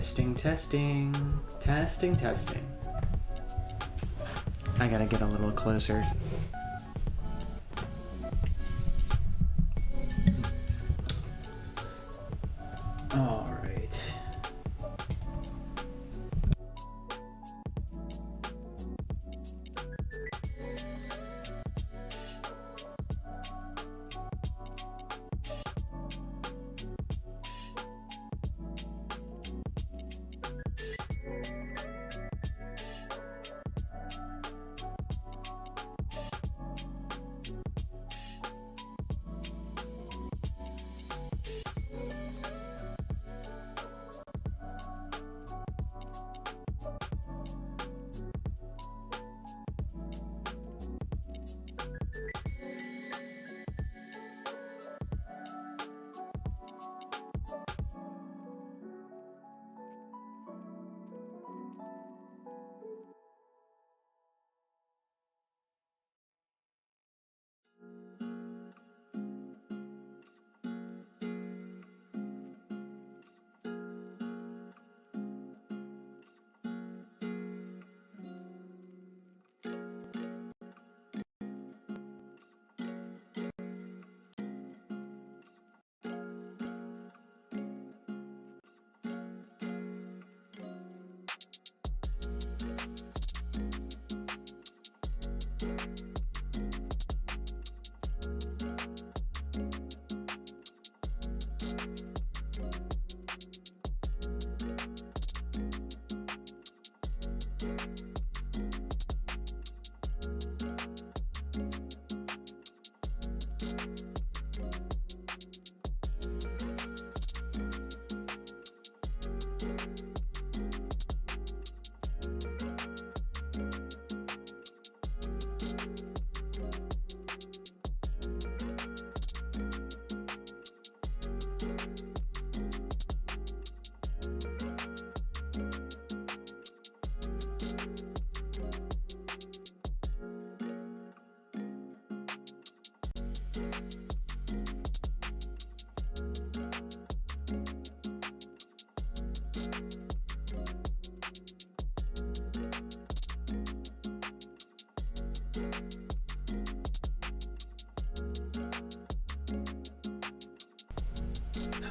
Testing, testing, testing, testing. I gotta get a little closer. All right.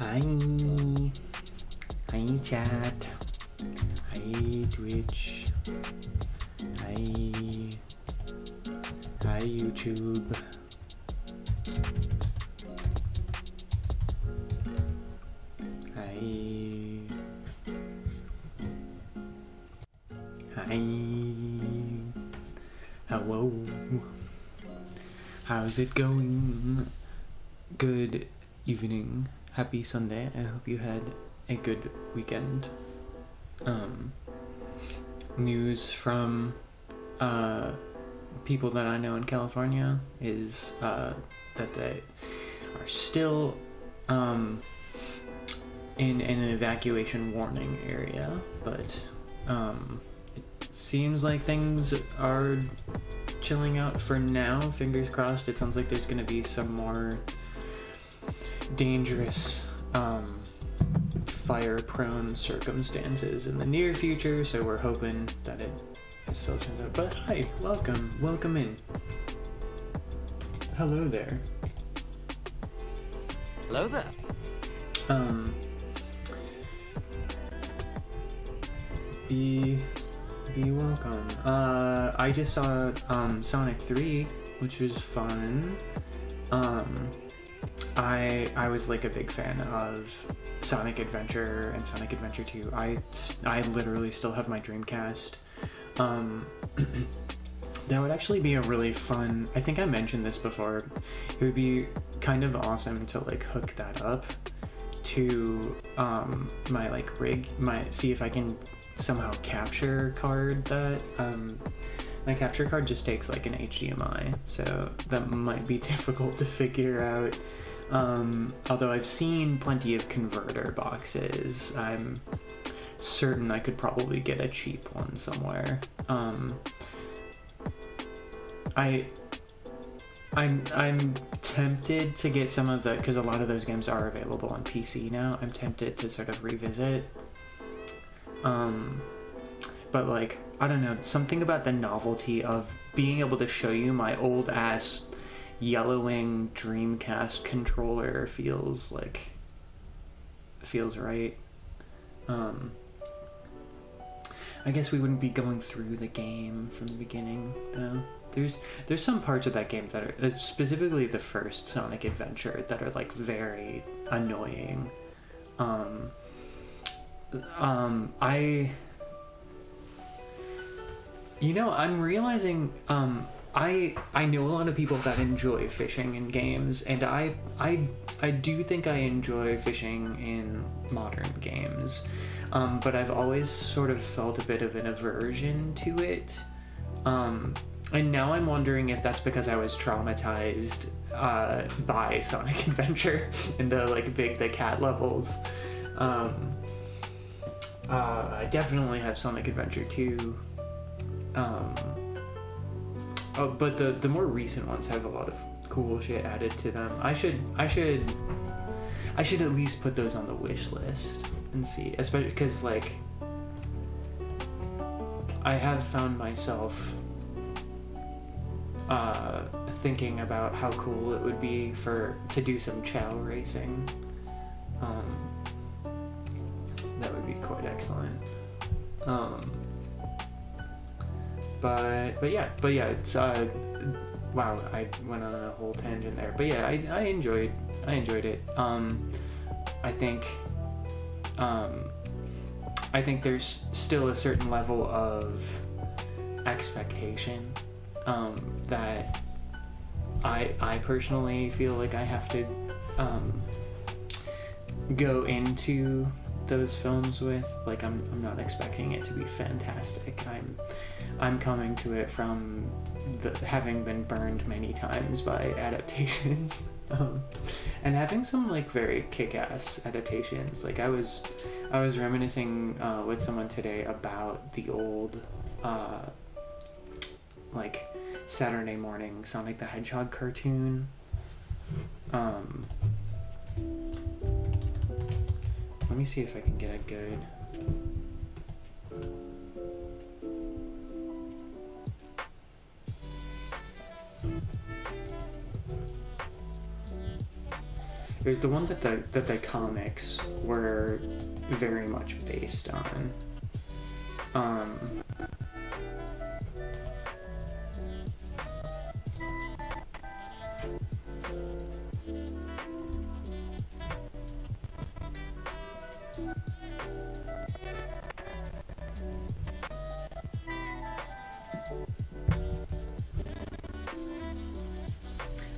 Hi. Hi chat. Hi Twitch. Hi. Hi YouTube. Hi. Hi. Hello. How's it going? Good evening. Happy Sunday. I hope you had a good weekend. News from people that I know in California is that they are still in an evacuation warning area, but it seems like things are chilling out for now. Fingers crossed. It sounds like there's going to be some more dangerous fire-prone circumstances in the near future, so we're hoping that it still turns out. But hi, welcome in. Hello there. Hello there. Be welcome. I just saw Sonic 3, which was fun. I was like a big fan of Sonic Adventure and Sonic Adventure 2. I literally still have my Dreamcast. That would actually be a really fun, I think I mentioned this before, it would be kind of awesome to like hook that up to my like rig, see if I can somehow capture card that. My capture card just takes like an HDMI, so that might be difficult to figure out. Although I've seen plenty of converter boxes, I'm certain I could probably get a cheap one somewhere. I'm tempted to get some of the, because a lot of those games are available on PC now. I'm tempted to sort of revisit But like, I don't know, something about the novelty of being able to show you my old ass yellowing Dreamcast controller feels right. I guess we wouldn't be going through the game from the beginning, though. There's some parts of that game that are, specifically the first Sonic Adventure, that are like very annoying. I'm realizing, I know a lot of people that enjoy fishing in games, and I do think I enjoy fishing in modern games, but I've always sort of felt a bit of an aversion to it, and now I'm wondering if that's because I was traumatized by Sonic Adventure and the cat levels. I definitely have Sonic Adventure 2. But the more recent ones have a lot of cool shit added to them. I should at least put those on the wish list and see, especially because I have found myself thinking about how cool it would be to do some chow racing. That would be quite excellent. But yeah, it's wow, I went on a whole tangent there. But yeah, I enjoyed it. I think there's still a certain level of expectation that I personally feel like I have to go into those films with. Like, I'm not expecting it to be fantastic. I'm coming to it from having been burned many times by adaptations, and having some very kick-ass adaptations. Like I was reminiscing with someone today about the old Saturday morning Sonic the Hedgehog cartoon. Let me see if I can get a good. It was the one that the comics were very much based on.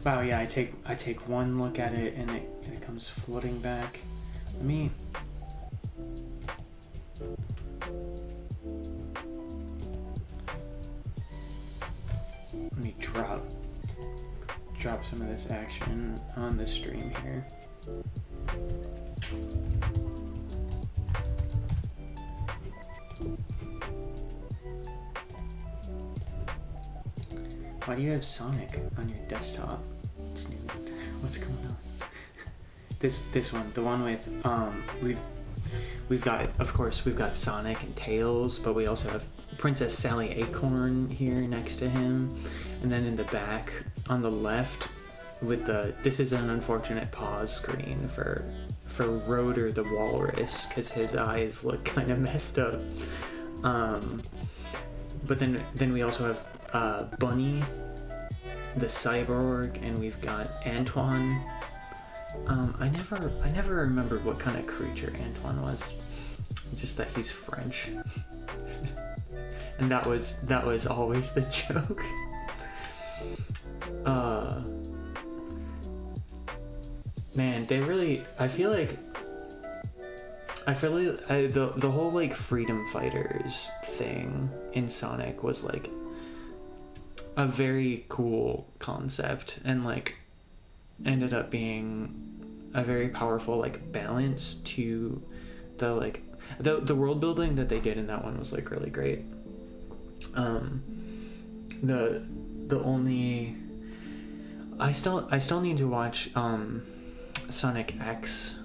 Wow, yeah, I take one look at it and it comes floating back. Let me drop some of this action on the stream here. Why do you have Sonic on your desktop? Snoop, what's going on? This one, the one with we've got Sonic and Tails, but we also have Princess Sally Acorn here next to him, and then in the back on the left with this is an unfortunate pause screen for Rotor the Walrus, because his eyes look kind of messed up. But then we also have Bunny, the cyborg, and we've got Antoine. I never remembered what kind of creature Antoine was, just that he's French. And that was always the joke. Man, I feel like the whole freedom fighters thing in Sonic was a very cool concept, and ended up being a very powerful balance to the world building that they did in that one was really great. The only I still need to watch Sonic X,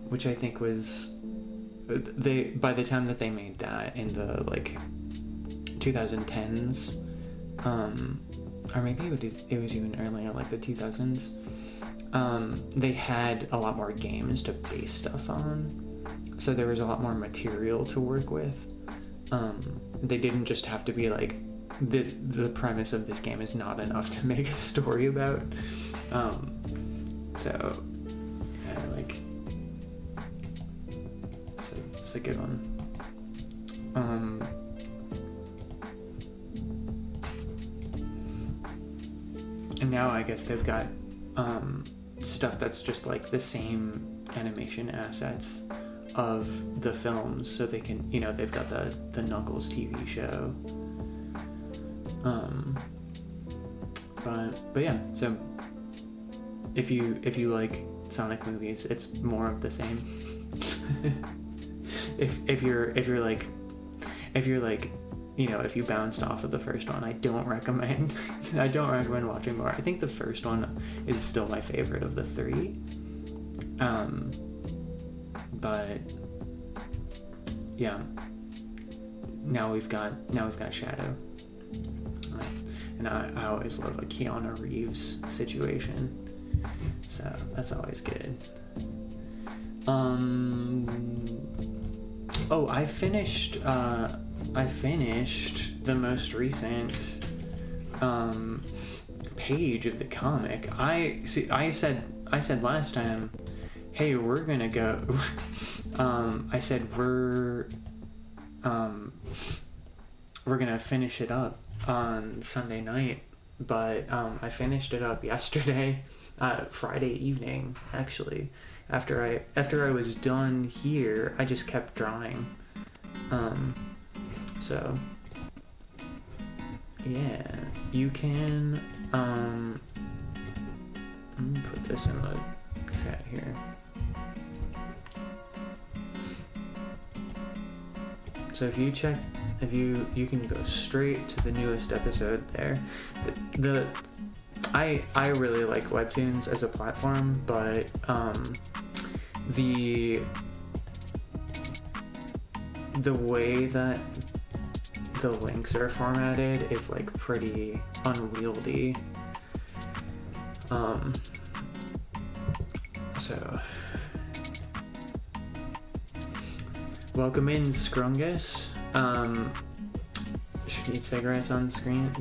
which I think was by the time that they made that in the like 2010s, or maybe it was even earlier, like the 2000s, they had a lot more games to base stuff on, so there was a lot more material to work with. They didn't just have to be like, the premise of this game is not enough to make a story about. So yeah, like it's a good one. And now I guess they've got stuff that's just like the same animation assets of the films, so they can, you know, they've got the Knuckles TV show. But yeah, so if you like Sonic movies, it's more of the same. if you're like, you know, if you bounced off of the first one, I don't recommend watching more. I think the first one is still my favorite of the three. But yeah, now we've got Shadow. And I always love a Keanu Reeves situation, so that's always good. Oh, I finished the most recent page of the comic. I said last time, hey, we're gonna go. I said we're gonna finish it up on Sunday night, but I finished it up yesterday, Friday evening actually. After I was done here, I just kept drawing. So yeah, you can let me put this in the chat here. So if you can go straight to the newest episode there. I really like webtoons as a platform, but the way that the links are formatted is like pretty unwieldy. So welcome in, Scrungus. Should eat cigarettes on screen?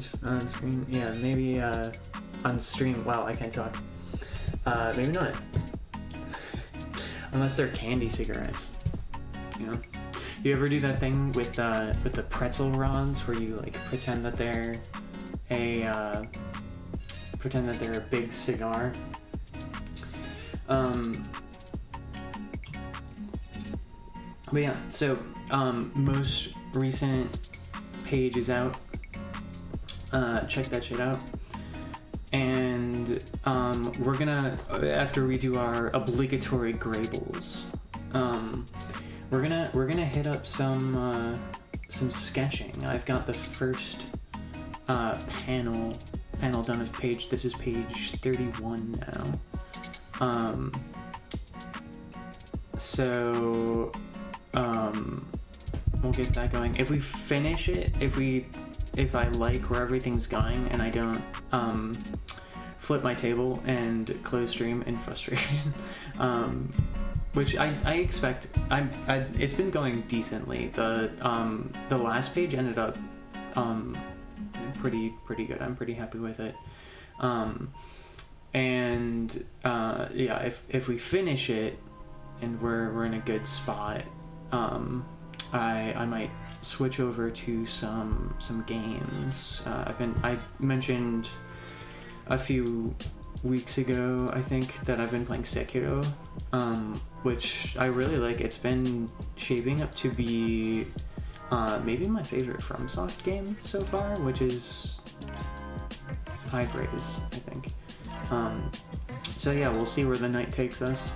Yeah, maybe on stream. Wow, I can't talk. Maybe not. Unless they're candy cigarettes. You know? You ever do that thing with the pretzel rods where you like pretend that they're a big cigar? But yeah, so most recent page is out. Check that shit out. And we're gonna, after we do our obligatory Graybles, we're gonna hit up some sketching. I've got the first panel done of page. This is page 31 now. So we'll get that going. If we finish it, if I like where everything's going and I don't flip my table and close stream in frustration, which I expect. It's been going decently. The last page ended up pretty good. I'm pretty happy with it. And yeah, if we finish it and we're in a good spot, I might switch over to some games. I mentioned a few weeks ago, I think, that I've been playing Sekiro, which I really like. It's been shaping up to be maybe my favorite FromSoft game so far, which is high praise, I think. So yeah, we'll see where the night takes us.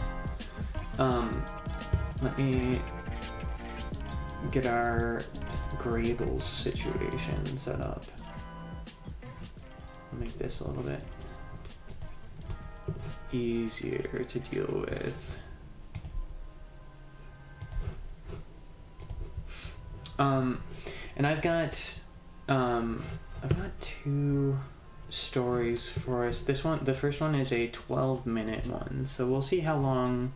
Let me get our Graybles situation set up. Make this a little bit easier to deal with. And I've got 2 stories for us. The first one is a 12-minute one, so we'll see how long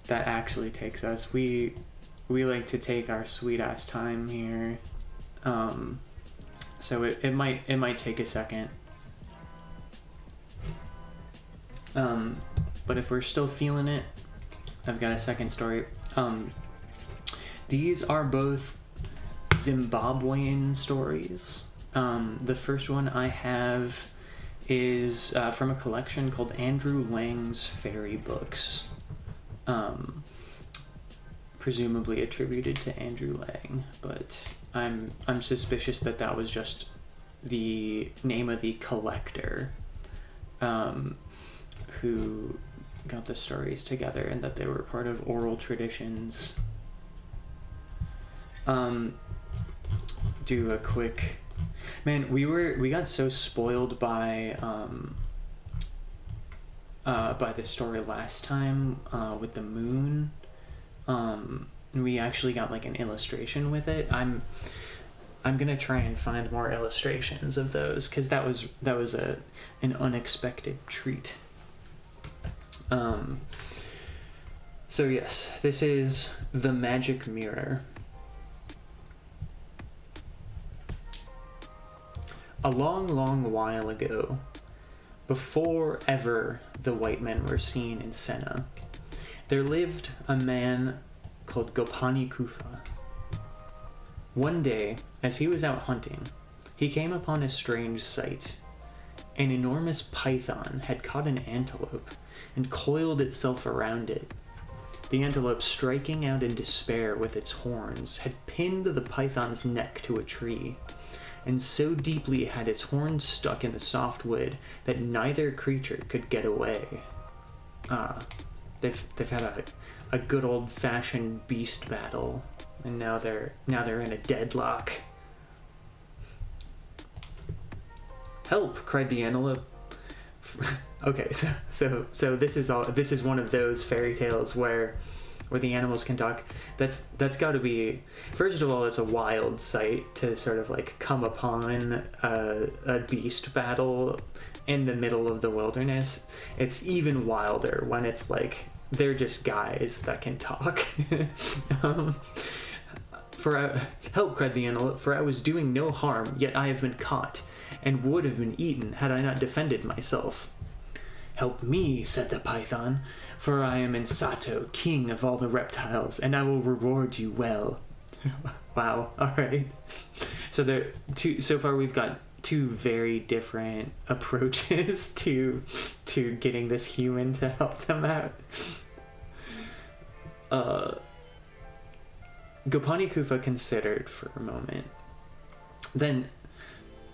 that actually takes us. We like to take our sweet ass time here, so it might take a second. But if we're still feeling it, I've got a second story. These are both Zimbabwean stories. The first one I have is from a collection called Andrew Lang's Fairy Books, presumably attributed to Andrew Lang, but I'm suspicious that was just the name of the collector who got the stories together, and that they were part of oral traditions. Do a quick... Man, we got so spoiled by the story last time with the moon. And we actually got like an illustration with it. I'm gonna try and find more illustrations of those, because that was an unexpected treat. So yes, this is The Magic Mirror. A long, long while ago, before ever the white men were seen in Senna, there lived a man called Gopani Kufa. One day, as he was out hunting, he came upon a strange sight. An enormous python had caught an antelope and coiled itself around it. The antelope, striking out in despair with its horns, had pinned the python's neck to a tree, and so deeply had its horns stuck in the soft wood that neither creature could get away. They've had a good old-fashioned beast battle, and now they're in a deadlock. "Help!" cried the antelope. Okay, so this is one of those fairy tales where the animals can talk. That's got to be, first of all, it's a wild sight to sort of like come upon a beast battle in the middle of the wilderness. It's even wilder when it's like they're just guys that can talk. Help, cried the antelope, for I was doing no harm, yet I have been caught, and would have been eaten had I not defended myself. Help me, said the python, for I am Insato, king of all the reptiles, and I will reward you well. Wow, alright. So far we've got 2 very different approaches to getting this human to help them out. Gopani Kufa considered for a moment. Then,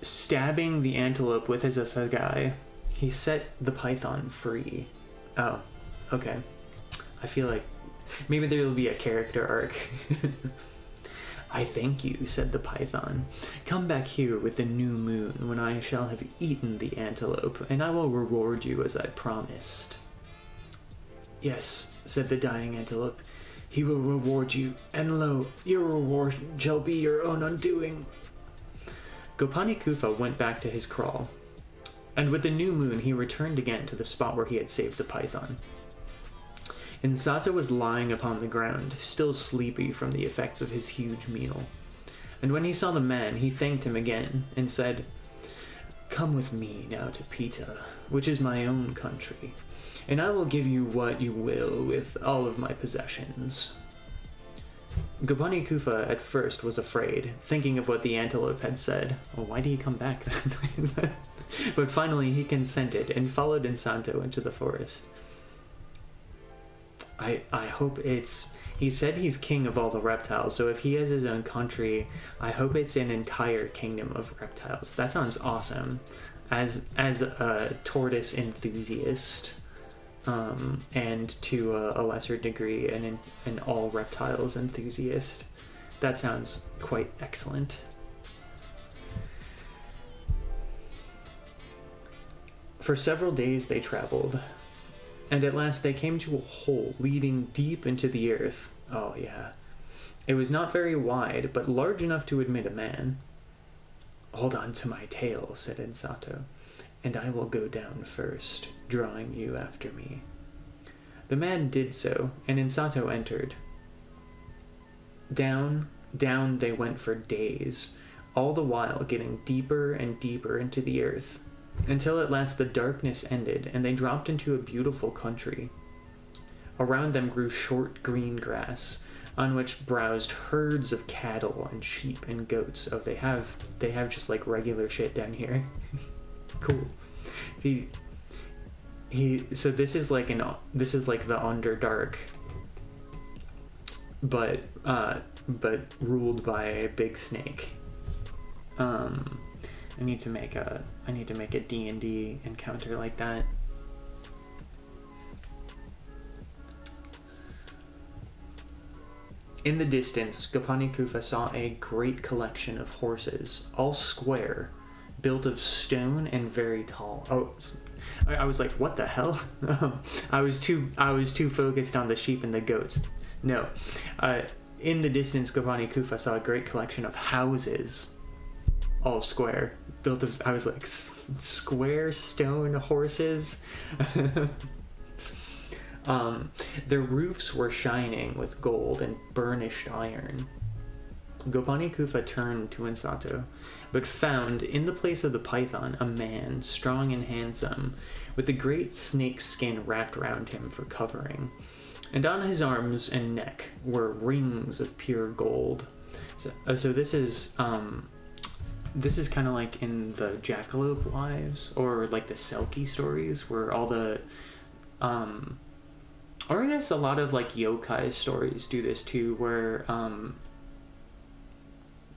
stabbing the antelope with his assegai, he set the python free. Oh, okay. I feel like maybe there will be a character arc. I thank you, said the python. Come back here with the new moon when I shall have eaten the antelope, and I will reward you as I promised. Yes, said the dying antelope. He will reward you, and lo, your reward shall be your own undoing. Gopani Kufa went back to his kraal, and with the new moon he returned again to the spot where he had saved the python. Insato was lying upon the ground, still sleepy from the effects of his huge meal. And when he saw the man, he thanked him again, and said, Come with me now to Pita, which is my own country, and I will give you what you will with all of my possessions. Gopani Kufa at first was afraid, thinking of what the antelope had said. Well, why did he come back then? But finally he consented and followed Insato into the forest. I hope it's... He said he's king of all the reptiles, so if he has his own country, I hope it's an entire kingdom of reptiles. That sounds awesome. As a tortoise enthusiast, and to a lesser degree an all reptiles enthusiast, that sounds quite excellent. For several days they traveled, and at last they came to a hole leading deep into the earth. Oh yeah. It was not very wide, but large enough to admit a man. "Hold on to my tail," said Insato, "and I will go down first, drawing you after me." The man did so, and Insato entered. Down, down they went for days, all the while getting deeper and deeper into the earth, until at last the darkness ended, and they dropped into a beautiful country. Around them grew short green grass, on which browsed herds of cattle and sheep and goats. Oh, they have just like regular shit down here. Cool. So this is like the Underdark, but ruled by a big snake. I need to make a D&D encounter like that. In the distance, Gopani Kufa saw a great collection of horses, all square, built of stone and very tall. Oh, I was like, what the hell? I was too focused on the sheep and the goats. No. In the distance, Gopani Kufa saw a great collection of houses, all square, built of, I was like, square stone horses? Their roofs were shining with gold and burnished iron. Gopani Kufa turned to Insato, but found in the place of the python a man, strong and handsome, with a great snake skin wrapped round him for covering, and on his arms and neck were rings of pure gold. So this is kind of like in the Jackalope Wives, or like the Selkie stories, where all the or I guess a lot of like yokai stories do this too, where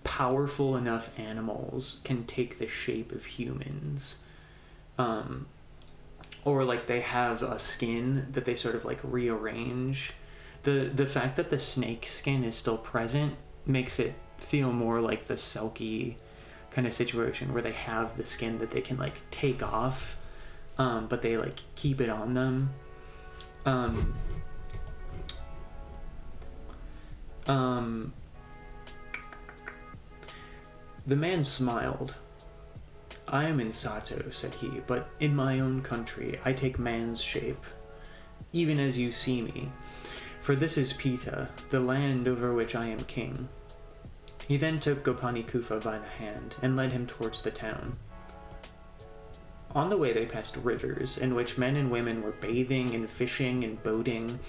powerful enough animals can take the shape of humans, or like they have a skin that they sort of like rearrange. The fact that the snake skin is still present makes it feel more like the Selkie kind of situation, where they have the skin that they can like take off, but they like keep it on them. The man smiled. "I am Insato," said he, "but in my own country I take man's shape, even as you see me, for this is Pita, the land over which I am king." He then took Gopani Kufa by the hand and led him towards the town. On the way they passed rivers, in which men and women were bathing and fishing and boating,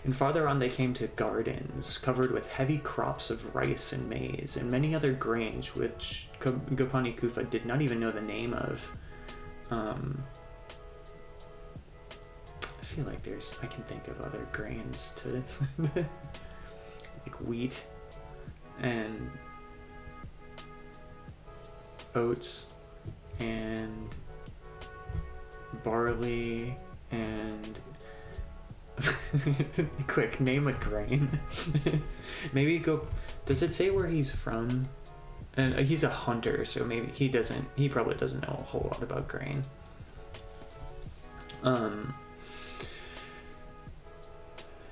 and farther on they came to gardens covered with heavy crops of rice and maize, and many other grains which Gopani Kufa did not even know the name of. I feel like I can think of other grains to like wheat and oats and barley and quick, name a grain. Maybe does it say where he's from? And he's a hunter, so maybe he probably doesn't know a whole lot about grain.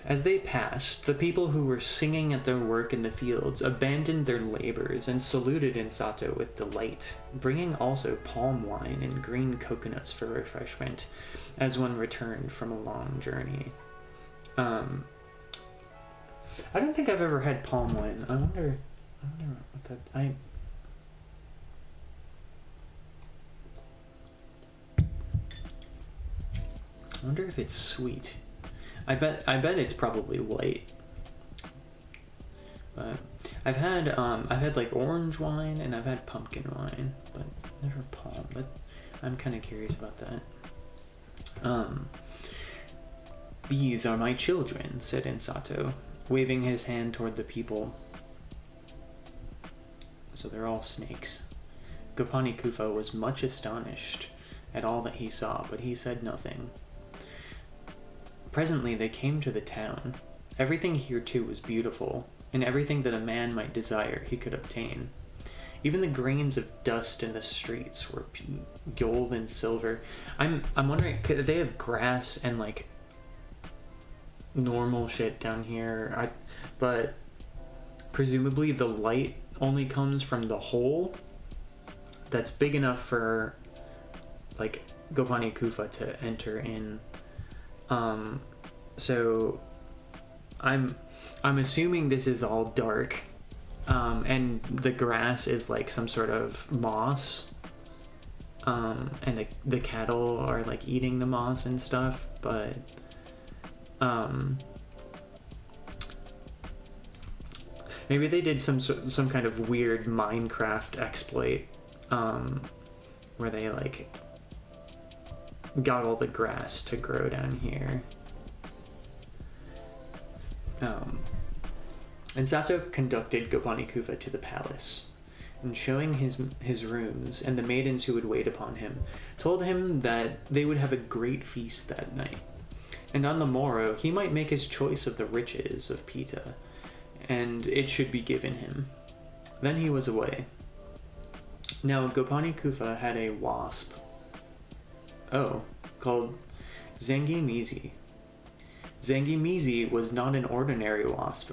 As they passed, the people who were singing at their work in the fields abandoned their labors and saluted Insato with delight, bringing also palm wine and green coconuts for refreshment, as one returned from a long journey. I don't think I've ever had palm wine. I wonder what that. I wonder if it's sweet. I bet it's probably white. But I've had like orange wine and I've had pumpkin wine, but never palm. But I'm kind of curious about that. "These are my children," said Insato, waving his hand toward the people. So they're all snakes. Gopani Kufa was much astonished at all that he saw, but he said nothing. Presently they came to the town. Everything here too was beautiful, and everything that a man might desire he could obtain. Even the grains of dust in the streets were gold and silver. I'm wondering, could they have grass and like normal shit down here? But presumably the light only comes from the hole that's big enough for like Gopani Kufa to enter in. So I'm assuming this is all dark, and the grass is like some sort of moss, and the cattle are like eating the moss and stuff, but maybe they did some kind of weird Minecraft exploit, where they like got all the grass to grow down here. And Sato conducted Gopani Kufa to the palace, and showing his rooms and the maidens who would wait upon him, told him that they would have a great feast that night, and on the morrow he might make his choice of the riches of Pita, and it should be given him. Then he was away. Now Gopani Kufa had a wasp, called Zangimizi. Zangimizi was not an ordinary wasp.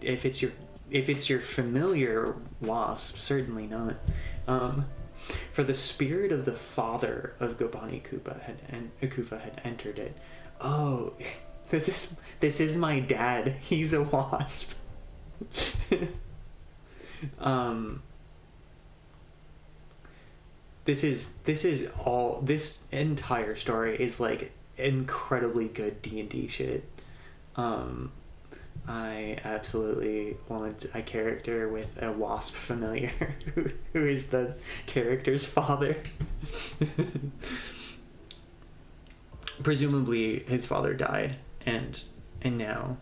If it's your familiar wasp, certainly not. For the spirit of the father of Gopani Kufa had entered it. Oh, this is my dad. He's a wasp. This entire story is like incredibly good D&D shit. I absolutely want a character with a wasp familiar who is the character's father. Presumably his father died, and now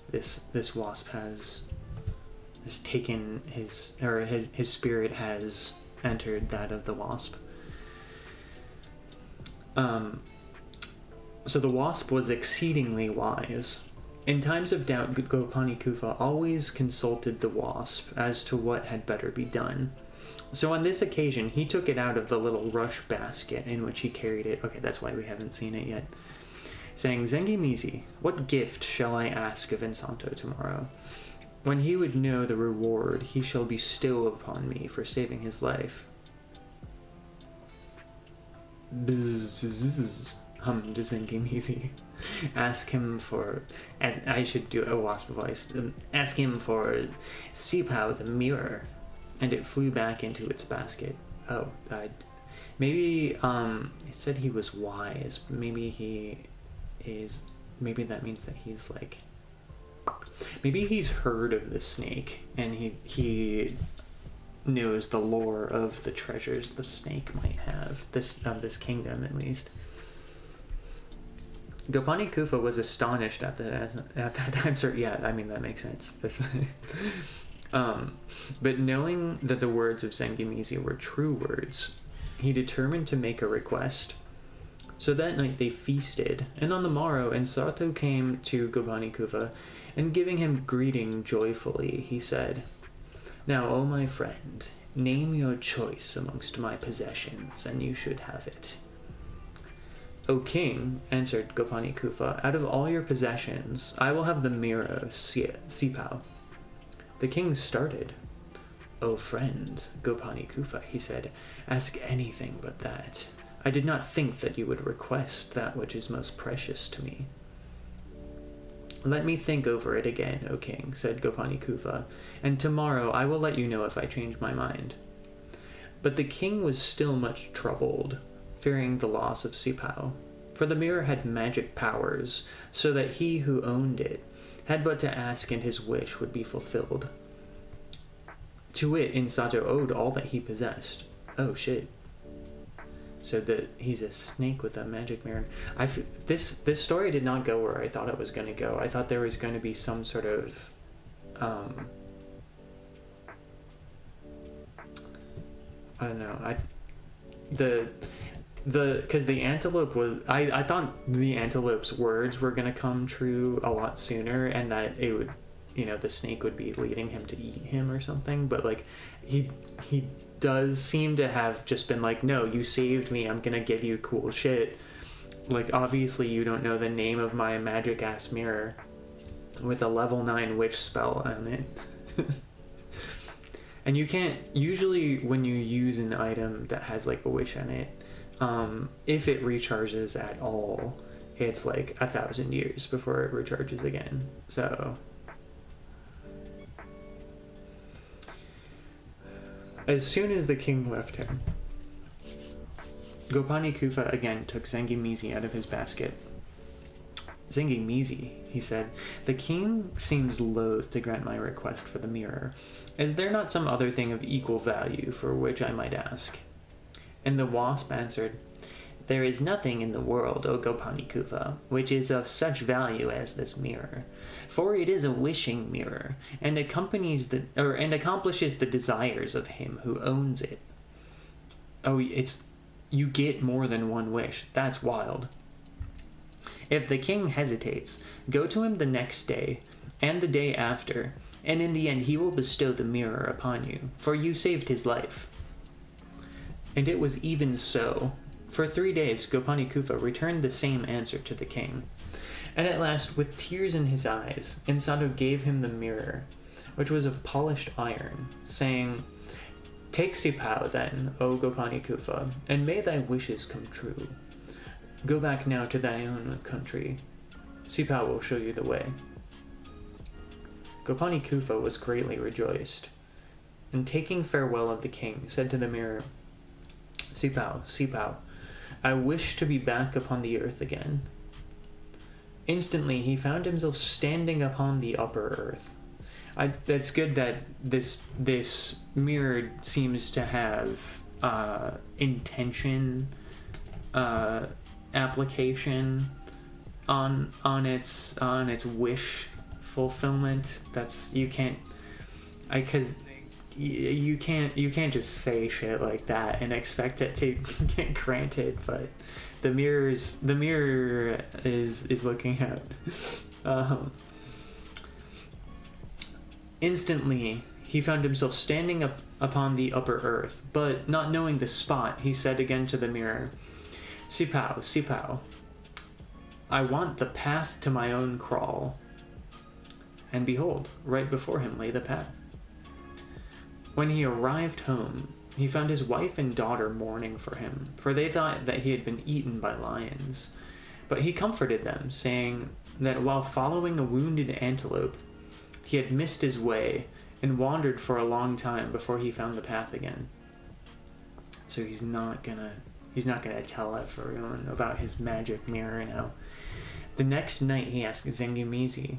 this wasp has taken his spirit has entered that of the wasp. So the wasp was exceedingly wise. In times of doubt, Gopani Kufa always consulted the wasp as to what had better be done. So on this occasion, he took it out of the little rush basket in which he carried it. Okay, that's why we haven't seen it yet. Saying, Zangimizi, what gift shall I ask of Insanto tomorrow? When he would know the reward he shall bestow upon me for saving his life. Bzzz, hummed Zangimizi. Ask him for, as I should do a wasp voice, ask him for Sipao the mirror, and it flew back into its basket. Oh, maybe, it said he was wise. Maybe that means that he's like, maybe he's heard of the snake, and he knows the lore of the treasures the snake might have, of this kingdom at least. Gopani Kufa was astonished at that answer. Yeah, I mean, that makes sense. But knowing that the words of Zangimizi were true words, he determined to make a request. So that night they feasted, and on the morrow Insanto came to Gopani Kufa, and giving him greeting joyfully, he said, Now, O my friend, name your choice amongst my possessions, and you should have it. O king, answered Gopani Kufa, out of all your possessions, I will have the mirror Sipao. The king started. O friend, Gopani Kufa, he said, ask anything but that. I did not think that you would request that which is most precious to me. Let me think over it again, O king, said Gopani Kufa, and tomorrow I will let you know if I change my mind. But the king was still much troubled, fearing the loss of Sipao, for the mirror had magic powers, so that he who owned it had but to ask and his wish would be fulfilled. To it, Insanto owed all that he possessed. Oh shit. So that he's a snake with a magic mirror. This story did not go where I thought it was going to go. I thought there was going to be some sort of I don't know. Because the antelope was, I thought the antelope's words were going to come true a lot sooner, and that it would, the snake would be leading him to eat him or something, but like he does seem to have just been like, no, you saved me, I'm gonna give you cool shit. Like, obviously you don't know the name of my magic ass mirror with a level 9 witch spell on it. And you can't, usually when you use an item that has like a wish in it, if it recharges at all, it's like 1,000 years before it recharges again. So as soon as the king left him, Gopani Kufa again took Zengimizi out of his basket. Zengimizi, he said, the king seems loath to grant my request for the mirror. Is there not some other thing of equal value for which I might ask? And the wasp answered, there is nothing in the world, O Gopani Kufa, which is of such value as this mirror, for it is a wishing mirror, and accomplishes the desires of him who owns it. Oh, you get more than one wish. That's wild. If the king hesitates, go to him the next day, and the day after, and in the end he will bestow the mirror upon you, for you saved his life. And it was even so. For 3 days, Gopani Kufa returned the same answer to the king. And at last, with tears in his eyes, Insato gave him the mirror, which was of polished iron, saying, take Sipao then, O Gopani Kufa, and may thy wishes come true. Go back now to thy own country. Sipao will show you the way. Gopani Kufa was greatly rejoiced, and taking farewell of the king, said to the mirror, Sipao, Sipao, I wish to be back upon the earth again. Instantly he found himself standing upon the upper earth. That's good that this mirror seems to have intention, application on its wish fulfillment. That's you can't just say shit like that and expect it to get granted. But the mirror is looking at. Instantly, he found himself standing up upon the upper earth, but not knowing the spot, he said again to the mirror, Sipao, Sipao, I want the path to my own kraal. And behold, right before him lay the path. When he arrived home, he found his wife and daughter mourning for him, for they thought that he had been eaten by lions. But he comforted them, saying that while following a wounded antelope, he had missed his way and wandered for a long time before he found the path again. So he's not gonna tell everyone about his magic mirror now. The next night he asked Zengimizi,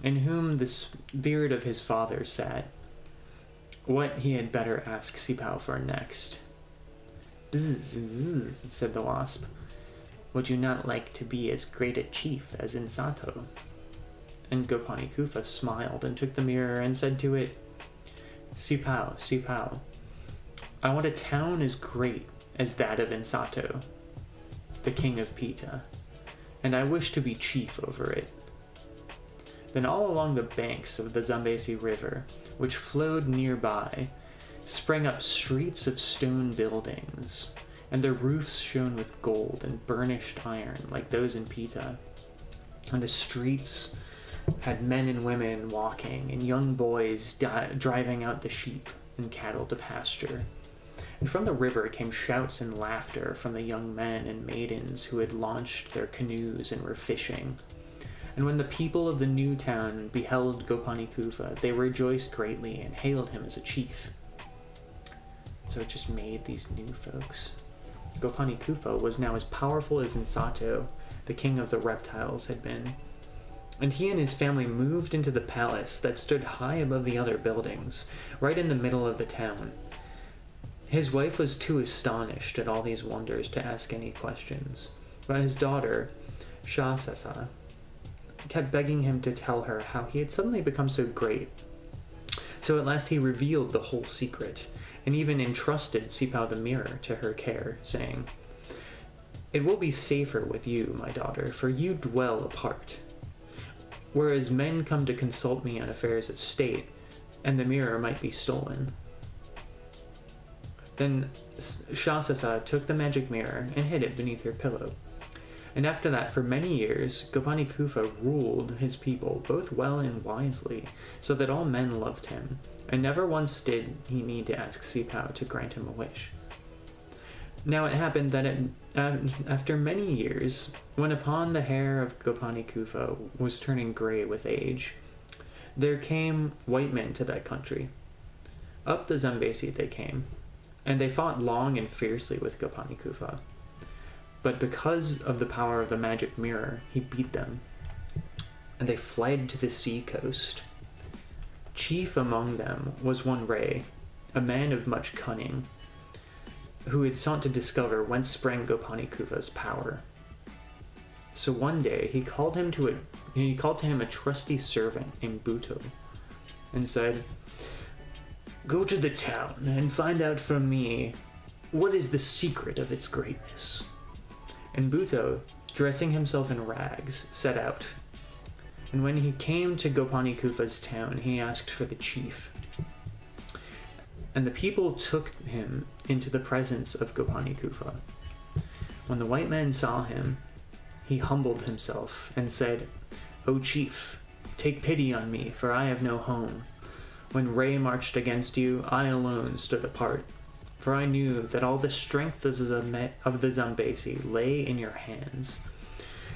in whom the spirit of his father sat, what he had better ask Sipao for next. Bzzz, said the wasp. Would you not like to be as great a chief as Insato? And Gopani Kufa smiled and took the mirror and said to it, Sipao, Sipao, I want a town as great as that of Insato, the king of Pita, and I wish to be chief over it. Then all along the banks of the Zambesi River, which flowed nearby, sprang up streets of stone buildings, and their roofs shone with gold and burnished iron like those in Pita. And the streets had men and women walking, and young boys driving out the sheep and cattle to pasture. And from the river came shouts and laughter from the young men and maidens who had launched their canoes and were fishing. And when the people of the new town beheld Gopani Kufa, they rejoiced greatly and hailed him as a chief. So it just made these new folks. Gopani Kufa was now as powerful as Insato, the king of the reptiles, had been. And he and his family moved into the palace that stood high above the other buildings, right in the middle of the town. His wife was too astonished at all these wonders to ask any questions, but his daughter, Shasasa, kept begging him to tell her how he had suddenly become so great. So at last he revealed the whole secret, and even entrusted Sipao the mirror to her care, saying, It will be safer with you, my daughter, for you dwell apart. Whereas men come to consult me on affairs of state, and the mirror might be stolen. Then Shasasa took the magic mirror and hid it beneath her pillow. And after that, for many years, Gopani Kufa ruled his people both well and wisely, so that all men loved him, and never once did he need to ask Sipao to grant him a wish. Now it happened that after many years, when upon the hair of Gopani Kufa was turning gray with age, there came white men to that country. Up the Zambesi they came, and they fought long and fiercely with Gopani Kufa. But because of the power of the magic mirror, he beat them, and they fled to the sea coast. Chief among them was one Ray, a man of much cunning, who had sought to discover whence sprang Gopani Kufa's power. So one day he called to him a trusty servant named Buto, and said, "Go to the town and find out from me what is the secret of its greatness." And Buto, dressing himself in rags, set out. And when he came to Gopani Kufa's town, he asked for the chief. And the people took him into the presence of Gopani Kufa. When the white man saw him, he humbled himself and said, "O chief, take pity on me, for I have no home. When Ray marched against you, I alone stood apart, for I knew that all the strength of the Zambesi lay in your hands.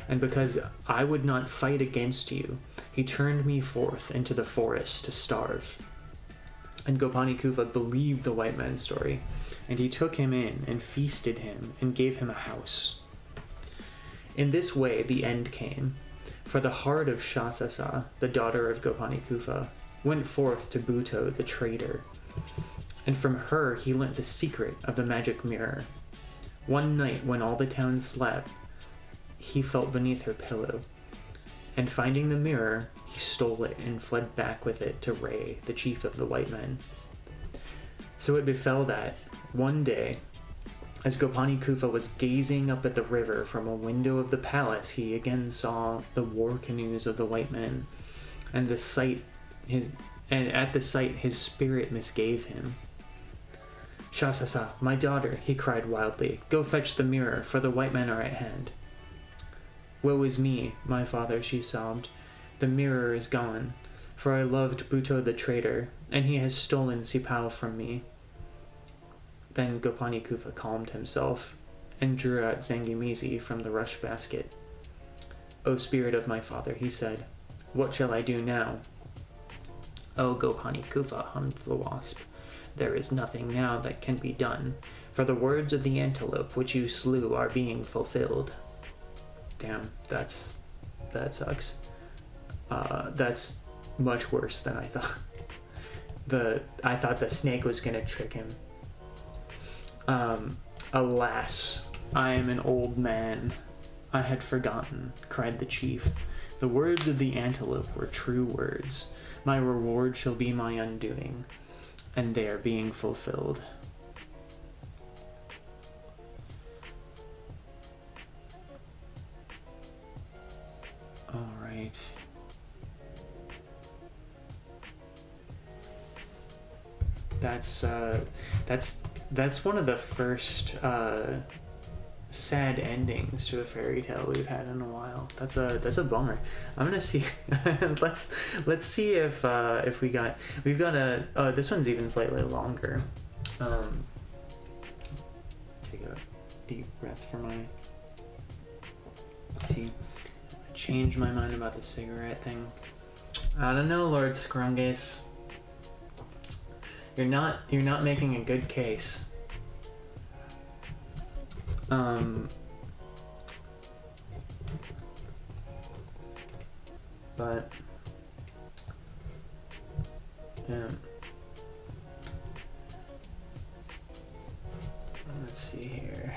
And because I would not fight against you, he turned me forth into the forest to starve." And Gopani Kufa believed the white man's story, and he took him in and feasted him and gave him a house. In this way the end came, for the heart of Shasasa, the daughter of Gopani Kufa, went forth to Buto the trader, and from her he learnt the secret of the magic mirror. One night when all the town slept, he felt beneath her pillow, and finding the mirror, he stole it and fled back with it to Ray, the chief of the white men. So it befell that, one day, as Gopani Kufa was gazing up at the river from a window of the palace, he again saw the war canoes of the white men, and at the sight his spirit misgave him. "Shasasa, my daughter," he cried wildly, "go fetch the mirror, for the white men are at hand." "Woe is me, my father," she sobbed. "The mirror is gone, for I loved Buto the traitor, and he has stolen Sipao from me." Then Gopani Kufa calmed himself and drew out Zangimizi from the rush basket. "O spirit of my father," he said, "what shall I do now?" "O Gopani Kufa," hummed the wasp, "there is nothing now that can be done, for the words of the antelope which you slew are being fulfilled." Damn, that sucks. That's much worse than I thought. I thought the snake was gonna trick him. "Alas, I am an old man. I had forgotten," cried the chief. "The words of the antelope were true words. My reward shall be my undoing, and they are being fulfilled." All right. That's one of the first sad endings to a fairy tale we've had in a while. That's a bummer. I'm gonna see. let's see if we've got this one's even slightly longer. Take a deep breath for my tea. Change my mind about the cigarette thing. I don't know, Lord Scrungus. You're not making a good case. But yeah. Let's see here.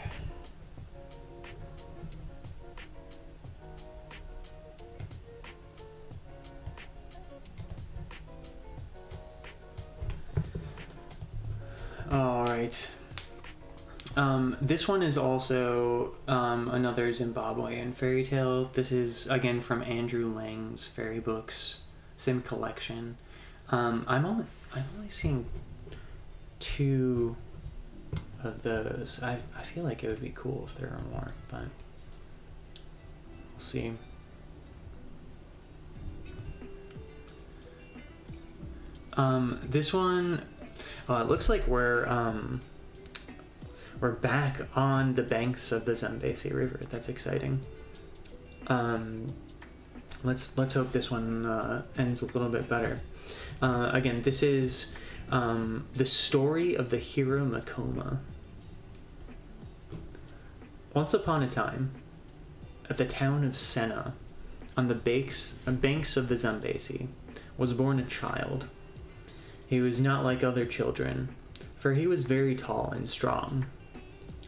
All right. This one is also another Zimbabwean fairy tale. This is again from Andrew Lang's Fairy Books Sim Collection. I'm only seeing 2 of those. I feel like it would be cool if there were more, but see. This one, it looks like we're back on the banks of the Zambezi River. That's exciting. Let's hope this one ends a little bit better. Again, this is the story of the hero Makoma. Once upon a time, at the town of Senna, on the banks of the Zambezi, was born a child. He was not like other children, for he was very tall and strong.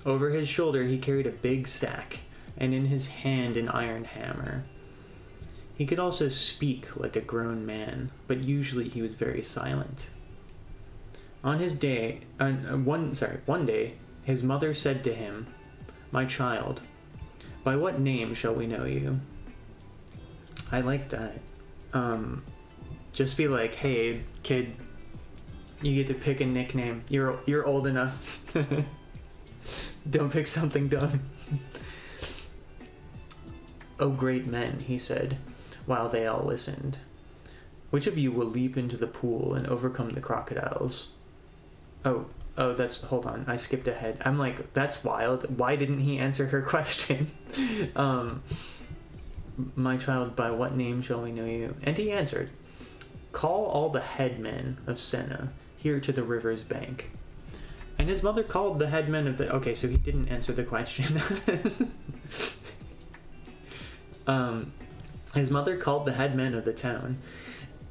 Over his shoulder he carried a big sack, and in his hand an iron hammer. He could also speak like a grown man, but usually he was very silent. One day, his mother said to him, "My child, by what name shall we know you?" I like that. Just be like, "Hey, kid, you get to pick a nickname. You're old enough. Don't pick something dumb." "O great men," he said, while they all listened, "which of you will leap into the pool and overcome the crocodiles?" Hold on, I skipped ahead. I'm like, that's wild. Why didn't he answer her question? "My child, by what name shall we know you?" And he answered, "Call all the headmen of Senna here to the river's bank." And his mother called the headmen of the... Okay, so he didn't answer the question. His mother called the headmen of the town,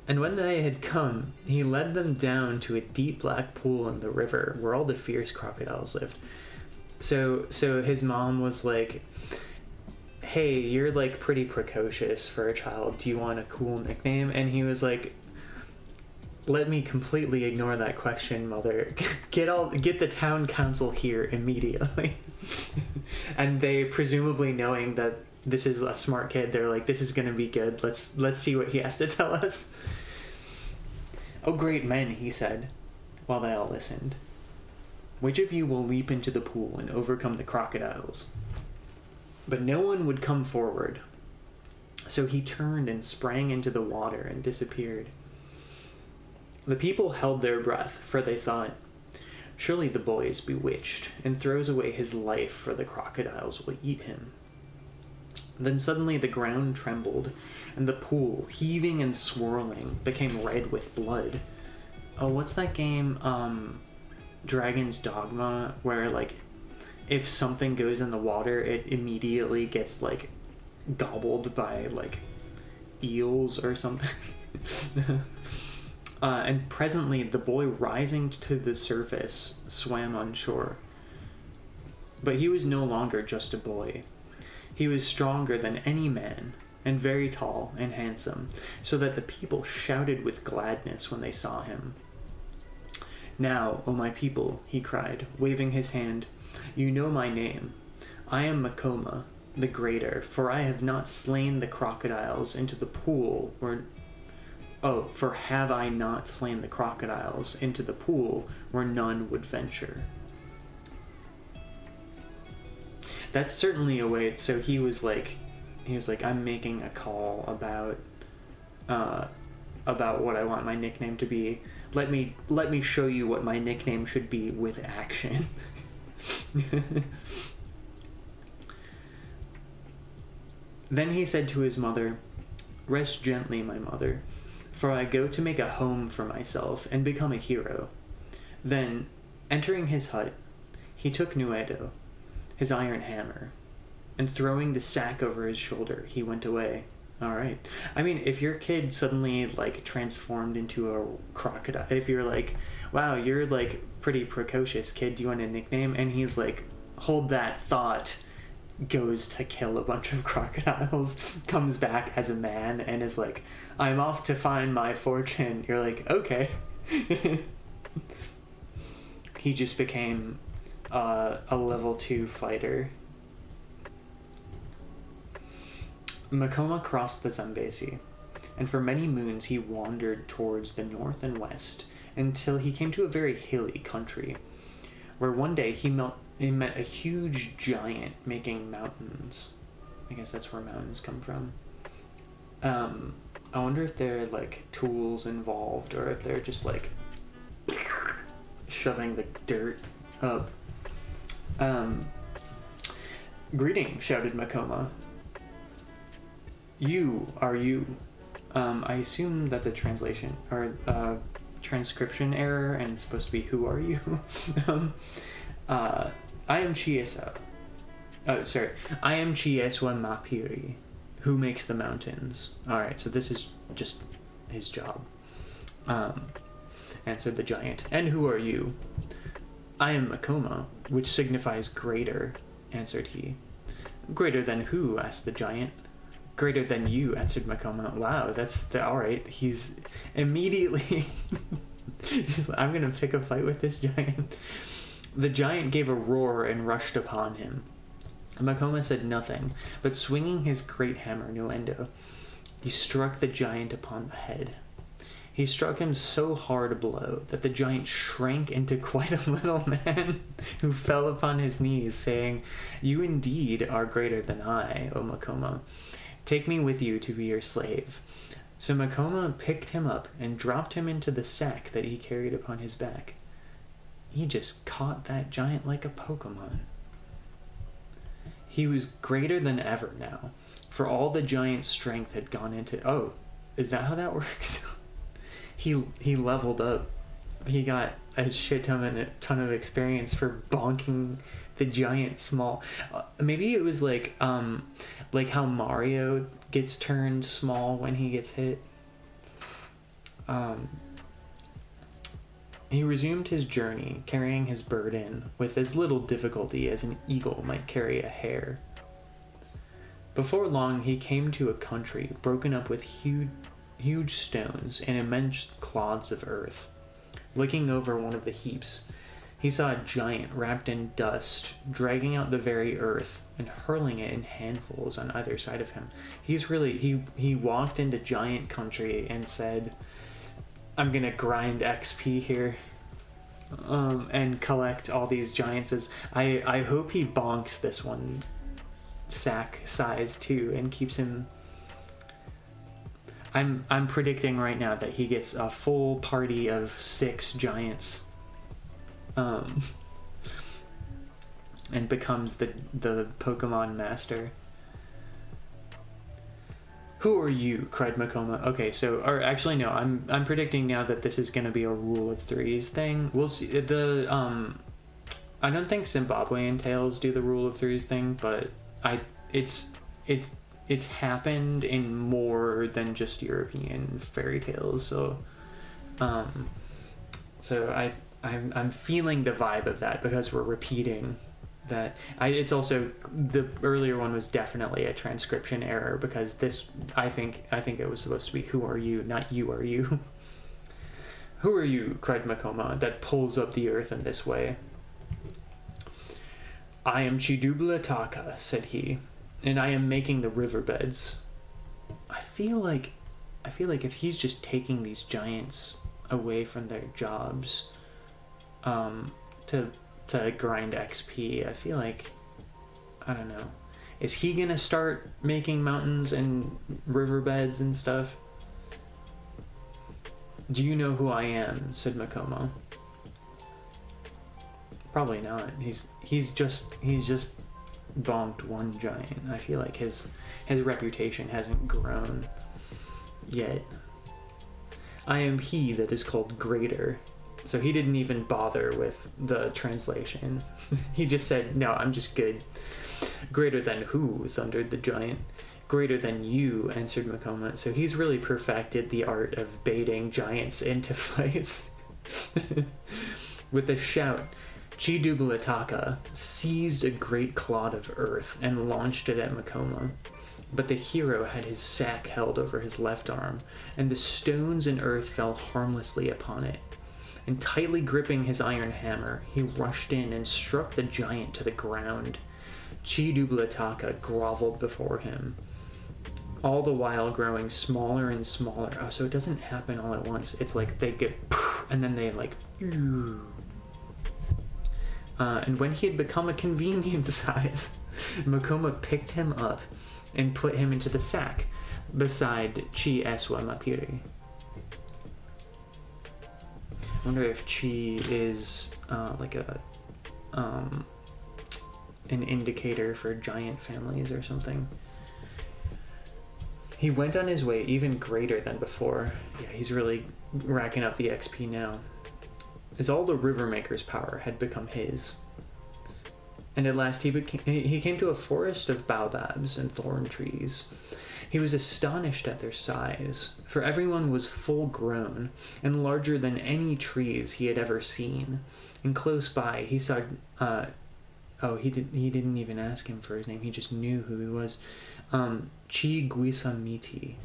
and when they had come, he led them down to a deep black pool in the river where all the fierce crocodiles lived. So his mom was like, "Hey, you're like pretty precocious for a child. Do you want a cool nickname?" And he was like, "Let me completely ignore that question, mother. Get the town council here immediately." And they, presumably knowing that this is a smart kid, they're like, "This is gonna be good. Let's see what he has to tell us." "O great men," he said, while they all listened, "which of you will leap into the pool and overcome the crocodiles?" But no one would come forward. So he turned and sprang into the water and disappeared. The people held their breath, for they thought, "Surely the boy is bewitched and throws away his life, for the crocodiles will eat him." Then suddenly the ground trembled, and the pool, heaving and swirling, became red with blood. Oh, what's that game, Dragon's Dogma, where, like, if something goes in the water, it immediately gets, like, gobbled by, like, eels or something? And presently the boy, rising to the surface, swam on shore. But he was no longer just a boy. He was stronger than any man, and very tall and handsome, so that the people shouted with gladness when they saw him. "Now, O my people," he cried, waving his hand, "you know my name. I am Makoma, the Greater, for I have not slain the crocodiles into the pool where... for have I not slain the crocodiles into the pool where none would venture." That's certainly a way. So he was like, "I'm making a call about what I want my nickname to be. Let me show you what my nickname should be with action." Then he said to his mother, "Rest gently, my mother, for I go to make a home for myself and become a hero." Then, entering his hut, he took Nuedo, his iron hammer, and throwing the sack over his shoulder, he went away. All right. I mean, if your kid suddenly, like, transformed into a crocodile, if you're like, "Wow, you're, like, pretty precocious, kid, do you want a nickname?" And he's like, "Hold that thought," goes to kill a bunch of crocodiles, comes back as a man, and is like, "I'm off to find my fortune." You're like, okay. He just became a level 2 fighter. Makoma crossed the Zambezi, and for many moons he wandered towards the north and west until he came to a very hilly country, where one day he met a huge giant making mountains. I guess that's where mountains come from. I wonder if there are like tools involved, or if they're just like shoving the dirt up. Greeting, shouted Makoma. You are you. I assume that's a translation or transcription error, and it's supposed to be who are you? I am Chiesa. Oh, sorry. I am Chieswa Mapiri, who makes the mountains. Alright, so this is just his job. Answered the giant. And who are you? I am Makoma, which signifies greater, answered he. Greater than who? Asked the giant. Greater than you, answered Makoma. Wow, that's alright. He's immediately just, I'm gonna pick a fight with this giant. The giant gave a roar and rushed upon him. Makoma said nothing, but swinging his great hammer Nuendo, he struck the giant upon the head. He struck him so hard a blow that the giant shrank into quite a little man who fell upon his knees, saying, You indeed are greater than I, O Makoma. Take me with you to be your slave. So Makoma picked him up and dropped him into the sack that he carried upon his back. He just caught that giant like a Pokemon. He was greater than ever now, for all the giant's strength had gone into... Oh, is that how that works? He leveled up. He got a shit ton of experience for bonking the giant small. Maybe it was like how Mario gets turned small when he gets hit. He resumed his journey, carrying his burden with as little difficulty as an eagle might carry a hare. Before long, he came to a country broken up with huge stones and immense clods of earth. Looking over one of the heaps, he saw a giant wrapped in dust, dragging out the very earth and hurling it in handfuls on either side of him. He walked into giant country and said, I'm gonna grind XP here and collect all these giants. I hope he bonks this one sack size too and keeps him... I'm predicting right now that he gets a full party of 6 giants and becomes the Pokemon master. Who are you? Cried Makoma. Okay, so, or actually no, I'm predicting now that this is going to be a rule of threes thing. We'll see. I don't think Zimbabwean Tales do the rule of threes thing, but it's happened in more than just European fairy tales. So, I'm feeling the vibe of that because we're repeating that. It's also, the earlier one was definitely a transcription error because this, I think it was supposed to be who are you, not you are you. Who are you? Cried Makoma, that pulls up the earth in this way. I am Chidublataka, said he, and I am making the riverbeds. I feel like if he's just taking these giants away from their jobs to grind XP, I feel like, I don't know, is he gonna start making mountains and riverbeds and stuff? Do you know who I am? Said Makoma. Probably not. He's just bonked one giant. I feel like his reputation hasn't grown yet. I am he that is called greater. So he didn't even bother with the translation. He just said, no, I'm just good. Greater than who? Thundered the giant. Greater than you, answered Makoma. So he's really perfected the art of baiting giants into fights. With a shout, Chidublataka seized a great clod of earth and launched it at Makoma. But the hero had his sack held over his left arm, and the stones and earth fell harmlessly upon it. And tightly gripping his iron hammer, he rushed in and struck the giant to the ground. Chidublataka groveled before him, all the while growing smaller and smaller. Oh, so it doesn't happen all at once. It's like they get, and then they like... and when he had become a convenient size, Makoma picked him up and put him into the sack beside Chi Eswa Mapiri. I wonder if Chi is like an indicator for giant families or something. He went on his way even greater than before. Yeah, he's really racking up the XP now, as all the Rivermaker's power had become his. And at last he came to a forest of baobabs and thorn trees. He was astonished at their size, for everyone was full grown and larger than any trees he had ever seen. And close by he saw he didn't even ask him for his name, he just knew who he was. Chi Guisamiti,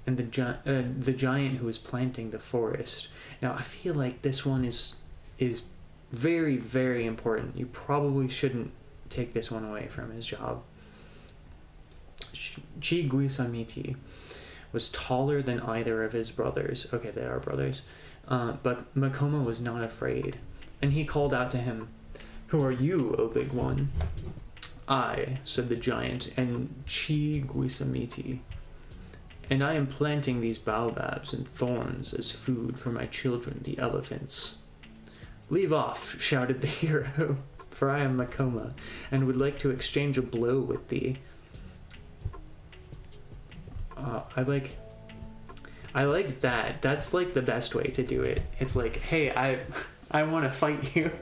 and the giant who was planting the forest. Now I feel like this one is very, very important. You probably shouldn't take this one away from his job. Chi Guisamiti was taller than either of his brothers. Okay, they are brothers. But Makoma was not afraid, and he called out to him, "Who are you, O big one?" "I," said the giant, and Chi Guisamiti, "and I am planting these baobabs and thorns as food for my children, the elephants." "Leave off," shouted the hero, "for I am Makoma, and would like to exchange a blow with thee." I like that. That's like the best way to do it. It's like, hey, I want to fight you.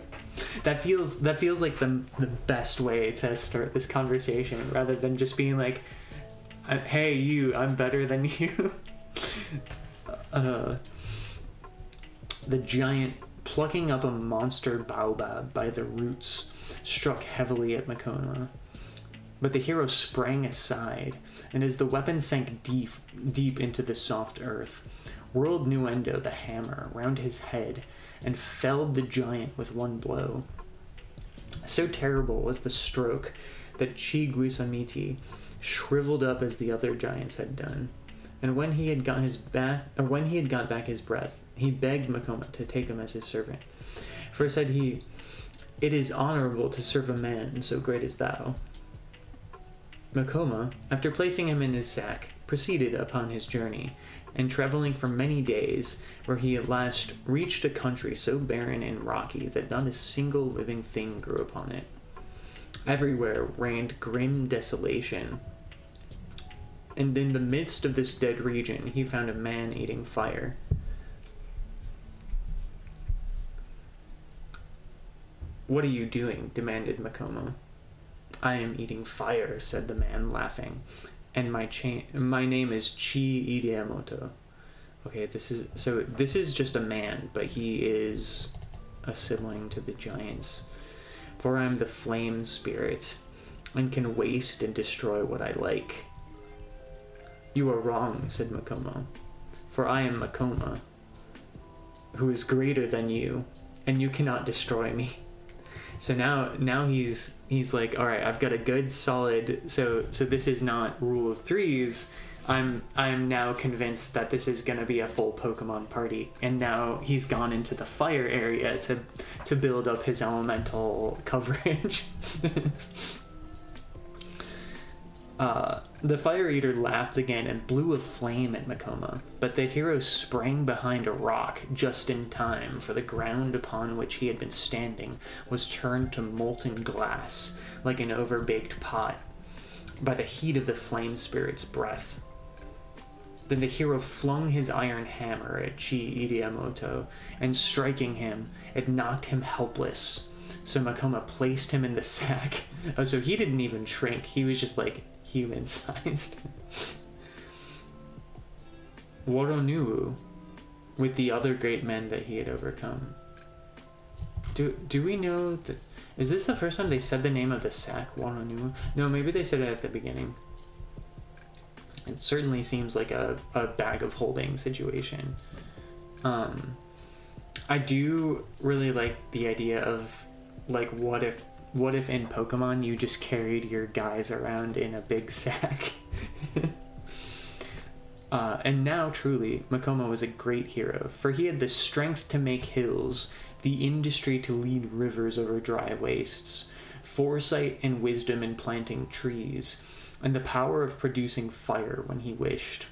That feels like the best way to start this conversation, rather than just being like, hey, you, I'm better than you. The giant, plucking up a monster baobab by the roots, struck heavily at Makoma. But the hero sprang aside, and as the weapon sank deep into the soft earth, whirled Nuendo the hammer round his head and felled the giant with one blow. So terrible was the stroke that Chi Guisamiti shriveled up as the other giants had done. And when he had got back his breath, he begged Makoma to take him as his servant. For said he, "It is honorable to serve a man so great as thou." Makoma, after placing him in his sack, proceeded upon his journey, and traveling for many days, where he at last reached a country so barren and rocky that not a single living thing grew upon it. Everywhere reigned grim desolation, and in the midst of this dead region he found a man eating fire. "What are you doing?" demanded Makoma. "I am eating fire," said the man, laughing, "and my name is Chi Ideamoto." Okay, this is just a man, but he is a sibling to the giants. "For I am the flame spirit, and can waste and destroy what I like." "You are wrong," said Makoma, "for I am Makoma, who is greater than you, and you cannot destroy me." So now he's like, all right, I've got a good solid. So this is not rule of threes. I'm now convinced that this is gonna be a full Pokemon party, and now he's gone into the fire area to build up his elemental coverage. The Fire Eater laughed again and blew a flame at Makoma, but the hero sprang behind a rock just in time, for the ground upon which he had been standing was turned to molten glass, like an overbaked pot, by the heat of the flame spirit's breath. Then the hero flung his iron hammer at Chi Ideamoto, and striking him, it knocked him helpless. So Makoma placed him in the sack. Oh, so he didn't even shrink, he was just like human-sized. Woronuu, with the other great men that he had overcome. Do we know that? Is this the first time they said the name of the sack, Woronuu? No, maybe they said it at the beginning. It certainly seems like a bag of holding situation. I do really like the idea of, like, what if in Pokemon you just carried your guys around in a big sack? And now, truly, Makoma was a great hero, for he had the strength to make hills, the industry to lead rivers over dry wastes, foresight and wisdom in planting trees, and the power of producing fire when he wished.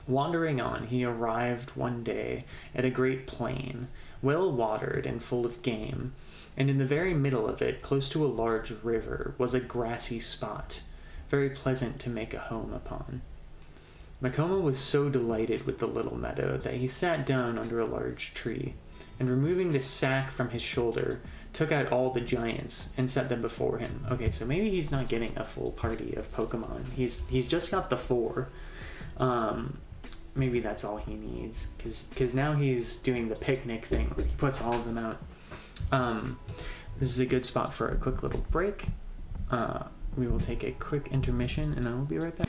Wandering on, he arrived one day at a great plain, well watered and full of game, and in the very middle of it, close to a large river, was a grassy spot, very pleasant to make a home upon. Makoma was so delighted with the little meadow that he sat down under a large tree, and removing the sack from his shoulder, took out all the giants and set them before him. Okay, so maybe he's not getting a full party of Pokemon. He's just got the 4. Maybe that's all he needs, because now he's doing the picnic thing where he puts all of them out. This is a good spot for a quick little break. We will take a quick intermission, and I will be right back.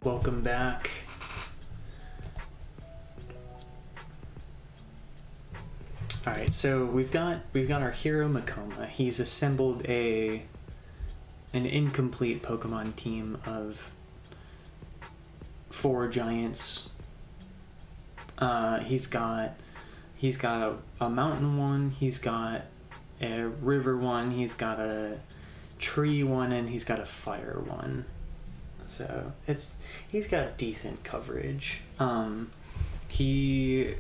Welcome back. Alright, so we've got our hero Makoma. He's assembled an incomplete Pokemon team of 4 giants. He's got a mountain one, he's got a river one, he's got a tree one, and he's got a fire one. So he's got decent coverage. He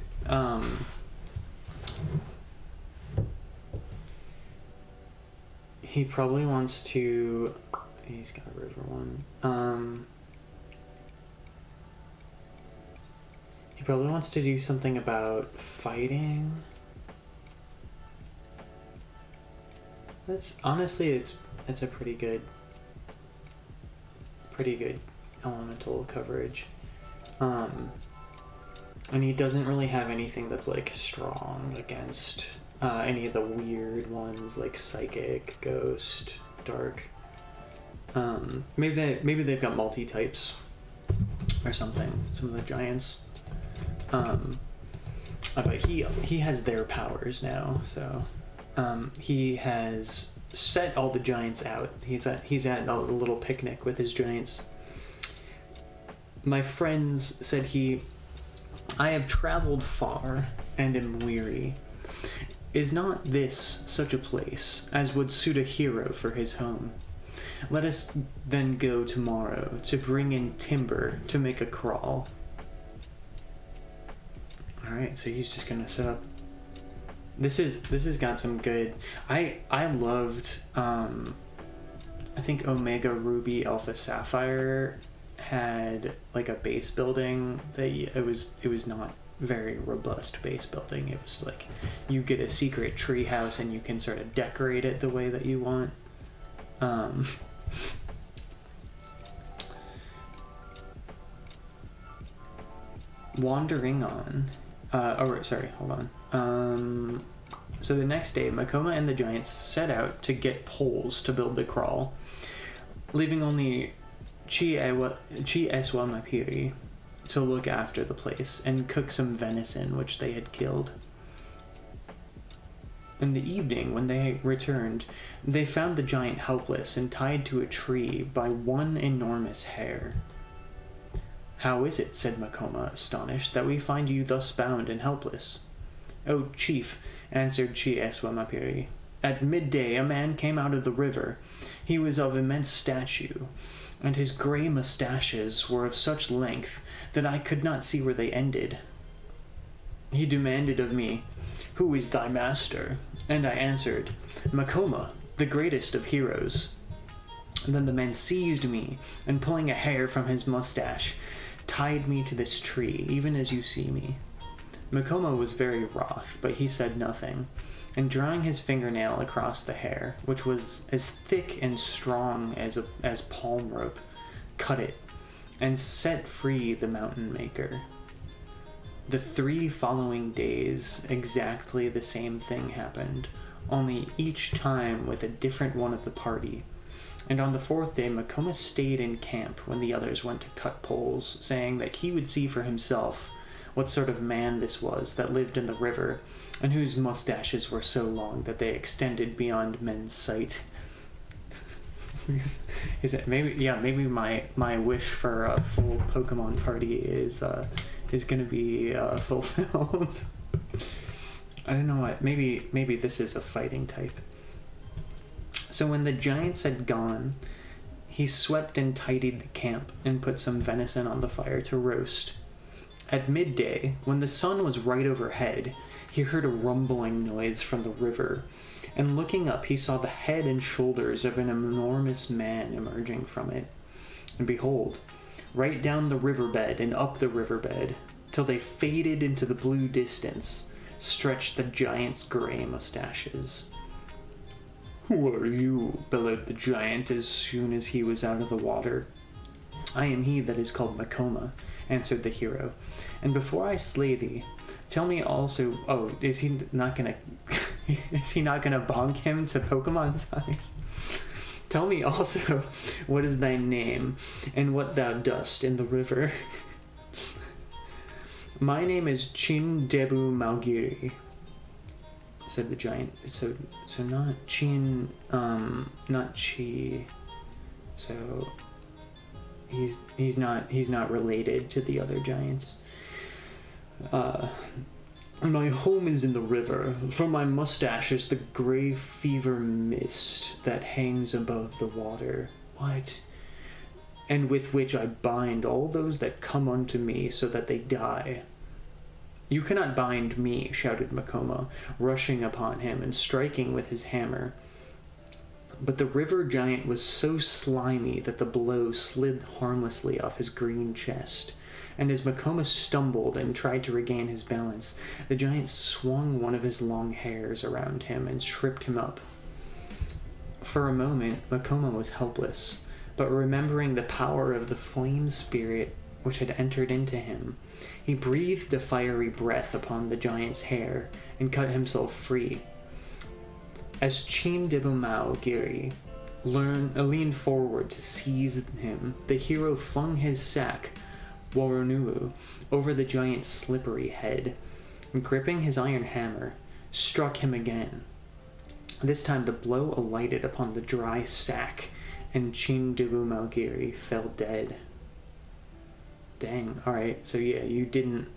probably wants to. He's got a river one. He probably wants to do something about fighting. That's honestly, it's a pretty good elemental coverage. And he doesn't really have anything that's like strong against any of the weird ones like psychic, ghost, dark. Maybe they've got multi-types or something, some of the giants. But he has their powers now, so he has set all the giants out. He's at a little picnic with his giants. My friends said I have traveled far and am weary. Is not this such a place as would suit a hero for his home? Let us then go tomorrow to bring in timber to make a kraal. Alright, so he's just gonna set up. This has got some good. I loved I think Omega Ruby Alpha Sapphire had like a base building that it was not very robust base building. It was like you get a secret tree house and you can sort of decorate it the way that you want. Wandering on. Hold on. So the next day, Makoma and the giants set out to get poles to build the kraal, leaving only Chi-Eswa Mapiri to look after the place and cook some venison which they had killed. In the evening, when they returned, they found the giant helpless and tied to a tree by one enormous hair. "How is it," said Makoma, astonished, "that we find you thus bound and helpless?" "Oh, chief," answered Chi-Eswa Mapiri, "at midday a man came out of the river. He was of immense stature, and his grey mustaches were of such length that I could not see where they ended. He demanded of me, 'Who is thy master?' And I answered, 'Makoma, the greatest of heroes.' And then the man seized me, and pulling a hair from his mustache, tied me to this tree, even as you see me." Makoma was very wroth, but he said nothing, and drawing his fingernail across the hair, which was as thick and strong as palm rope, cut it, and set free the mountain maker. The 3 following days, exactly the same thing happened, only each time with a different one of the party. And on the 4th day, Makoma stayed in camp when the others went to cut poles, saying that he would see for himself what sort of man this was that lived in the river, and whose mustaches were so long that they extended beyond men's sight. Is it maybe my wish for a full Pokemon party is gonna be fulfilled. I don't know what. Maybe this is a fighting type. So when the giants had gone, he swept and tidied the camp and put some venison on the fire to roast. At midday, when the sun was right overhead, he heard a rumbling noise from the river, and looking up he saw the head and shoulders of an enormous man emerging from it. And behold, right down the riverbed and up the riverbed, till they faded into the blue distance, stretched the giant's grey mustaches. "Who are you?" bellowed the giant as soon as he was out of the water. "I am he that is called Makoma," answered the hero, "and before I slay thee, tell me also." Oh, is he not gonna bonk him to Pokemon size? Tell me also, what is thy name, and what thou dost in the river? My name is Chin Debu Malgiri, said the giant. So not Chin, not Chi. So he's not related to the other giants. My home is in the river. From my mustache is the gray fever mist that hangs above the water. What? And with which I bind all those that come unto me so that they die. You cannot bind me, shouted Makoma, rushing upon him and striking with his hammer. But the river giant was so slimy that the blow slid harmlessly off his green chest. And as Makoma stumbled and tried to regain his balance, the giant swung one of his long hairs around him and tripped him up. For a moment, Makoma was helpless, but remembering the power of the flame spirit which had entered into him, he breathed a fiery breath upon the giant's hair and cut himself free. As Chin Dibumao Giri leaned forward to seize him, the hero flung his sack, Warunuu, over the giant's slippery head, and gripping his iron hammer, struck him again. This time the blow alighted upon the dry sack, and Chin Dibumao Giri fell dead. Dang. Alright, so yeah, you didn't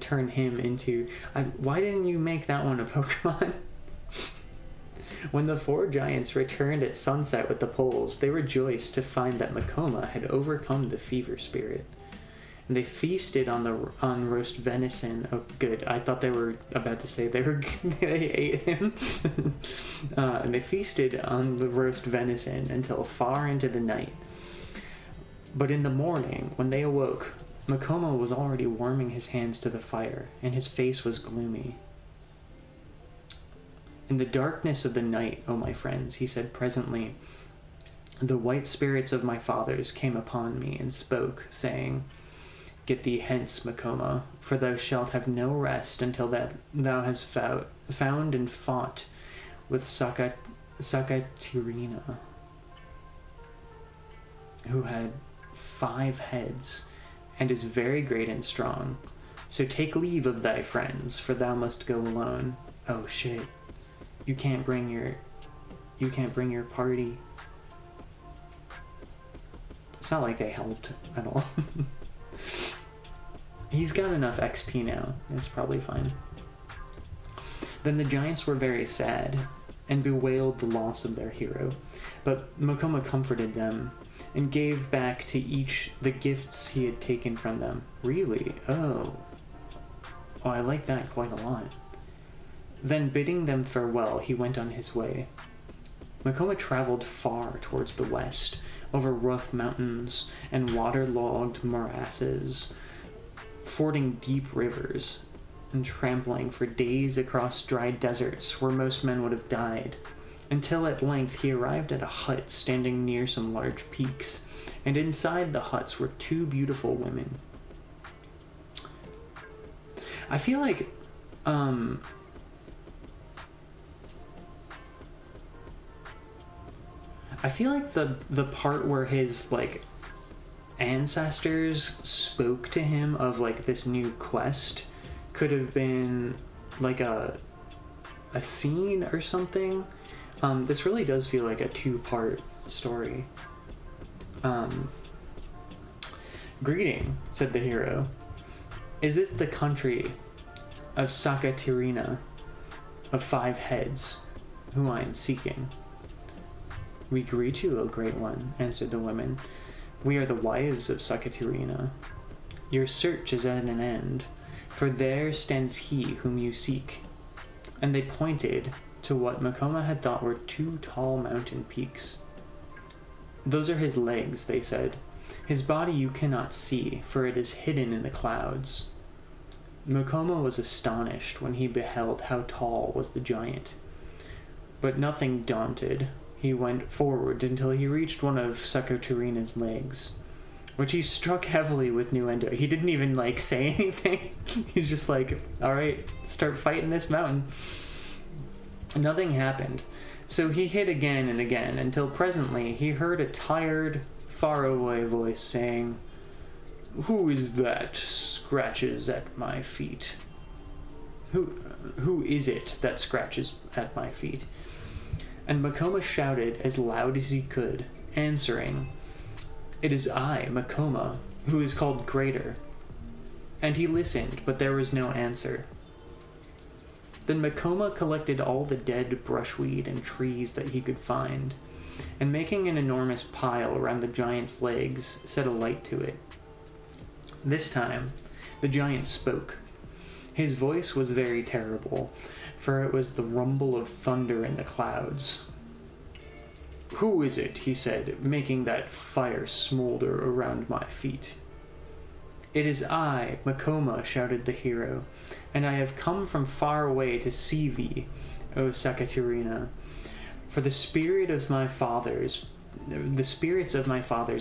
turn him into... why didn't you make that one a Pokemon? When the four giants returned at sunset with the poles, they rejoiced to find that Makoma had overcome the fever spirit. And they feasted on roast venison. Oh, good. I thought they were about to say they ate him. And they feasted on the roast venison until far into the night. But in the morning, when they awoke, Makoma was already warming his hands to the fire, and his face was gloomy. In the darkness of the night, O my friends, he said presently, the white spirits of my fathers came upon me and spoke, saying, Get thee hence, Makoma, for thou shalt have no rest until that thou hast found and fought with Sakatirina, who had 5 heads, and is very great and strong. So take leave of thy friends, for thou must go alone. Oh shit. You can't bring your party. It's not like they helped at all. He's got enough XP now. It's probably fine. Then the giants were very sad and bewailed the loss of their hero. But Makoma comforted them and gave back to each the gifts he had taken from them. Really? Oh, I like that quite a lot. Then bidding them farewell, he went on his way. Makoma traveled far towards the west, over rough mountains and waterlogged morasses, fording deep rivers, and trampling for days across dry deserts where most men would have died, until at length he arrived at a hut standing near some large peaks, and inside the huts were 2 beautiful women. I feel like, the part where his, like, ancestors spoke to him of, like, this new quest could have been, like, a scene or something. This really does feel like a 2-part story. Greeting, said the hero. Is this the country of Sakatirina, of 5 heads, who I am seeking? We greet you, O great one, answered the women. We are the wives of Sakatirina. Your search is at an end, for there stands he whom you seek. And they pointed to what Makoma had thought were 2 tall mountain peaks. Those are his legs, they said. His body you cannot see, for it is hidden in the clouds. Makoma was astonished when he beheld how tall was the giant. But nothing daunted, he went forward until he reached one of Sakatirina's legs, which he struck heavily with Nuendo. He didn't even, like, say anything. He's just like, alright, start fighting this mountain. Nothing happened, So he hit again and again until presently he heard a tired, faraway voice saying, "Who is that scratches at my feet? Who is it that scratches at my feet?" And Makoma shouted as loud as he could, answering, "It is I, Makoma, who is called Greater." And he listened, but there was no answer. Then Makoma collected all the dead brushweed and trees that he could find, and making an enormous pile around the giant's legs, set a light to it. This time, the giant spoke. His voice was very terrible, for it was the rumble of thunder in the clouds. "Who is it," he said, "making that fire smolder around my feet?" "It is I, Makoma," shouted the hero, "and I have come from far away to see thee, O Sakaturina. For the spirits of my fathers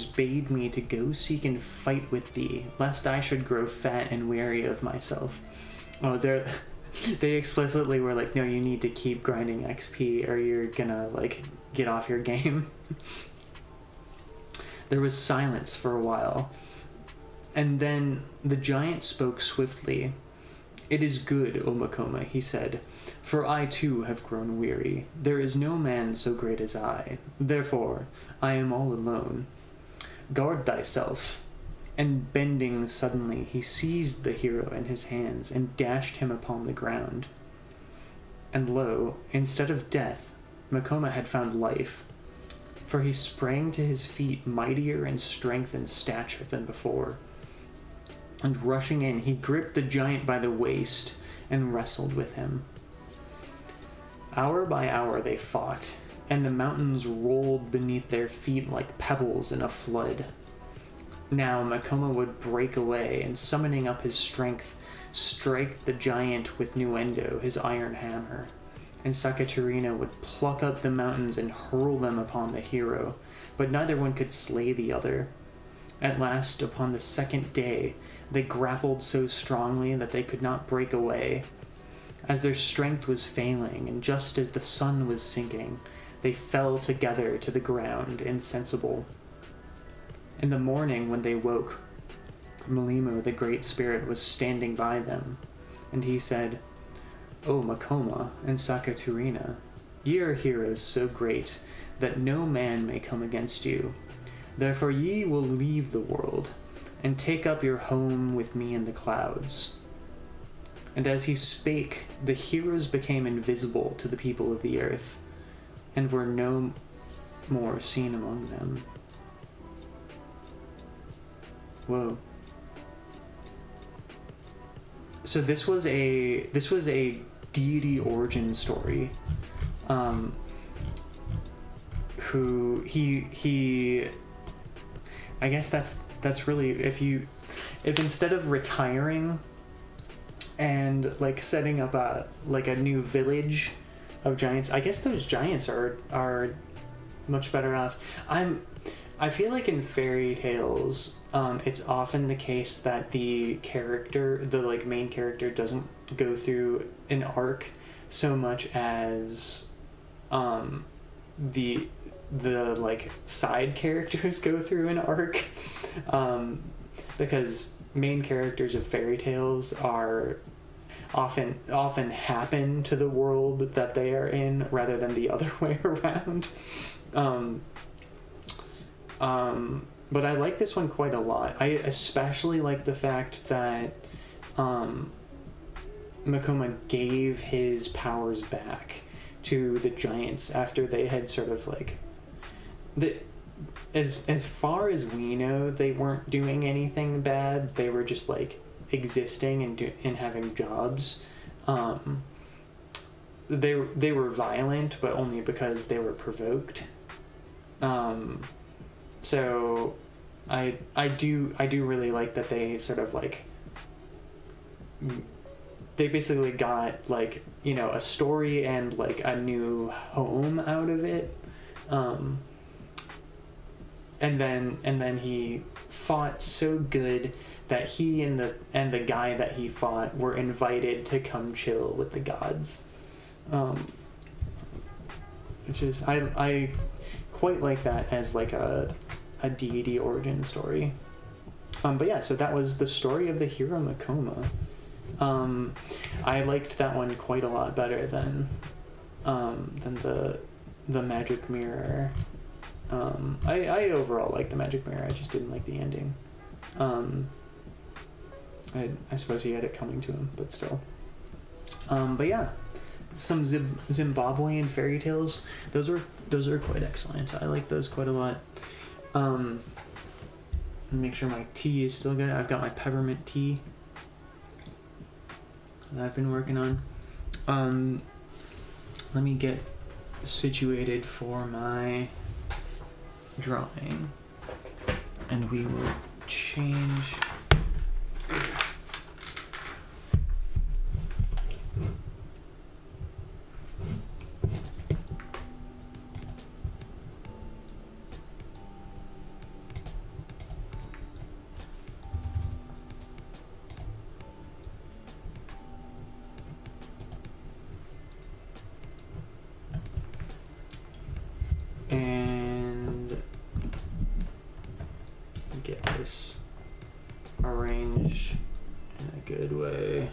bade me to go seek and fight with thee, lest I should grow fat and weary of myself." Oh, they explicitly were like, "No, you need to keep grinding XP or you're gonna, like, get off your game." There was silence for a while, and then the giant spoke swiftly. "It is good, O Makoma," he said, "for I too have grown weary. There is no man so great as I. Therefore, I am all alone. Guard thyself." And bending suddenly, he seized the hero in his hands and dashed him upon the ground. And lo, instead of death, Makoma had found life, for he sprang to his feet mightier in strength and stature than before. And rushing in, he gripped the giant by the waist and wrestled with him. Hour by hour they fought, and the mountains rolled beneath their feet like pebbles in a flood. Now Makoma would break away, and summoning up his strength, strike the giant with Nuendo, his iron hammer. And Sakaturina would pluck up the mountains and hurl them upon the hero, but neither one could slay the other. At last, upon the second day, they grappled so strongly that they could not break away. As their strength was failing, and just as the sun was sinking, they fell together to the ground, insensible. In the morning, when they woke, Melimo, the Great Spirit, was standing by them, and he said, "O Makoma and Sakaturina, ye are heroes so great that no man may come against you. Therefore ye will leave the world, and take up your home with me in the clouds." And as he spake, the heroes became invisible to the people of the earth, and were no more seen among them. Whoa. So this was a deity origin story. Who he I guess that's really, if instead of retiring and like setting up a new village of giants, I guess those giants are much better off. I feel like in fairy tales, it's often the case that the main character doesn't go through an arc so much as the like side characters go through an arc, because main characters of fairy tales are often happen to the world that they are in rather than the other way around. But I like this one quite a lot. I especially like the fact that Makoma gave his powers back to the giants after they had sort of like as far as we know, they weren't doing anything bad. They were just like existing and having jobs. They were violent, but only because they were provoked. So I do really like that they sort of like, they basically got like, you know, a story and like a new home out of it. And then he fought so good that he and the guy that he fought were invited to come chill with the gods. which is I quite like that as like a deity origin story. But yeah, so that was the story of the hero Makoma. I liked that one quite a lot better than the Magic Mirror. I overall like the Magic Mirror. I just didn't like the ending. I suppose he had it coming to him, but still. But yeah, some Zimbabwean fairy tales. Those are quite excellent. I like those quite a lot. Make sure my tea is still good. I've got my peppermint tea that I've been working on. Let me get situated for my drawing, and we will change. And get this arranged in a good way.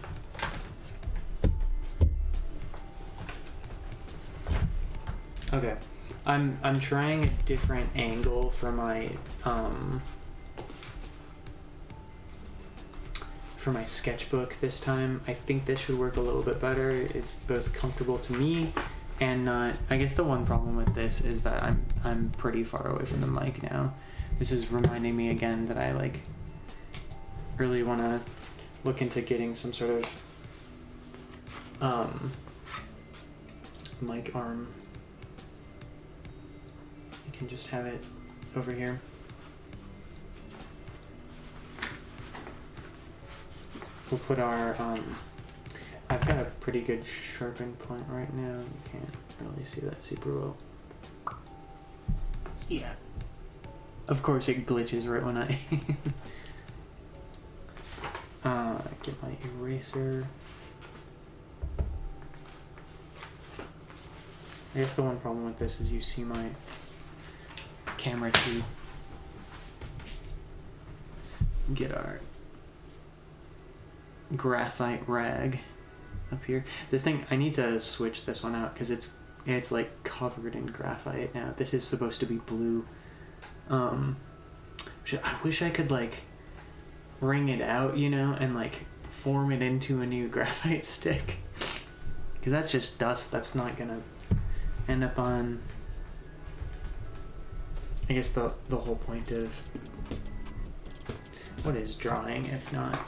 Okay, I'm trying a different angle for my sketchbook this time. I think this should work a little bit better. It's both comfortable to me and not. I guess the one problem with this is that I'm pretty far away from the mic now. This is reminding me again that I like really want to look into getting some sort of mic arm. I can just have it over here. We'll put our I've got a pretty good sharpened point right now. You can't really see that super well. Yeah. Of course it glitches right when I get my eraser. I guess the one problem with this is you see my camera too. Get our graphite rag up here. This thing, I need to switch this one out because it's like covered in graphite now. This is supposed to be blue. I wish I could like wring it out, you know, and like form it into a new graphite stick, because that's just dust that's not gonna end up on, I guess, the whole point of what is drawing if not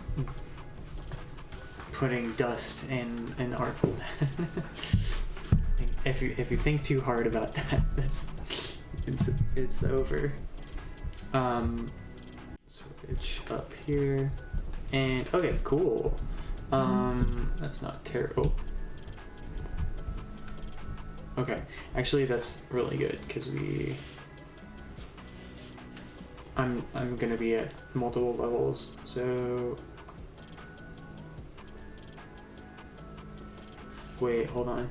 putting dust in an art. If you think too hard about that, it's over. Switch up here, and okay, cool. That's not terrible. Okay, actually that's really good because I'm gonna be at multiple levels, so wait, hold on.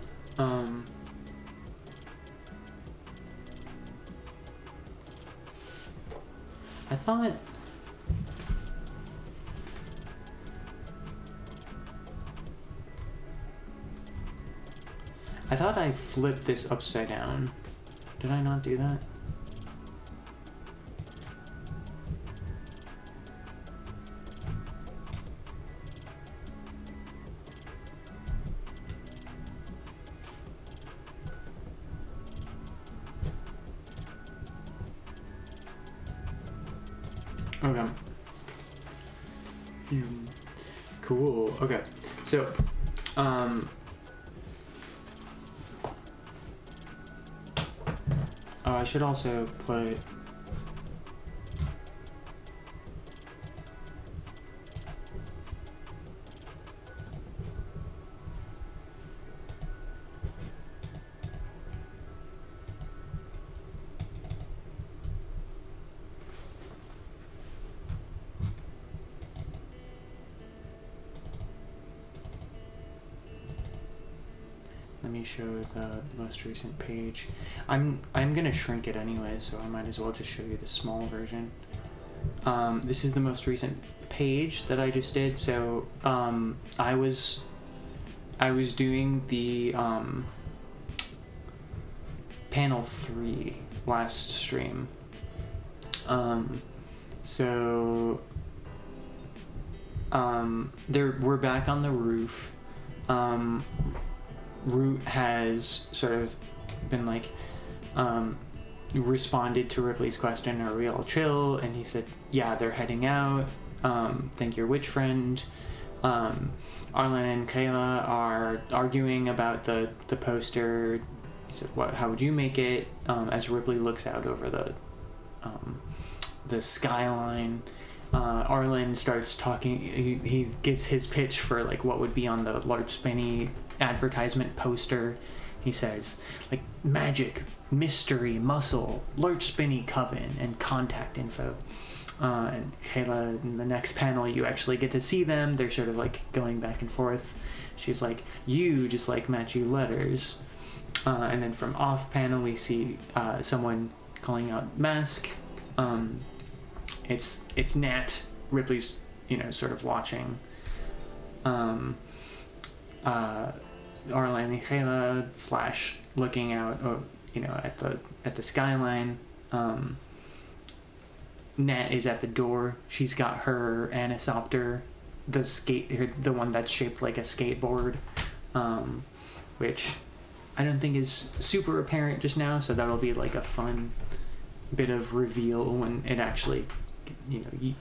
I thought I flipped this upside down. Did I not do that? Okay. Cool. Okay. So, I should also put let me show the most recent page. I'm gonna shrink it anyway, so I might as well just show you the small version. This is the most recent page that I just did. So I was doing the panel 3 last stream. We're back on the roof. Root has sort of been like responded to Ripley's question, are we all chill? And he said, yeah, they're heading out. Thank your witch friend. Arlen and Kayla are arguing about the poster. He said, how would you make it? As Ripley looks out over the skyline. Arlen starts talking. He gives his pitch for like what would be on the large spinny advertisement poster. He says like magic, mystery, muscle, large spinny coven, and contact info. And Kayla, in the next panel, you actually get to see them. They're sort of like going back and forth. She's like, you just like Matthew letters. And then from off panel, we see someone calling out mask. It's Nat. Ripley's, sort of watching. Arlen and Kayla / looking out, at the skyline. Nat is at the door. She's got her anisopter, the one that's shaped like a skateboard, which I don't think is super apparent just now. So that'll be like a fun bit of reveal when it actually,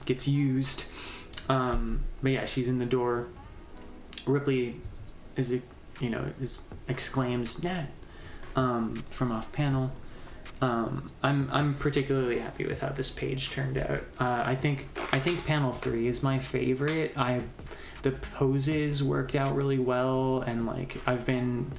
gets used. But yeah, she's in the door. Ripley exclaims Nat from off panel. I'm particularly happy with how this page turned out. I think panel 3 is my favorite. The poses worked out really well, and like I've been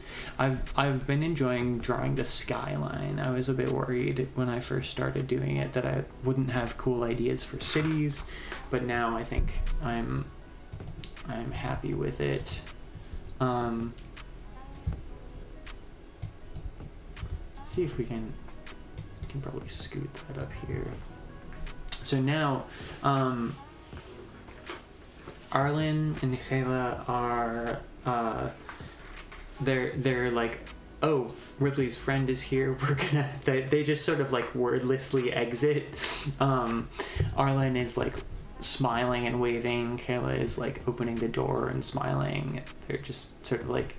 enjoying drawing the skyline. I was a bit worried when I first started doing it that I wouldn't have cool ideas for cities, but now I think I'm happy with it. Let's see if we can probably scoot that up here. So now Arlen and Kayla are they're like, oh, Ripley's friend is here, we're gonna they just sort of like wordlessly exit. Arlen is like smiling and waving. Kayla is like opening the door and smiling. They're just sort of like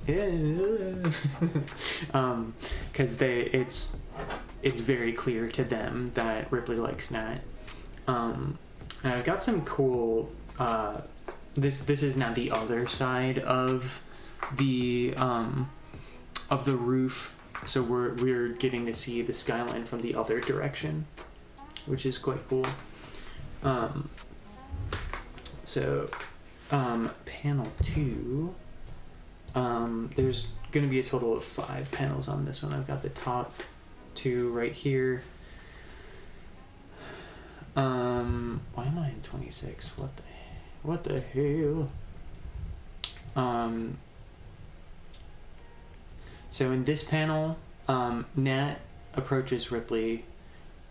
because it's very clear to them that Ripley likes Nat. And I've got some cool this is now the other side of the roof, so we're getting to see the skyline from the other direction, which is quite cool. Panel 2, there's gonna be a total of 5 panels on this one. I've got the top 2 right here. Why am I in 26? What the hell? So in this panel, Nat approaches Ripley.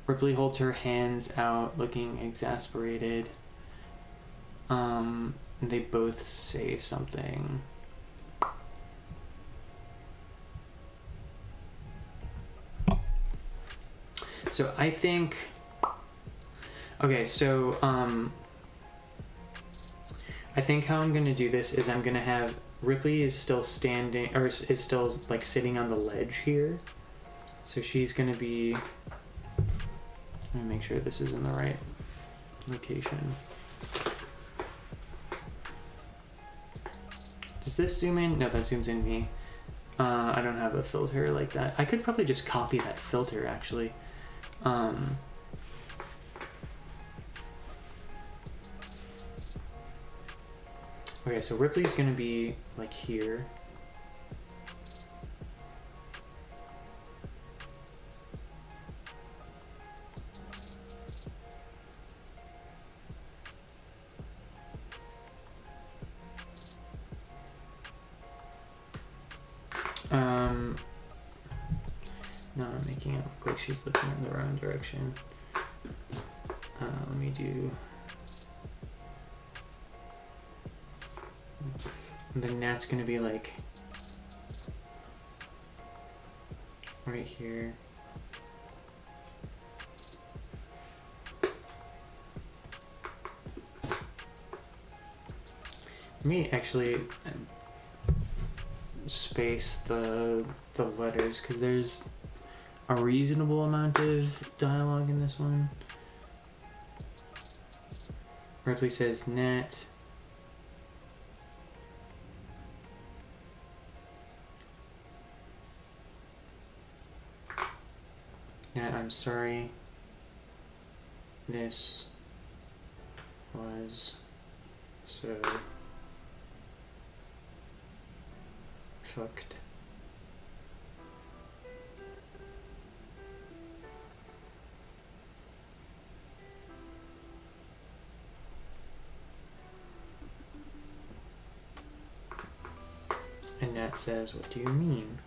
Ripley holds her hands out, looking exasperated. And they both say something. So I think, okay, so I think how I'm gonna do this is I'm gonna have Ripley is still standing, or is still like sitting on the ledge here. So she's gonna be, let me make sure this is in the right location. Does this zoom in? No, that zooms in me. I don't have a filter like that. I could probably just copy that filter actually. Okay, so Ripley's gonna be like here. No, I'm making it look like she's looking in the wrong direction. Let me do... Then that's gonna be like right here. Let me actually space the letters, because there's a reasonable amount of dialogue in this one. Ripley says Nat. Nat, I'm sorry. This was so fucked. And Nat says, what do you mean?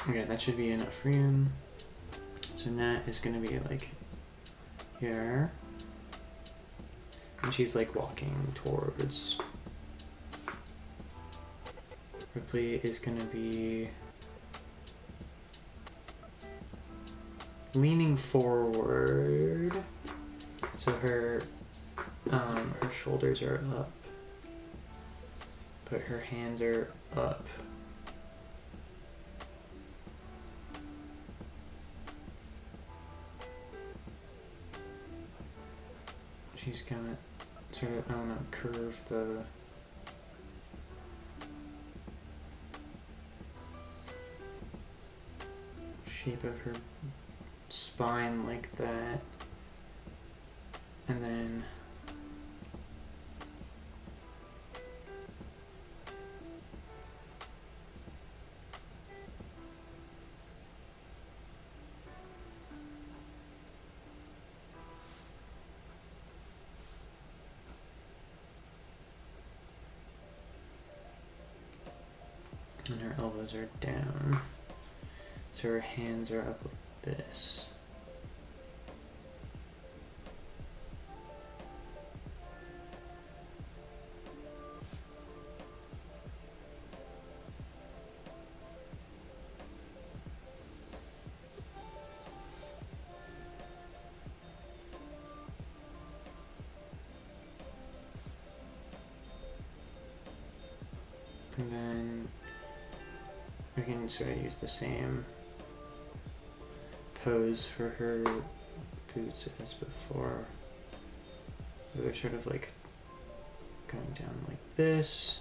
Okay, that should be enough room. So Nat is gonna be like here. And she's like walking towards. Ripley is gonna be leaning forward. So her shoulders are up. But her hands are up. She's gonna sort of, I don't know, curve the shape of her spine like that. And then her elbows are down, so her hands are up like this. And then we can sort of use the same pose for her boots as before. They're sort of like going down like this.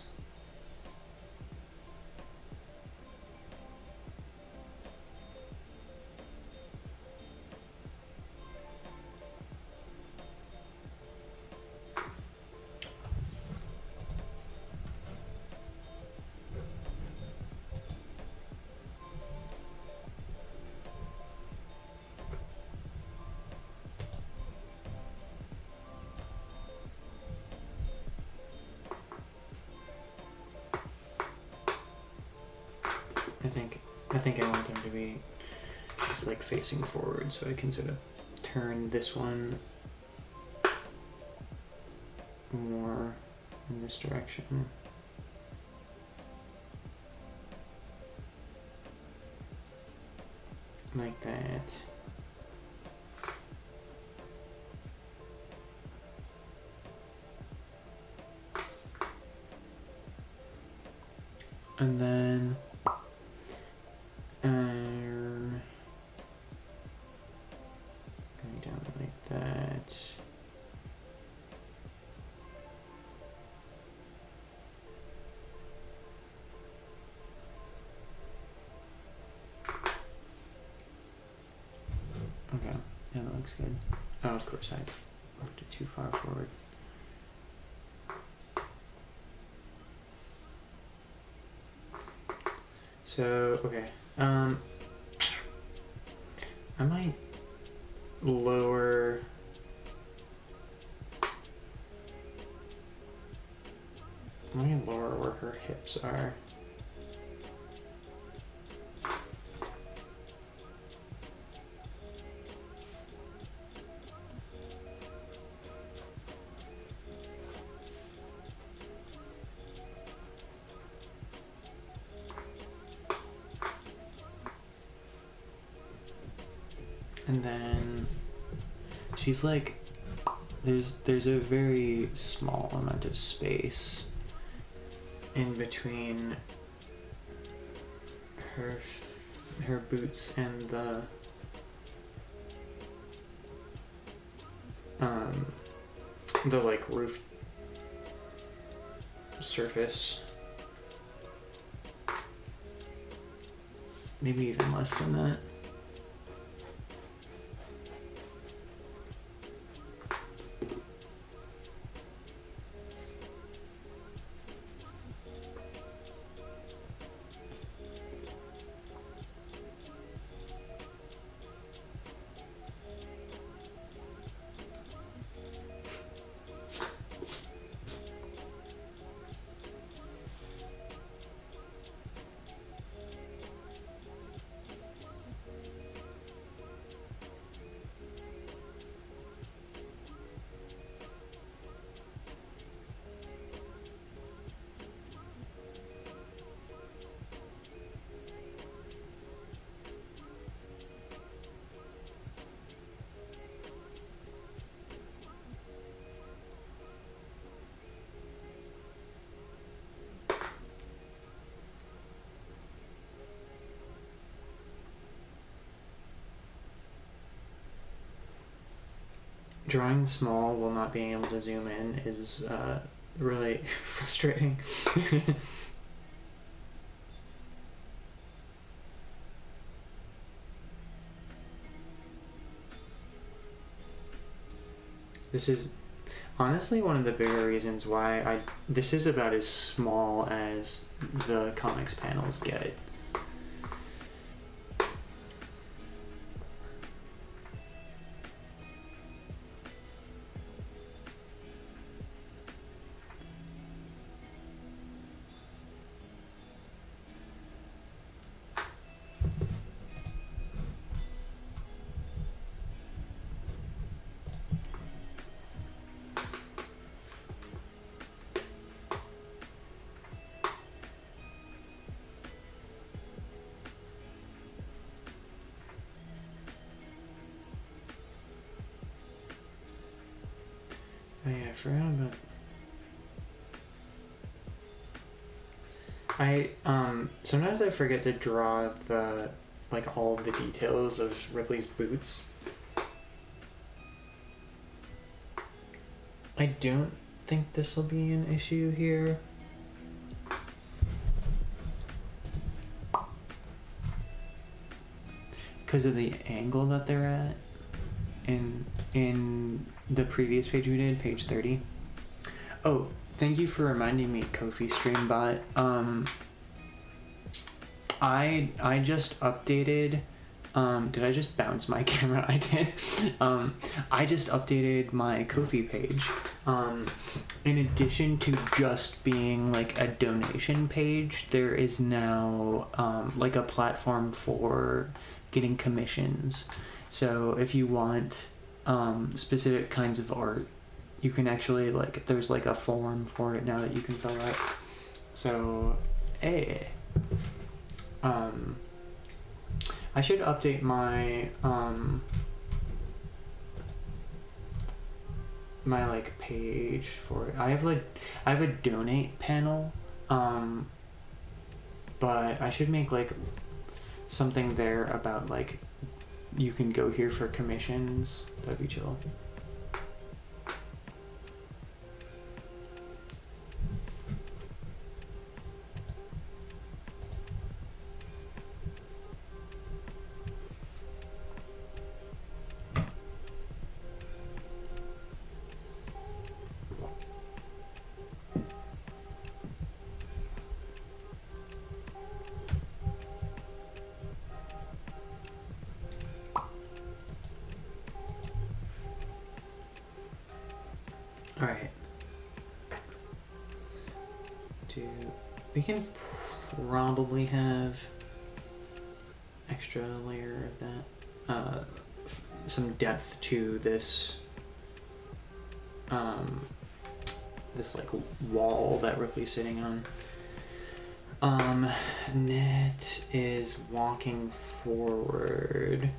I think I want them to be just like facing forward, so I can sort of turn this one more in this direction. Like that. And then going down like that. Okay, yeah, that looks good. Oh, of course, I moved it too far forward. So, okay. I might lower... I might lower where her hips are. And then she's like, there's a very small amount of space in between her boots and the like roof surface. Maybe even less than that. Drawing small while not being able to zoom in is really frustrating. This is honestly one of the bigger reasons why this is about as small as the comics panels get. Oh yeah, I forgot about... sometimes I forget to draw the, like, all of the details of Ripley's boots. I don't think this will be an issue here. Because of the angle that they're at in the previous page we did, page 30. Oh, thank you for reminding me, Ko-fi Streambot. I just updated, did I just bounce my camera? I did. I just updated my Ko-fi page. In addition to just being like a donation page, there is now like a platform for getting commissions. So if you want specific kinds of art, you can actually, like, there's like a form for it now that you can fill out. So, hey. I should update my my like page for it. I have a donate panel, but I should make like something there about like you can go here for commissions. That'd be chill. Alright. We can probably have extra layer of that. Some depth to this this like wall that Ripley's sitting on. Net is walking forward.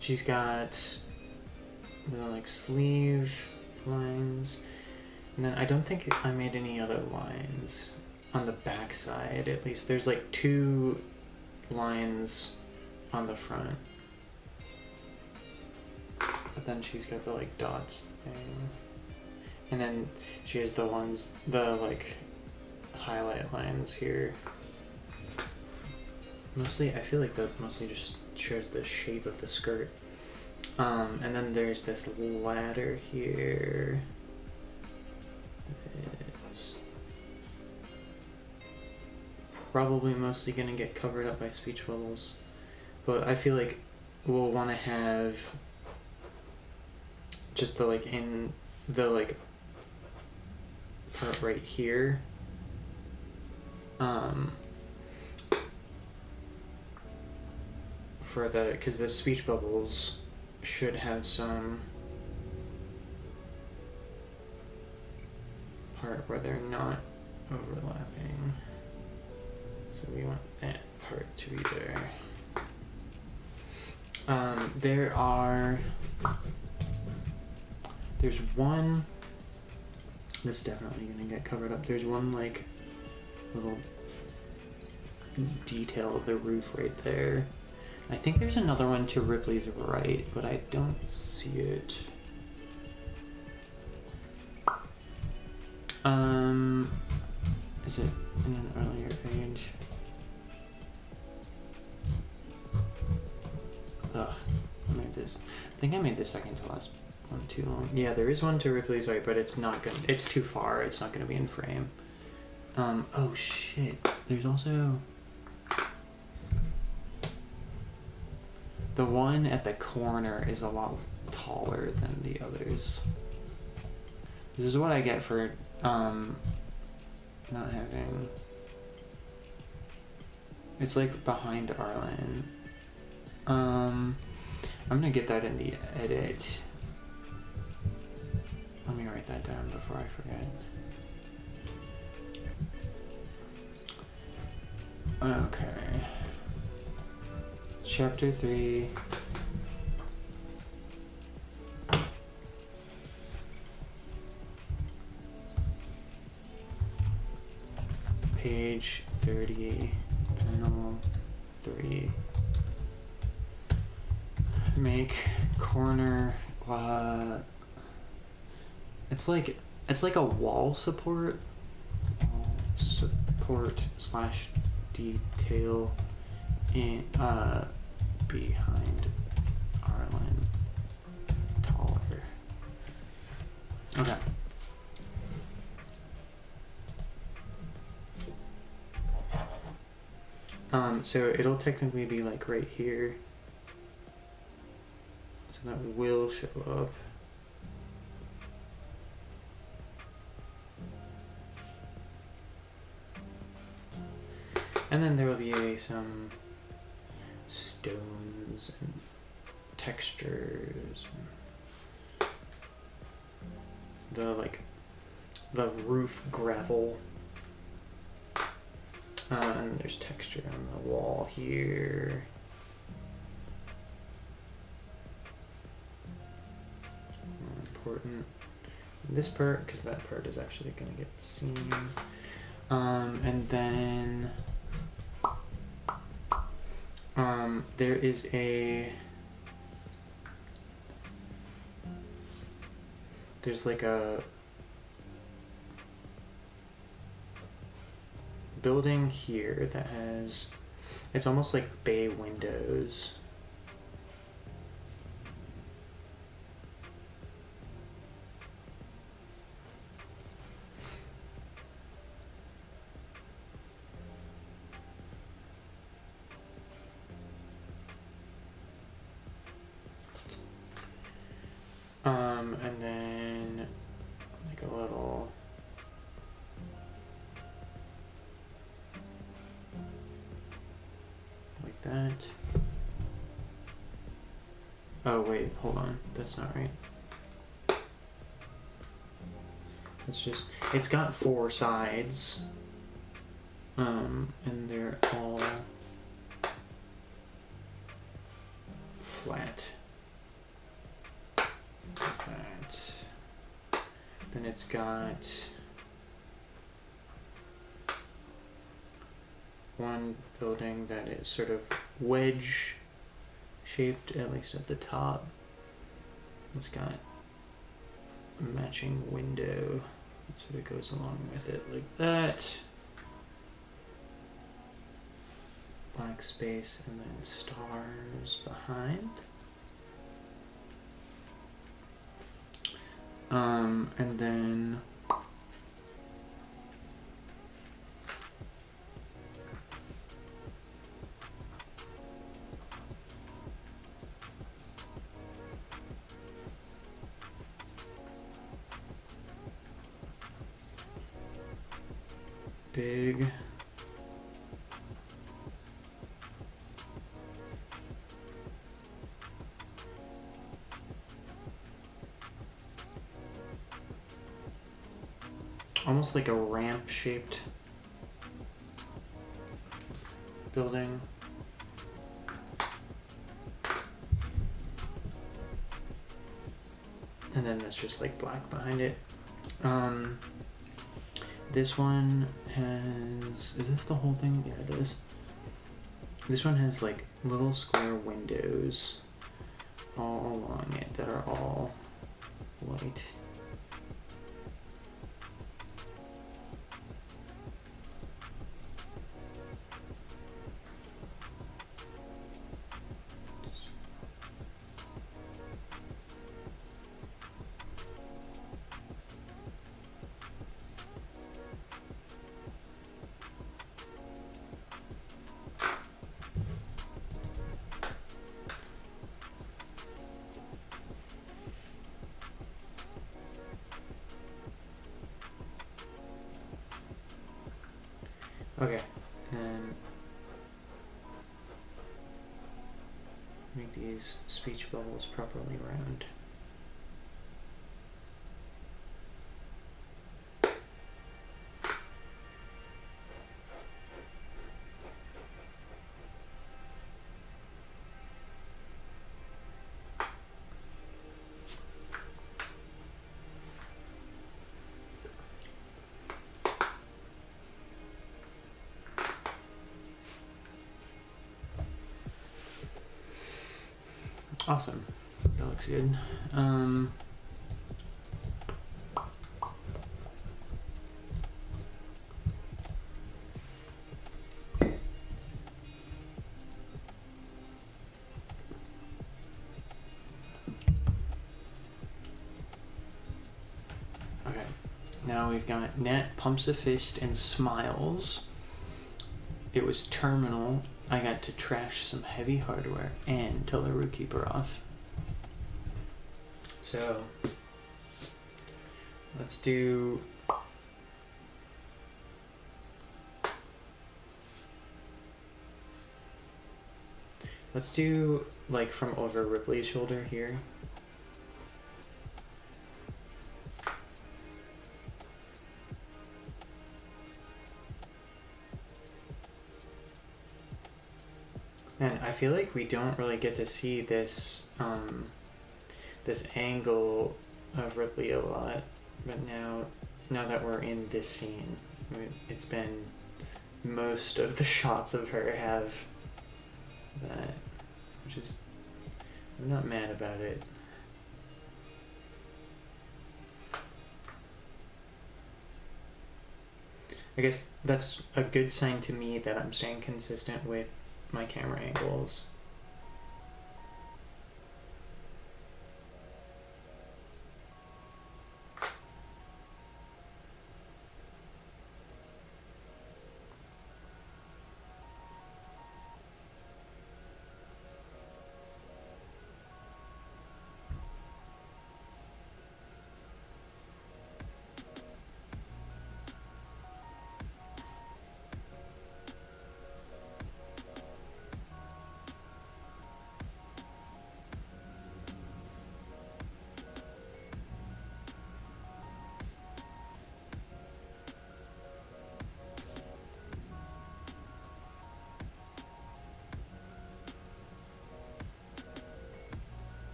She's got the like sleeve lines, and then I don't think I made any other lines on the back side. At least there's like 2 lines on the front, but then she's got the like dots thing, and then she has the like highlight lines here. Mostly, I feel like that mostly just shows the shape of the skirt. And then there's this ladder here. It's probably mostly gonna get covered up by speech bubbles, but I feel like we'll want to have just the like in the like part right here. For the, because the speech bubbles should have some part where they're not overlapping. So we want that part to be there. There's one that's definitely gonna get covered up. There's one like little detail of the roof right there. I think there's another one to Ripley's right, but I don't see it. Is it in an earlier page? Ugh, I made this. I think I made the second to last one too long. Yeah, there is one to Ripley's right, but it's not gonna. It's too far. It's not gonna be in frame. Oh shit. There's also. The one at the corner is a lot taller than the others. This is what I get for not having. It's like behind Arlen. I'm gonna get that in the edit. Let me write that down before I forget. Okay. Chapter 3. Page 30, panel 3. Make corner, it's like a wall support slash detail in behind Arlen. Okay. So it'll technically be like right here. So that will show up. And then there will be some stones and textures. The roof gravel. And there's texture on the wall here. More important this part, because that part is actually going to get seen. And then there is there's like a building here that has, it's almost like bay windows. And then like a little like that. Oh wait, hold on. That's not right. It's just, it's got 4 sides. And they're all flat. Like that. Then it's got one building that is sort of wedge shaped, at least at the top. It's got a matching window that sort of goes along with it like that. Black space and then stars behind. And then big almost like a ramp shaped building. And then that's just like black behind it. This one has, is this the whole thing? Yeah, it is. This one has like little square windows all along it that are all white. Okay, and make these speech bubbles properly round. Awesome. That looks good. Now we've got Net, Pumps a Fist, and Smiles. It was Terminal. I got to trash some heavy hardware and tell the Rootkeeper off. So let's do like from over Ripley's shoulder here. And I feel like we don't really get to see this this angle of Ripley a lot, but now that we're in this scene, it's been most of the shots of her have that, which is, I'm not mad about it. I guess that's a good sign to me that I'm staying consistent with my camera angles.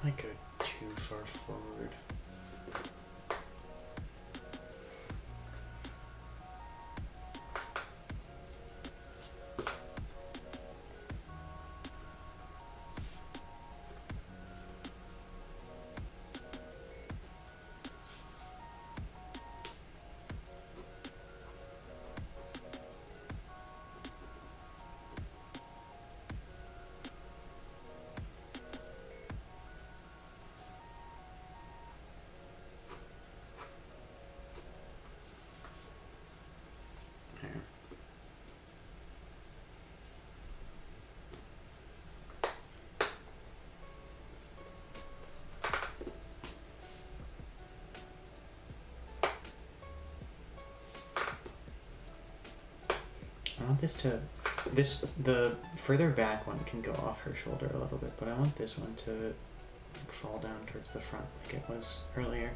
I might go too far forward. I want the further back one can go off her shoulder a little bit, but I want this one to fall down towards the front like it was earlier.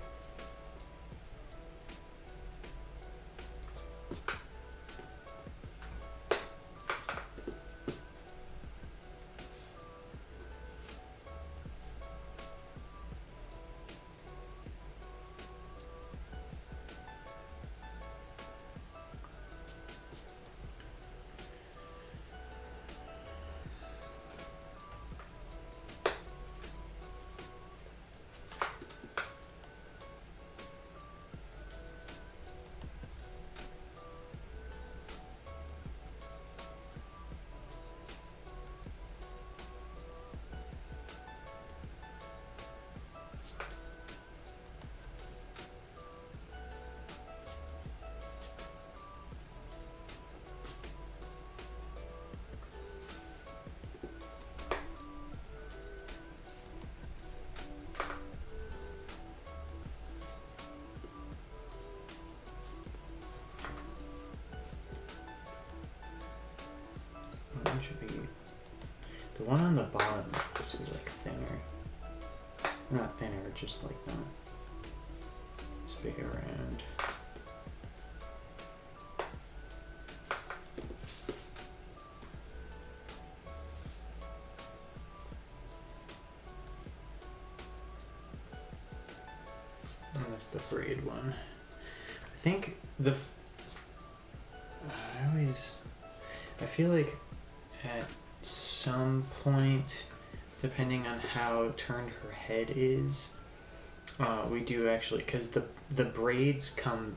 That should be the one on the bottom. This is like thinner, not thinner, just like not as big around. And that's the braid one. think I feel like at some point, depending on how turned her head is, we do actually, because the braids come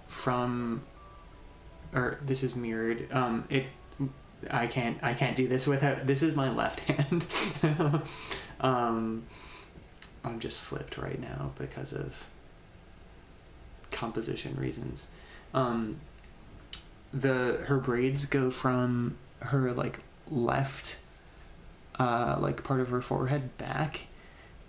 from, or this is mirrored. I can't do this without. This is my left hand. I'm just flipped right now because of composition reasons. Her braids go from her like left like part of her forehead back,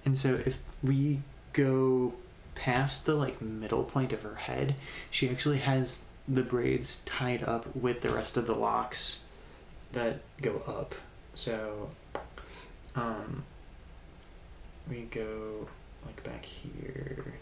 and so if we go past the like middle point of her head, she actually has the braids tied up with the rest of the locks that go up. So we go like back here.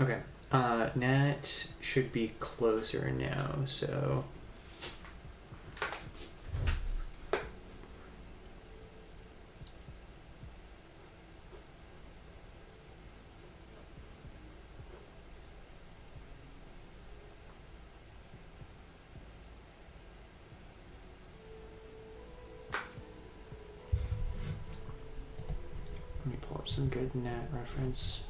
Okay, Nat should be closer now, so... Let me pull up some good Nat reference.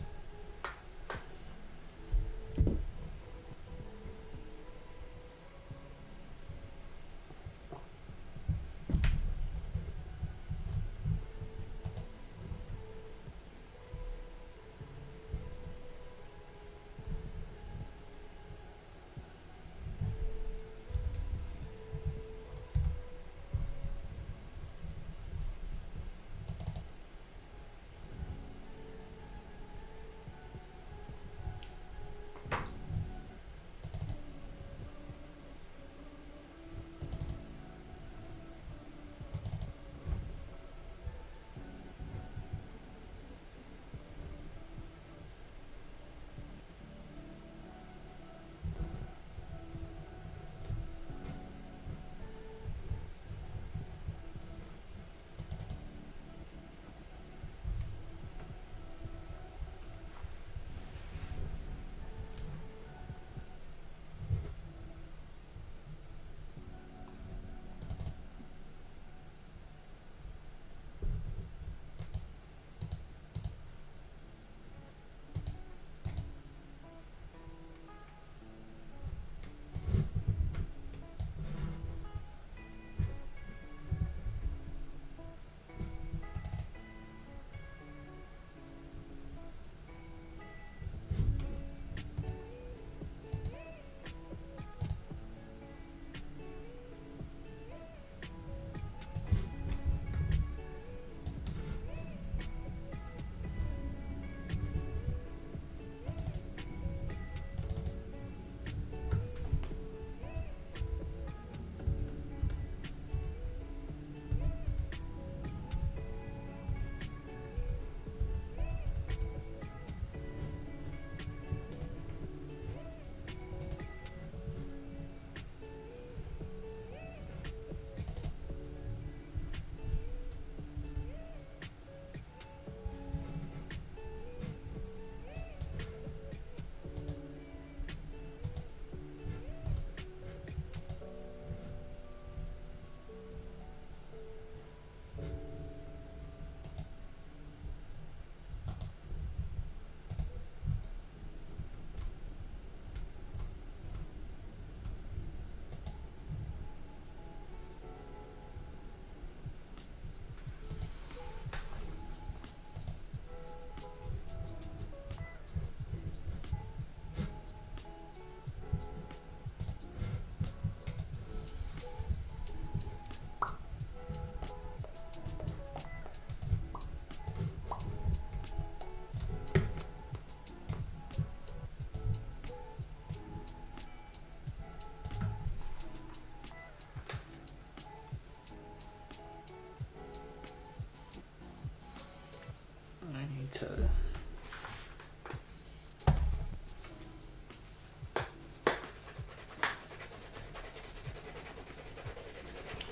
need to...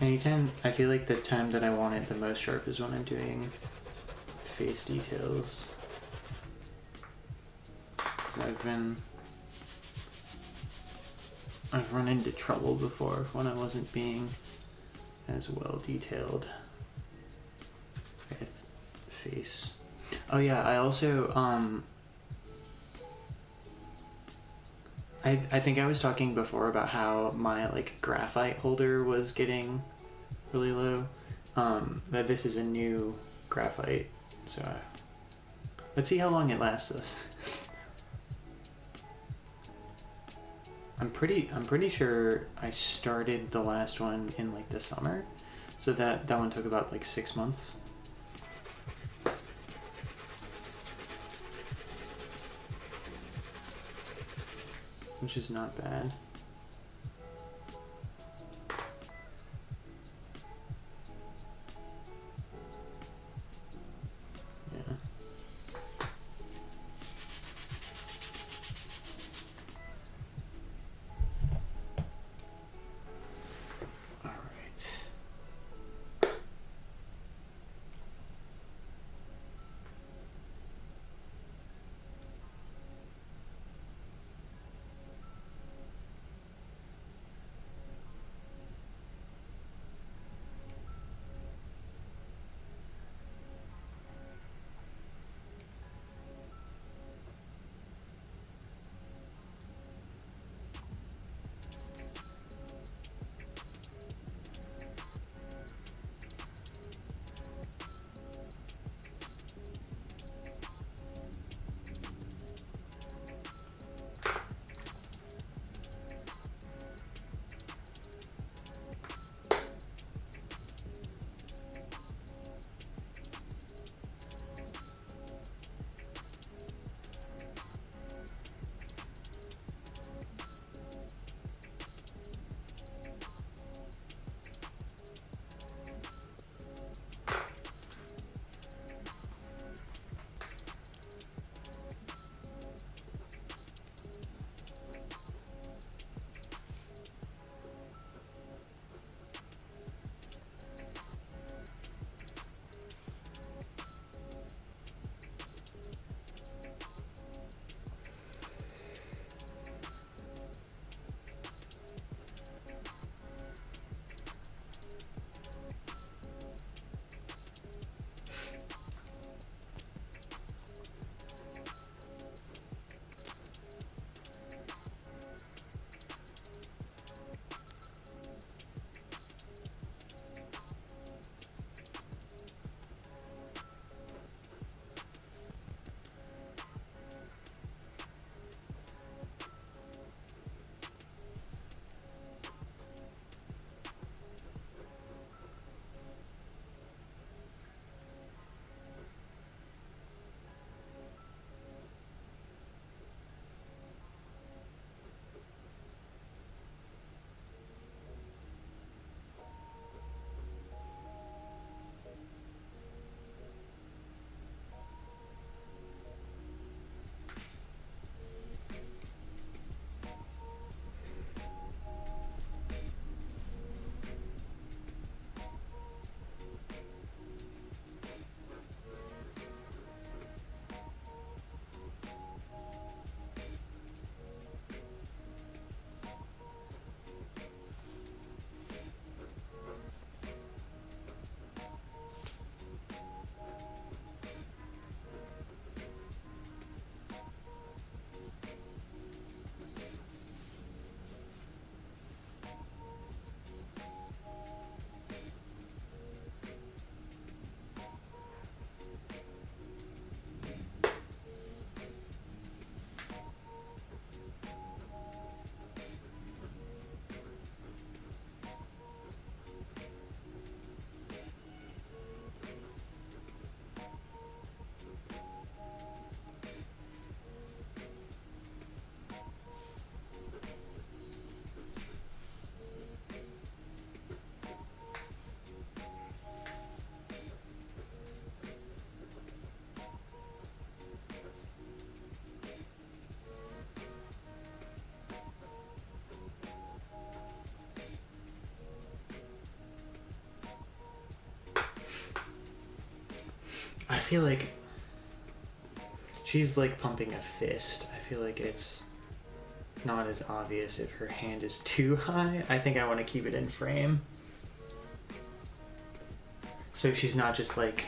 Anytime, I feel like the time that I want it the most sharp is when I'm doing face details. I've run into trouble before when I wasn't being as well detailed with face. Oh yeah, I also, I think I was talking before about how my like graphite holder was getting really low. That this is a new graphite, so let's see how long it lasts us. I'm pretty sure I started the last one in like the summer, so that one took about like 6 months. Which is not bad. Yeah. All right. I feel like she's like pumping a fist. I feel like it's not as obvious if her hand is too high. I think I want to keep it in frame. So she's not just like...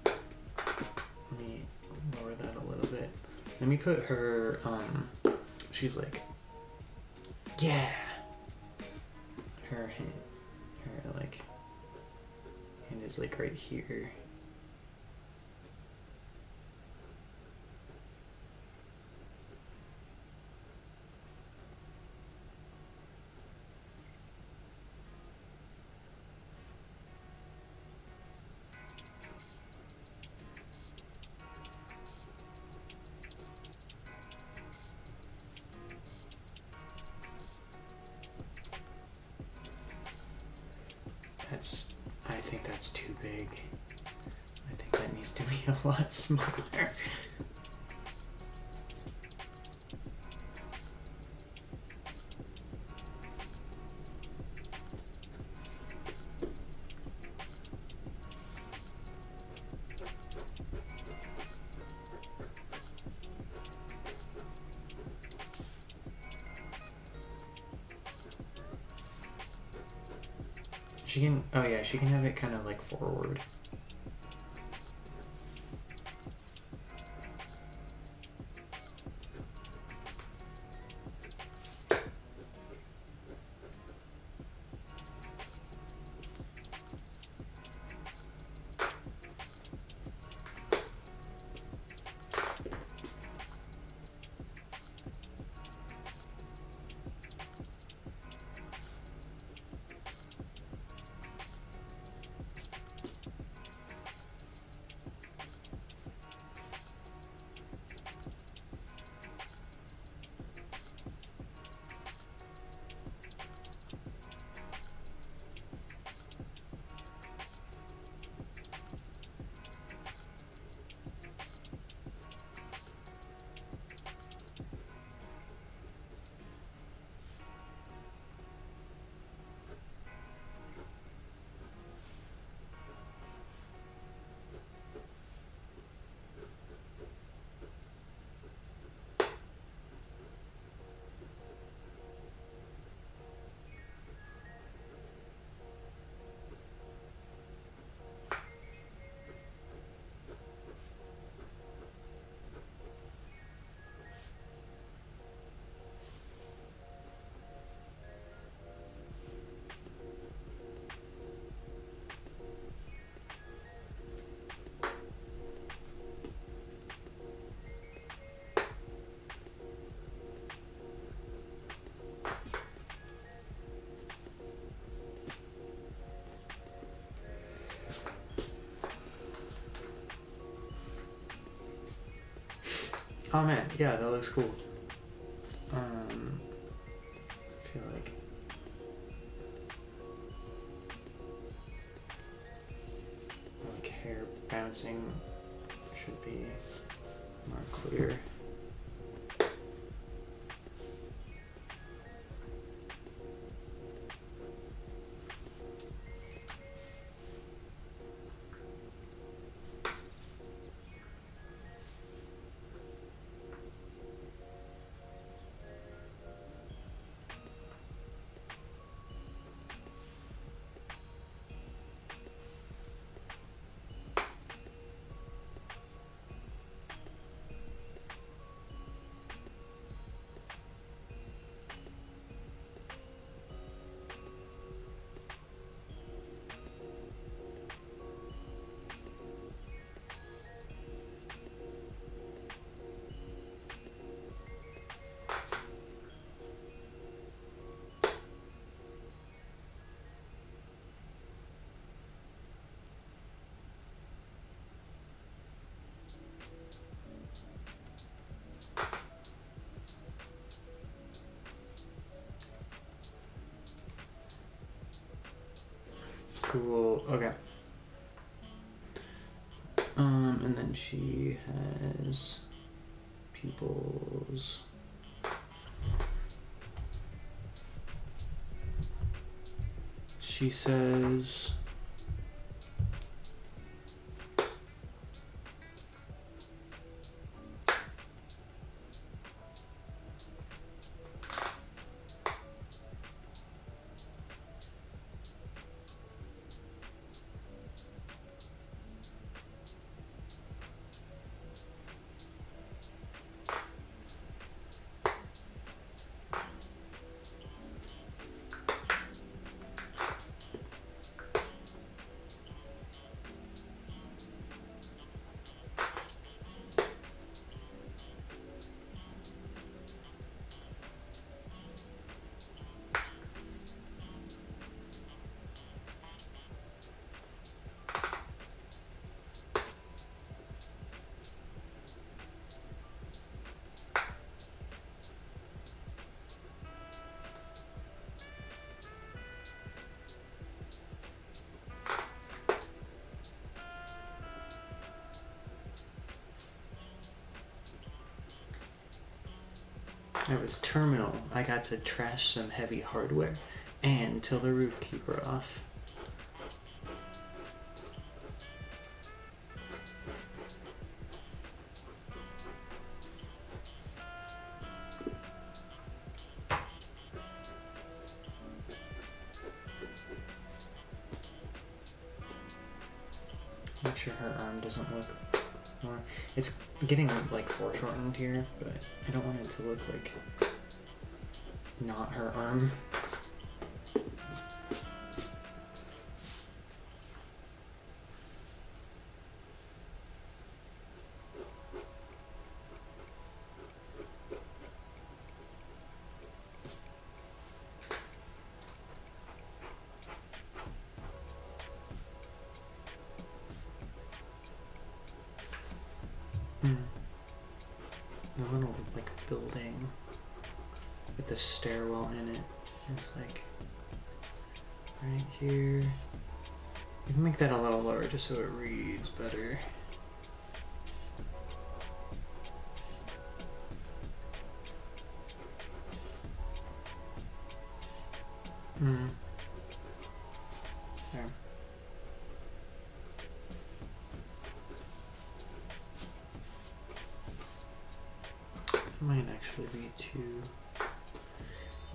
Let me lower that a little bit. Let me put her, she's like, yeah. Her hand is like right here. I think that's too big. I think that needs to be a lot smaller. She can, oh yeah, she can have it kind of like forward. Oh man, yeah, that looks cool. I feel like hair bouncing should be more clear. Cool. Okay. And then she has pupils. She says It was terminal. I got to trash some heavy hardware and tell the roof keeper off. Make sure her arm doesn't look more. It's getting like foreshortened here, but I don't want it to look like not her arm. The little like building with the stairwell in it. It's like right here. You can make that a little lower just so it reads better. There. Might actually be too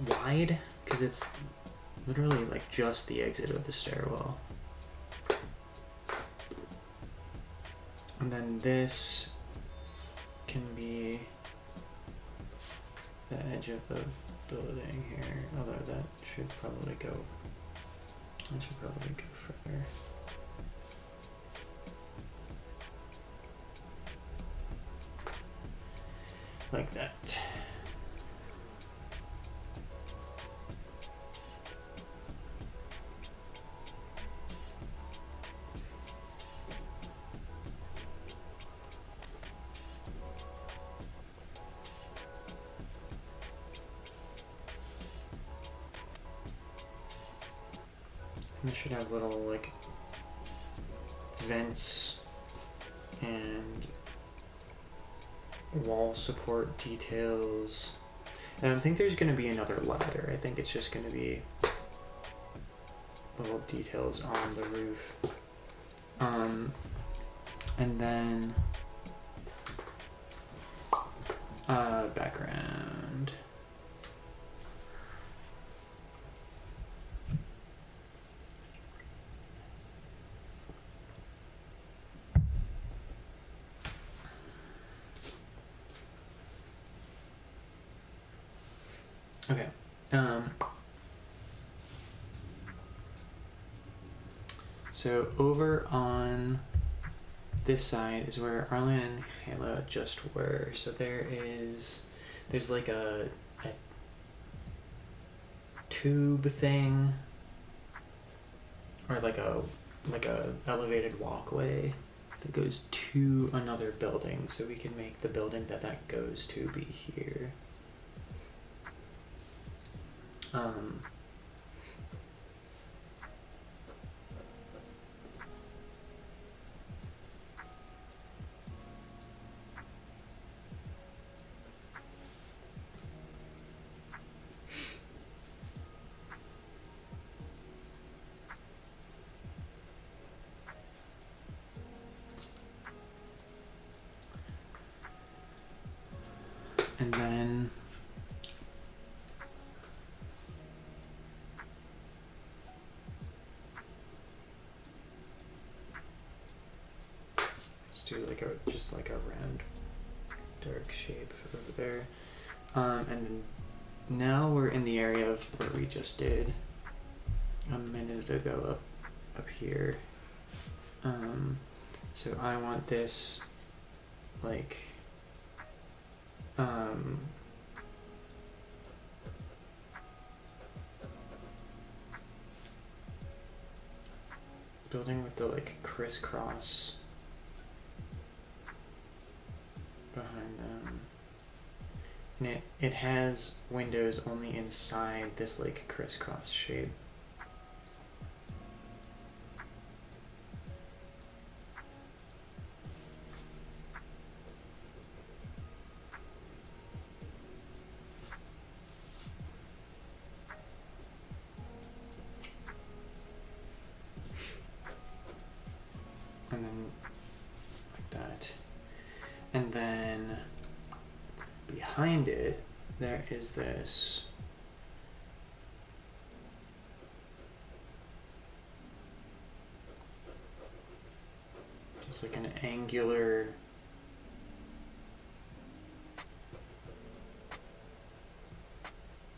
wide because it's literally like just the exit of the stairwell. And then this can be the edge of the building here, although that should probably go further. Like that. And it should have little like vents and wall support details. And I don't think there's going to be another ladder. I think it's just going to be little details on the roof. And then background. Okay. So over on this side is where Arlen and Kayla just were. So there's like a tube thing, or like a elevated walkway that goes to another building. So we can make the building that goes to be here. And then let's do just like a round dark shape over there. And then now we're in the area of where we just did a minute ago up here. So I want this like building with the like crisscross behind them, and it has windows only inside this like crisscross shape. And then behind it, there is this it's like an angular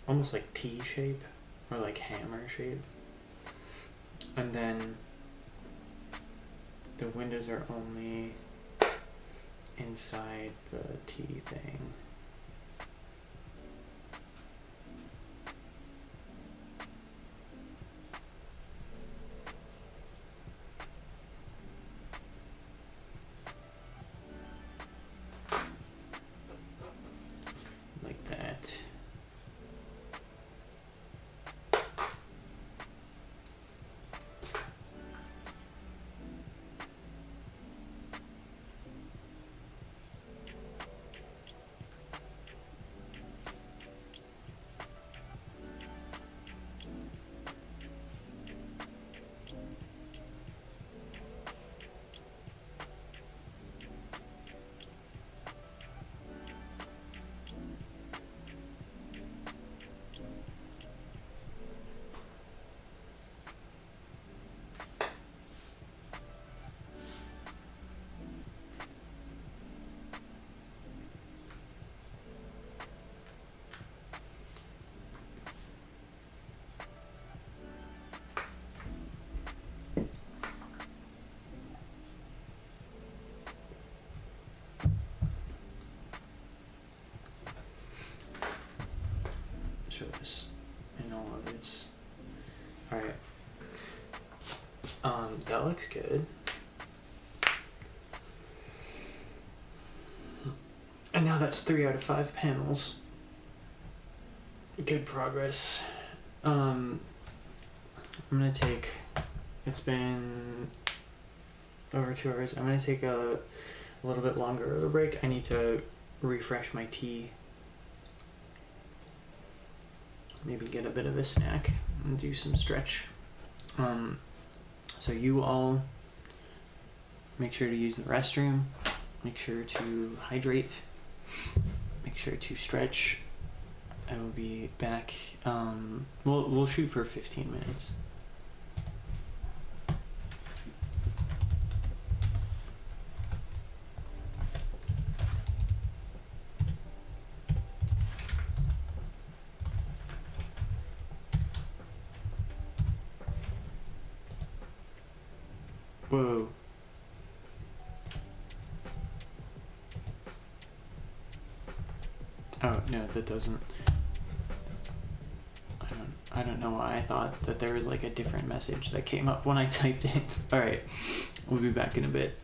almost like T shape or like hammer shape. And then the windows are only inside the T thing. Like that. Show this in all of its. All right. That looks good. And now that's 3 out of 5 panels. Good progress. I'm gonna take. It's been over 2 hours. I'm gonna take a little bit longer of a break. I need to refresh my tea. Maybe get a bit of a snack and do some stretch. So you all make sure to use the restroom, make sure to hydrate, make sure to stretch. I will be back. We'll shoot for 15 minutes. Whoa. Oh no, that doesn't. I don't know why I thought that there was like a different message that came up when I typed in. All right, we'll be back in a bit.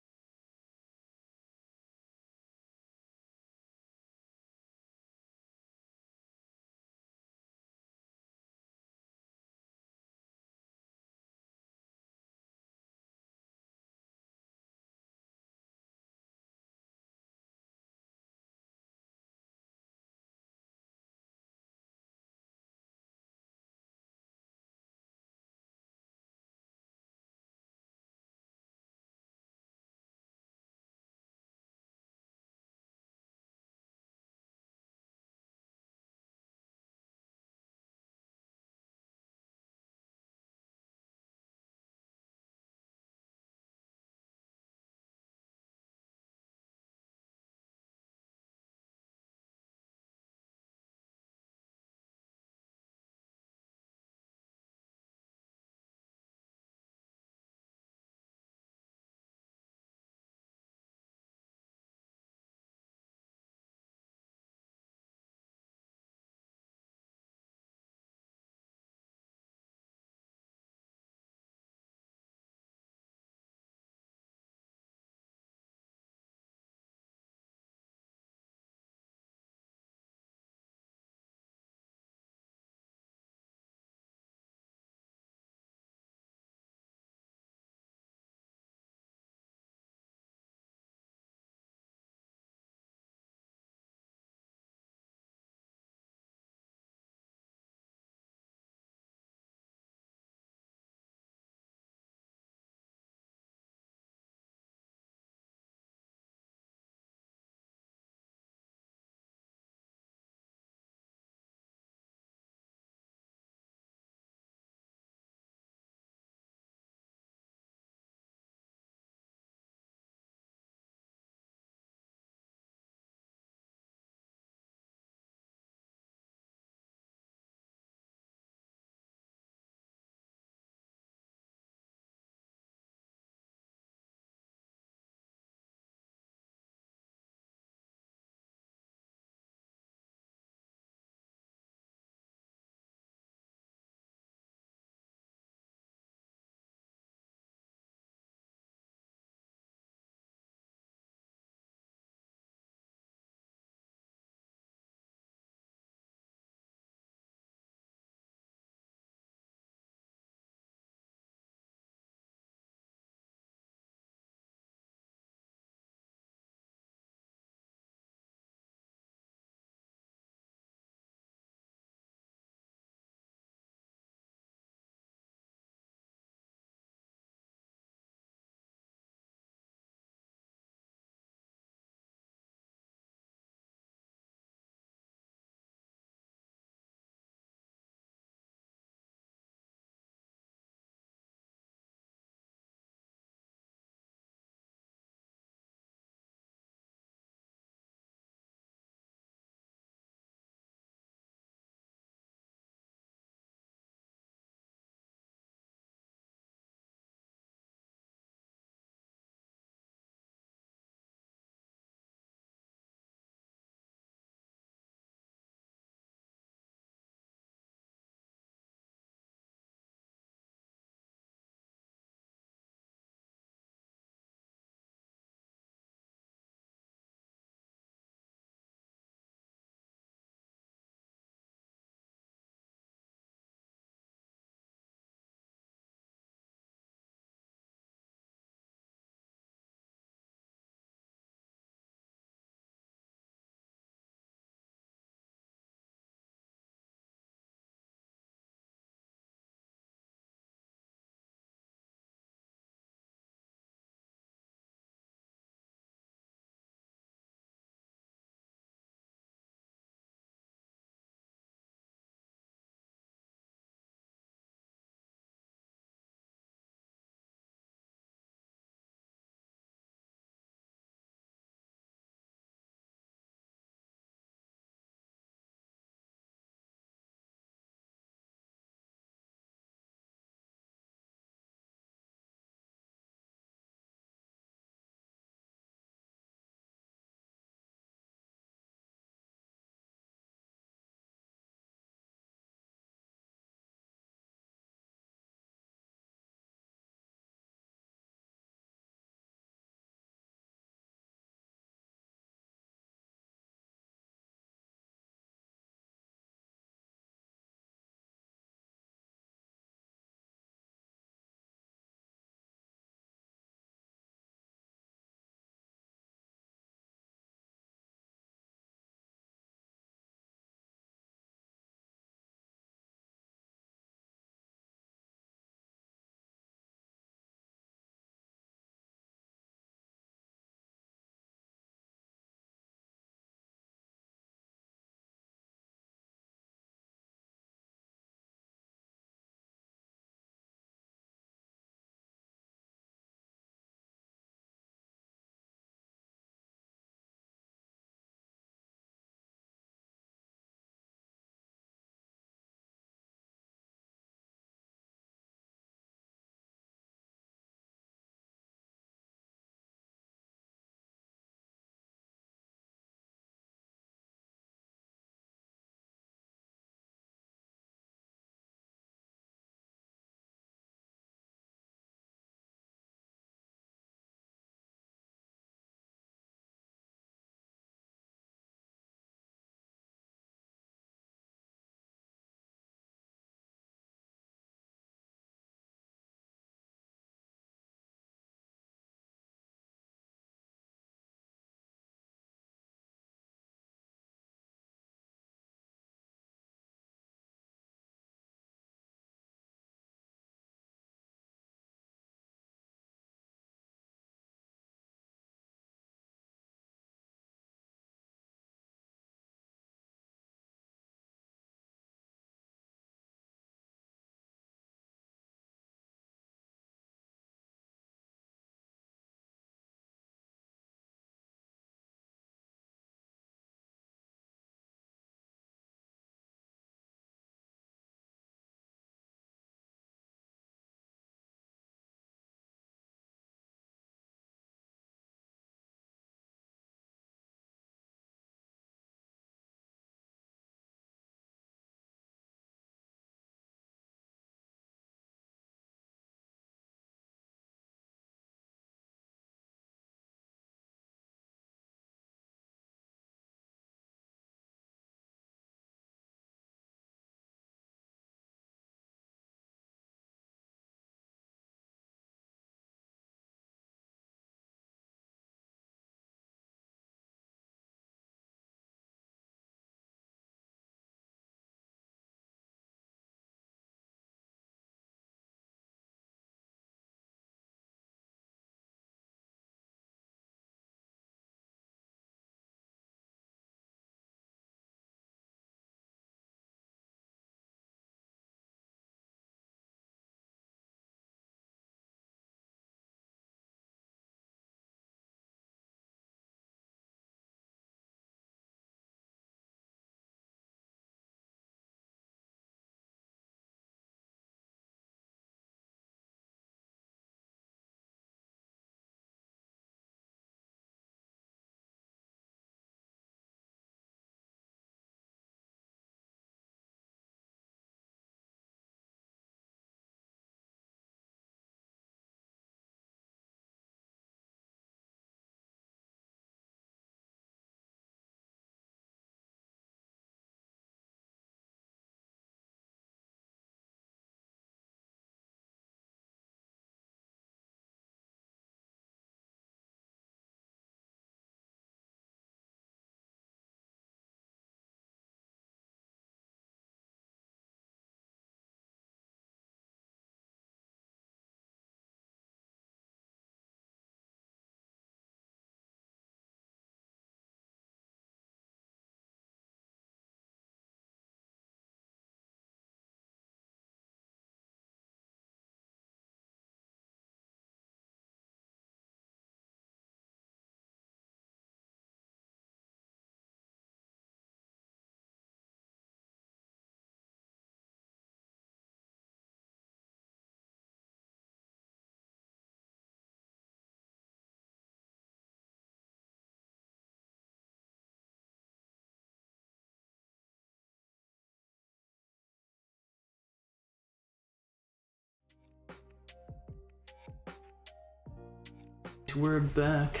Alright, we're back.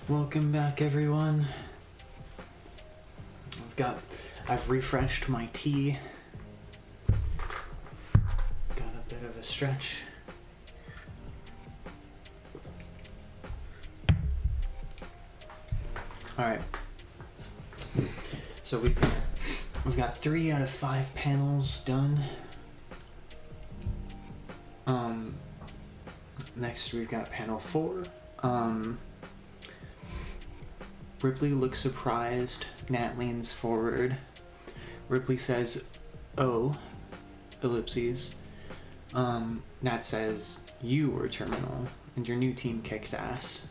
Welcome back, everyone. I've refreshed my tea. Got a bit of a stretch. Alright. So we've got 3 out of 5 panels done. Next we've got panel 4. Ripley looks surprised. Nat leans forward. Ripley says, "Oh," ellipses. Nat says, "You were terminal, and your new team kicks ass."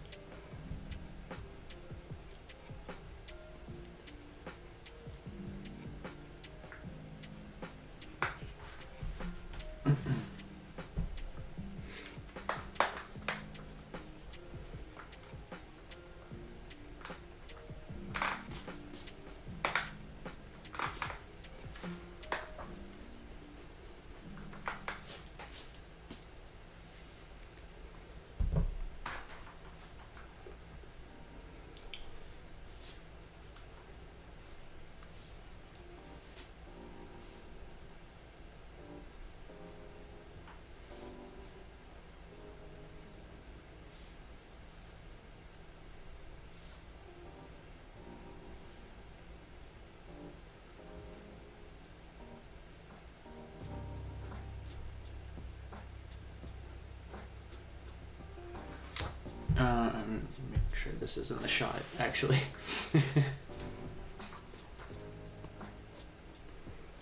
Make sure this is in the shot, actually.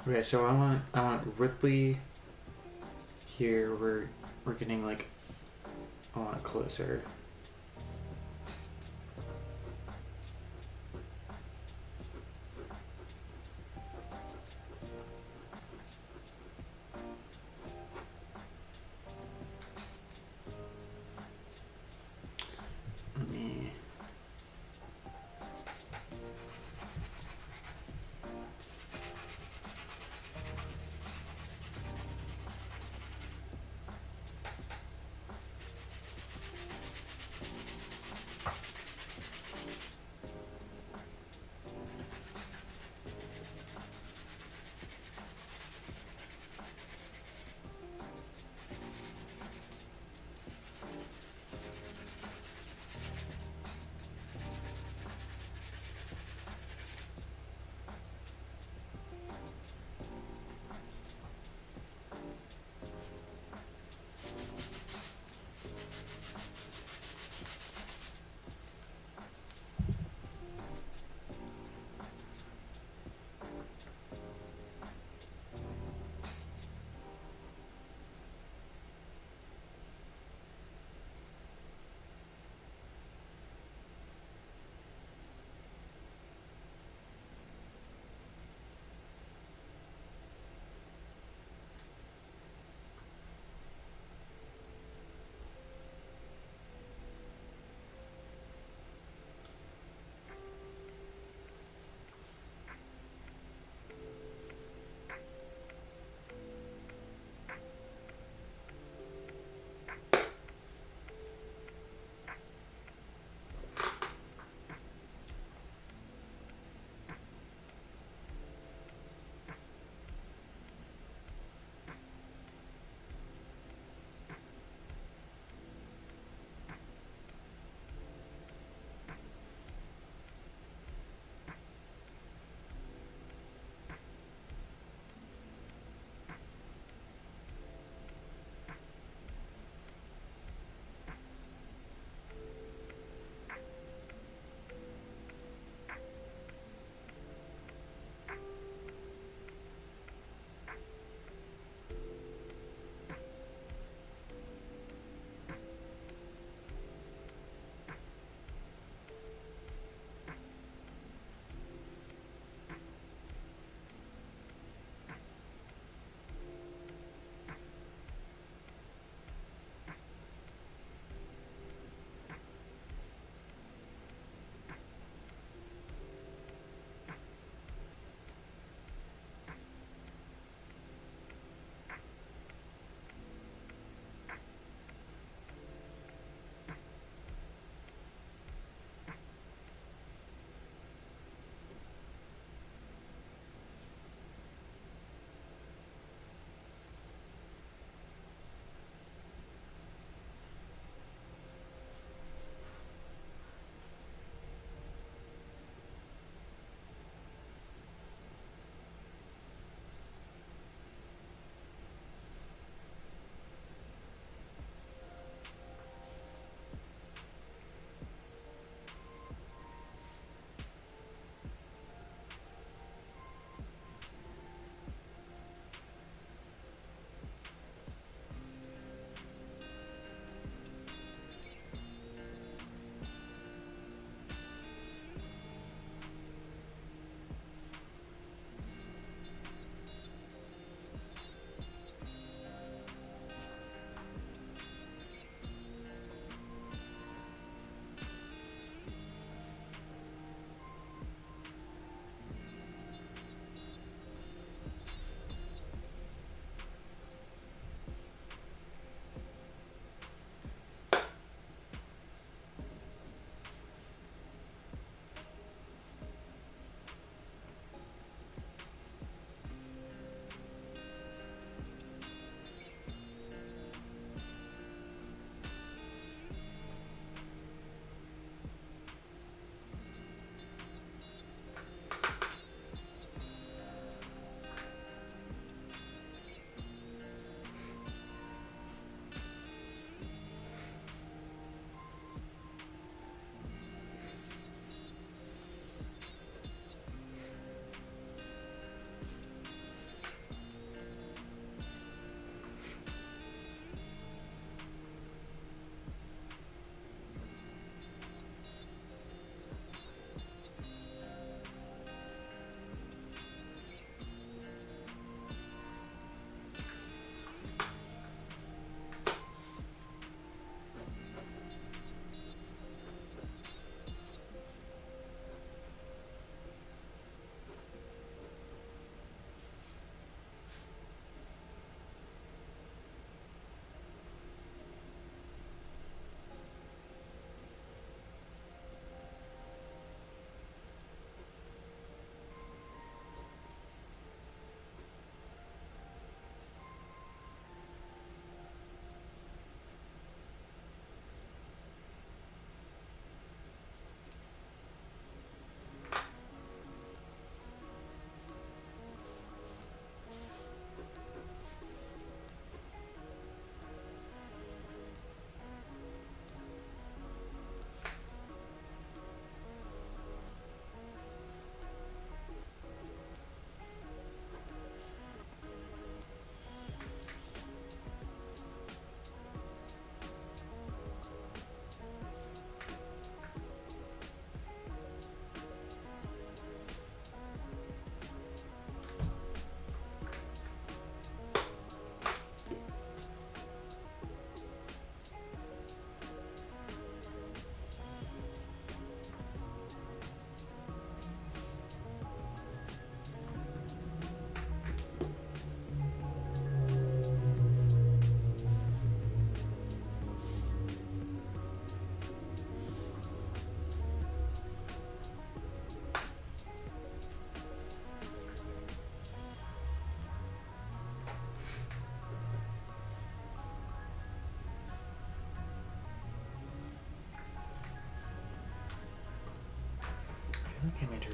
Okay, so I want Ripley here. We're getting like a lot closer.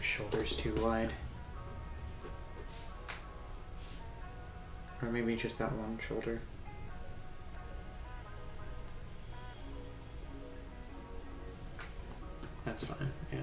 shoulders too wide. Or maybe just that one shoulder. That's fine, yeah.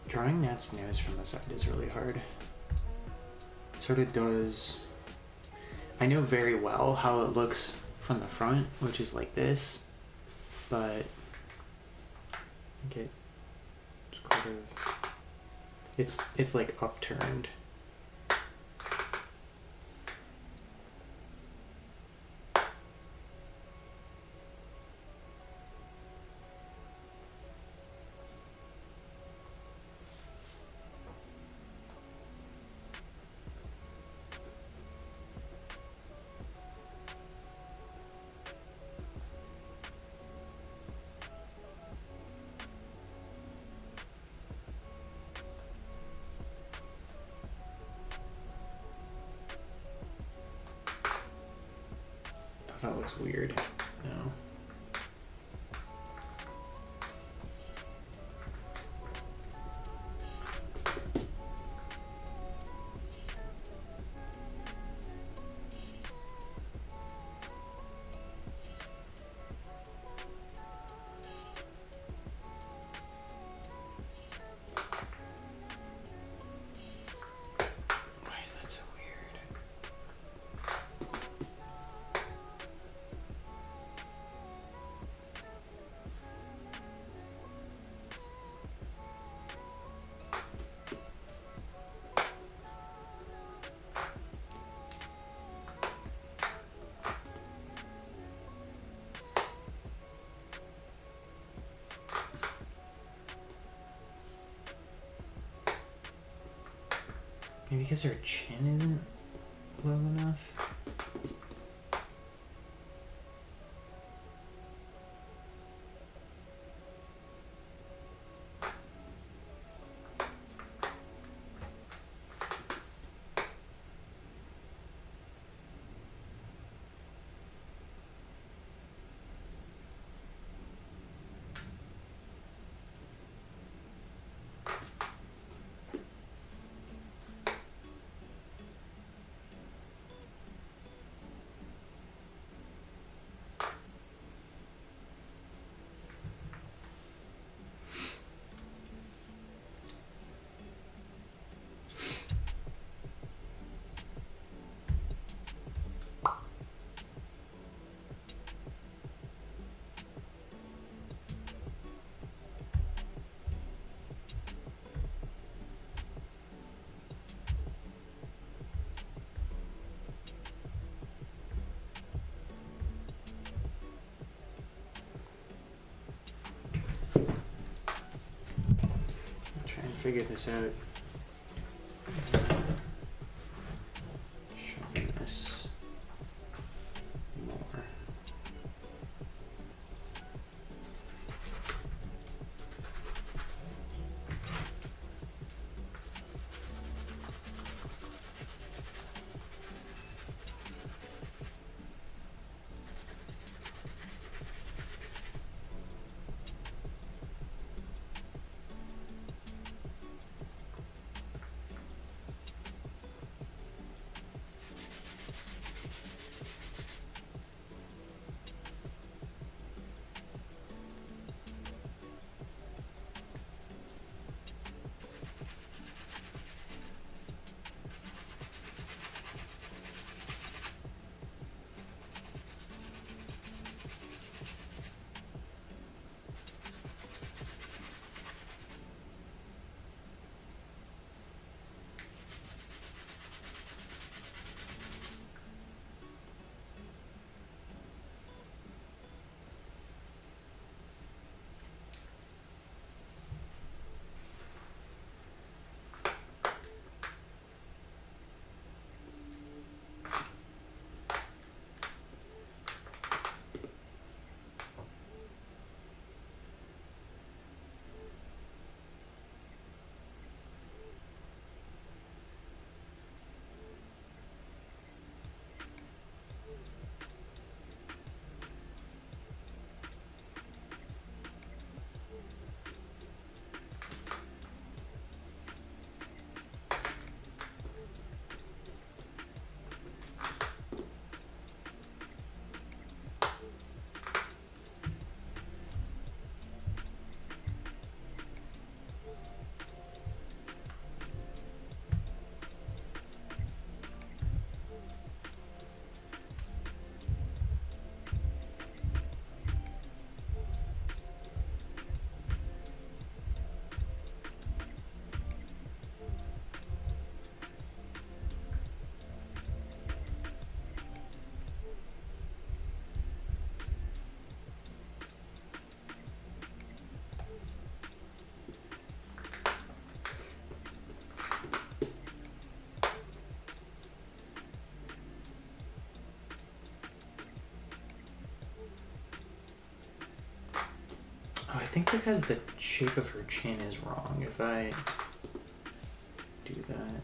Drawing Nat's nose from the side is really hard. It sort of does... I know very well how it looks from the front, which is like this, but I think it's kind of... It's like upturned. That looks weird. No. Why is that so weird? Maybe because her chin isn't low enough? Figure this out. Show this more. think because the shape of her chin is wrong, if I do that.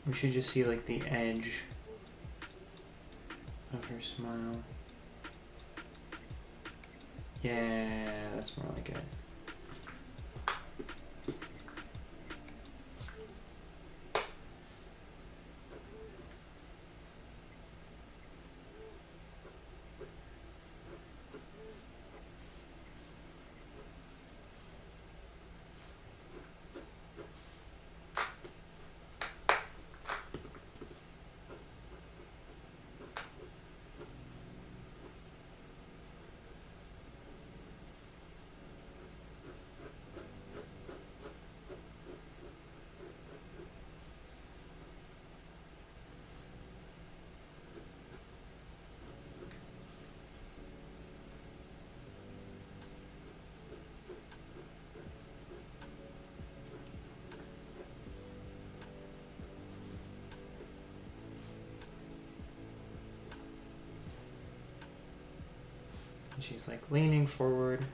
We should just see like the edge of her smile. Yeah, that's more like it. She's like leaning forward.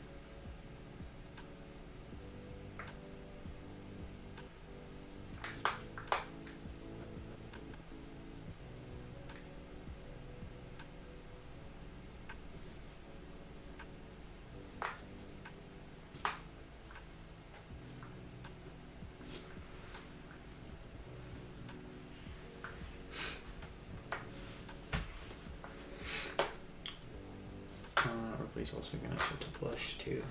Everybody's also gonna start to blush too.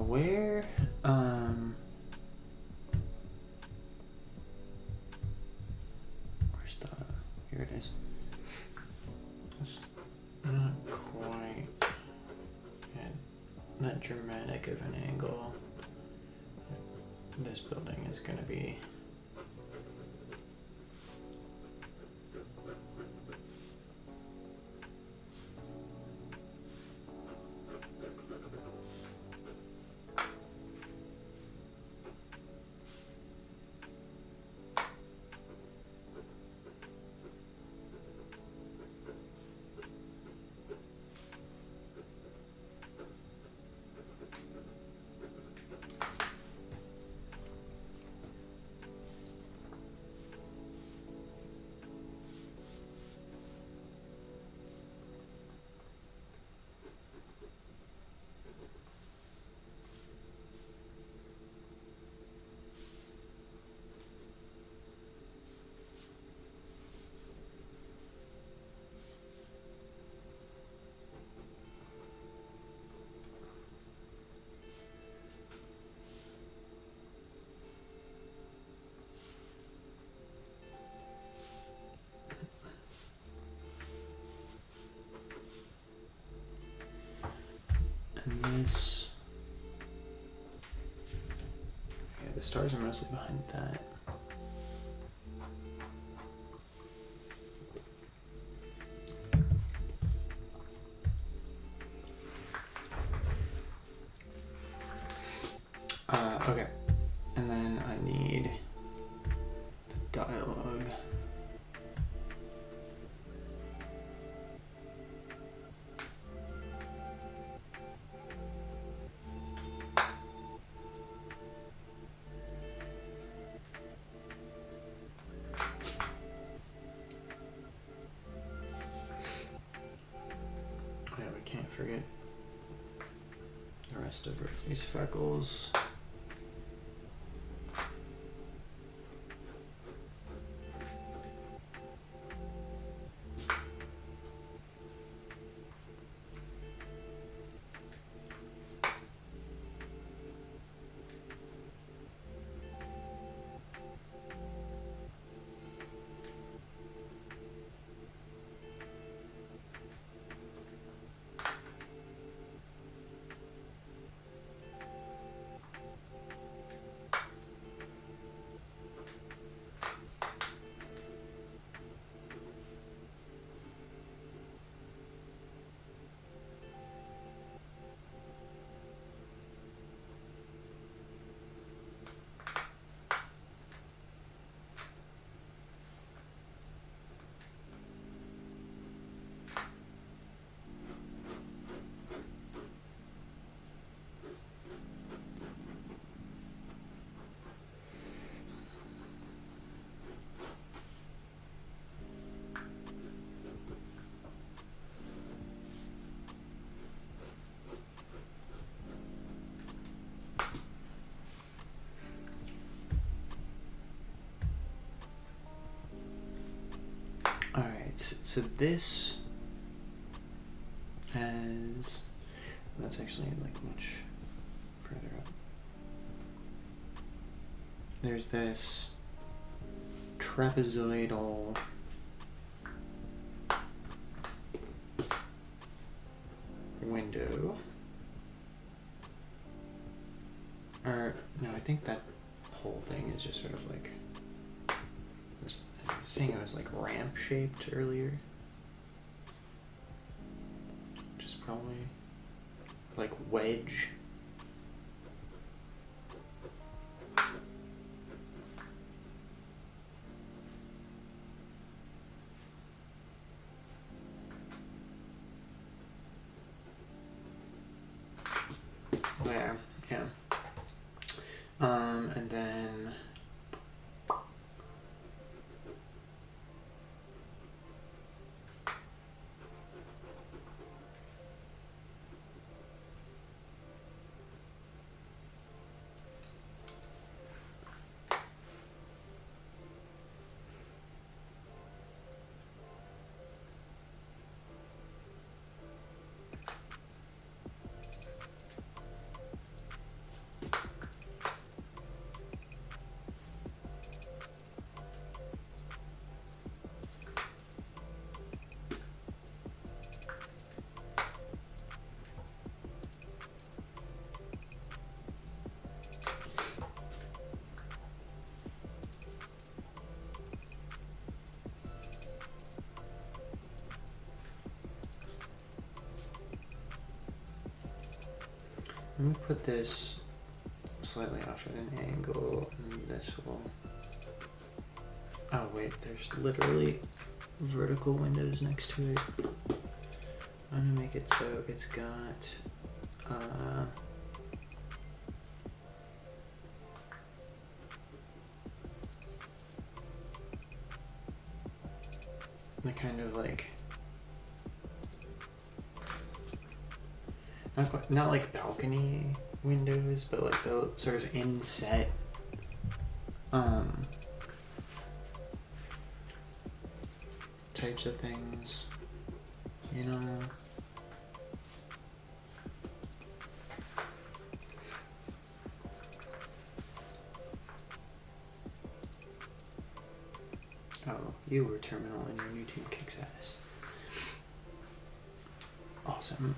Where, where's the, here it is. It's not quite at that dramatic of an angle. This building is going to be this. Yeah, the stars are mostly behind that. Okay, and then I need the dialogue. Yeah, we can't forget the rest of these freckles. So this has, that's actually like much further up. There's this trapezoidal window. Or, no, I think that whole thing is just sort of like, I was saying it was like ramp shaped earlier. Which is probably like wedge. There, yeah. And then let me put this slightly off at an angle, and this will, oh wait, there's literally vertical windows next to it. I'm gonna make it so it's got the kind of like, not like balcony windows, but like the sort of inset types of things, you know. Oh, you were terminal and your new team kicks ass. Awesome.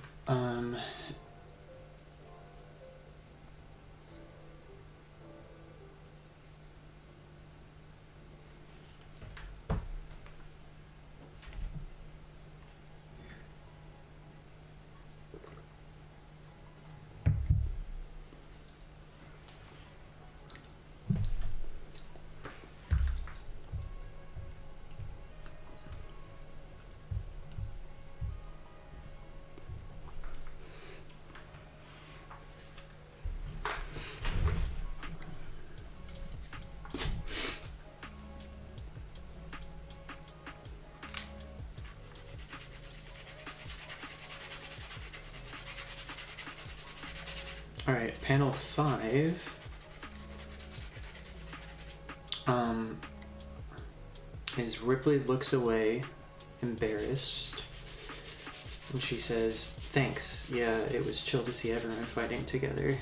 All right, panel 5 is Ripley looks away, embarrassed, and she says, "Thanks, yeah, it was chill to see everyone fighting together."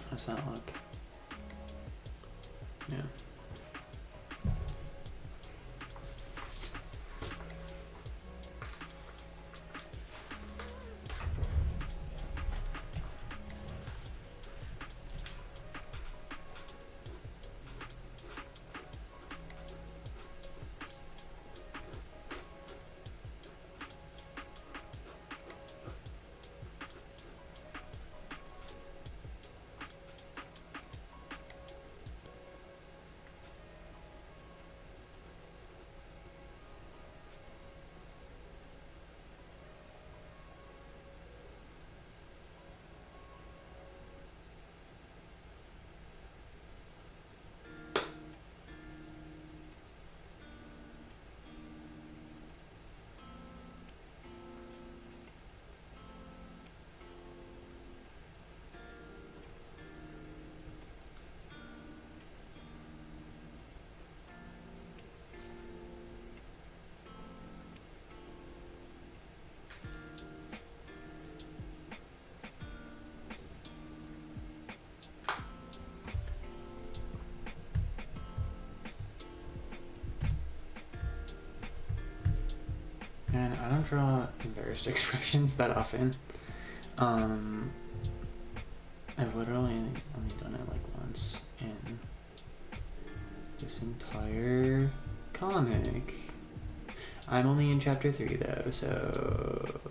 How's that look? Yeah. I don't draw embarrassed expressions that often. I've literally only done it like once in this entire comic. I'm only in chapter 3 though, so...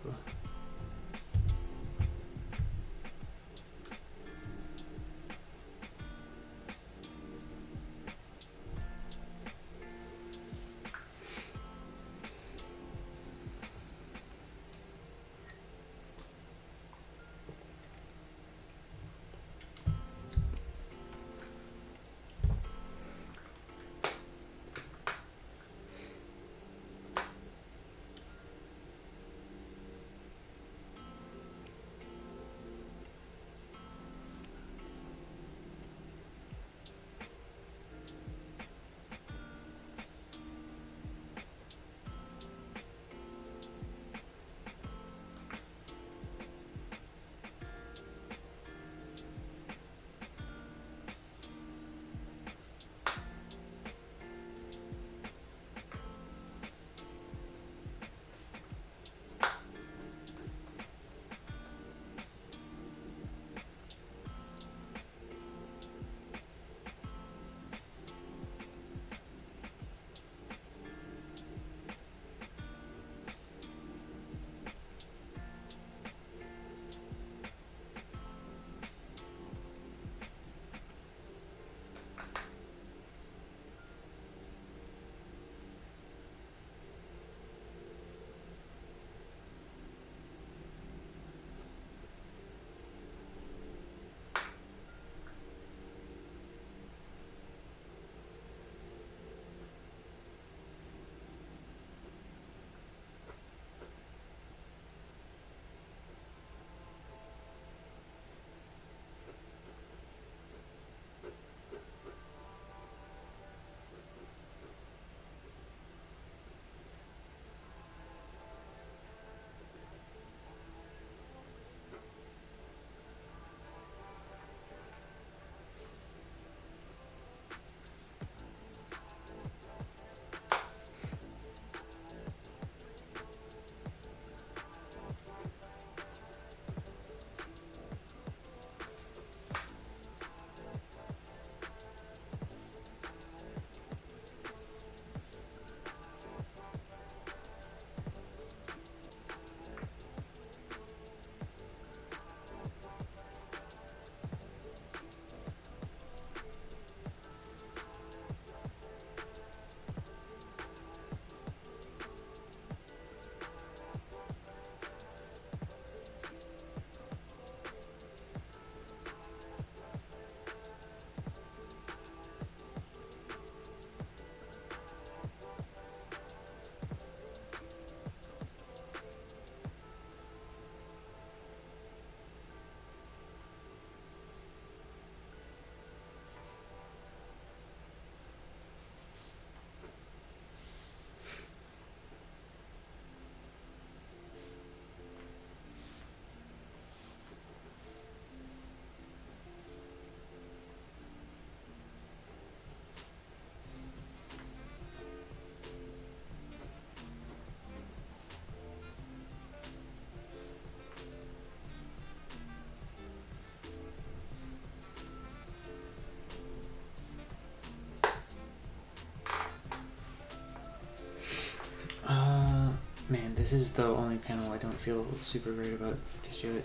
Man, this is the only panel I don't feel super great about just yet.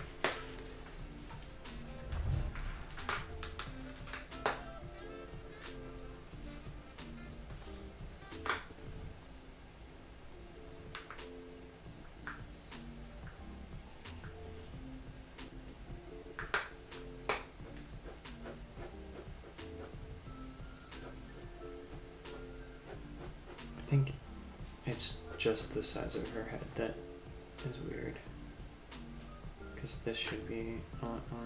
I think it's just the size of her head that is weird. Because this should be a lot more.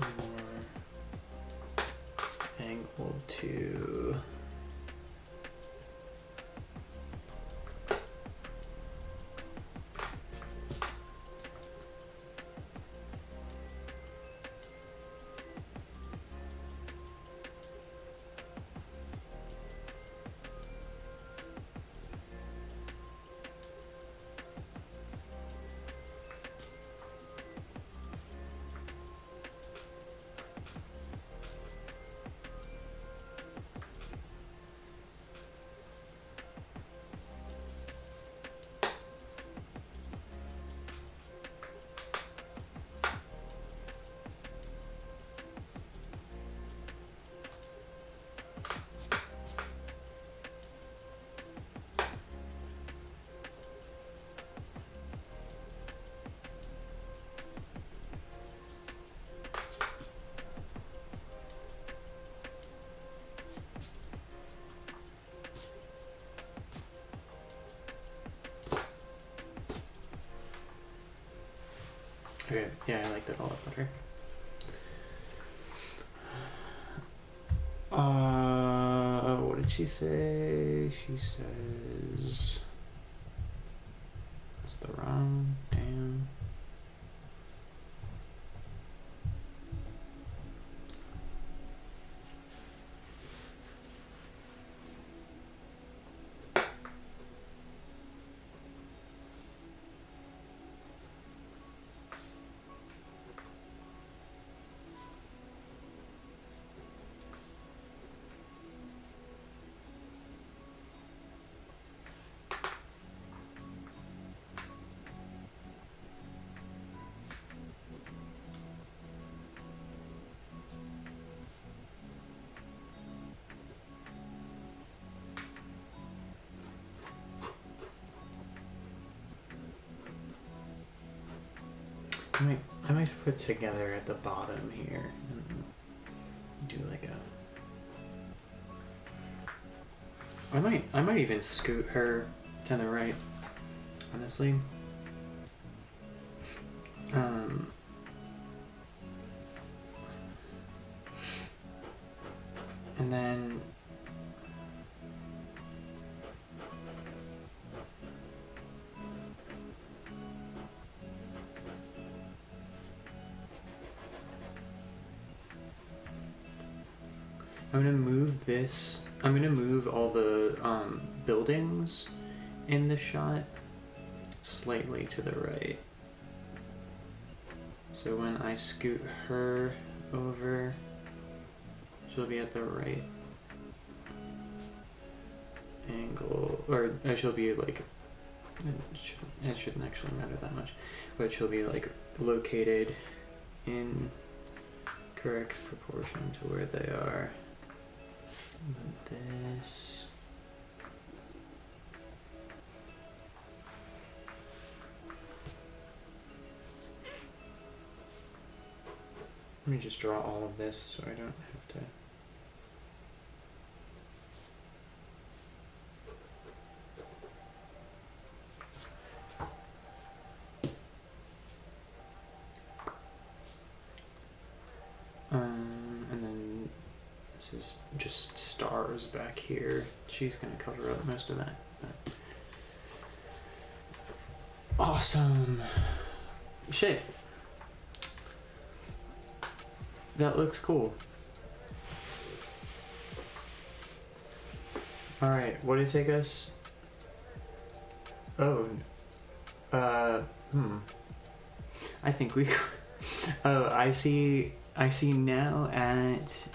more angle to okay, yeah, I like that a lot better. What did she say? She says that's the wrong damn. I might put together at the bottom here and do like a. I might even scoot her to the right, honestly. And then I'm gonna move this. I'm gonna move all the buildings in the shot slightly to the right. So when I scoot her over, she'll be at the right angle, or she'll be like, it shouldn't actually matter that much, but she'll be like located in correct proportion to where they are. This. Let me just draw all of this so I don't have to. And then this is just stars back here. She's gonna cover up most of that. But... Awesome. Shit. That looks cool. Alright, what did it take us? Oh. I think we... Oh, I see now at...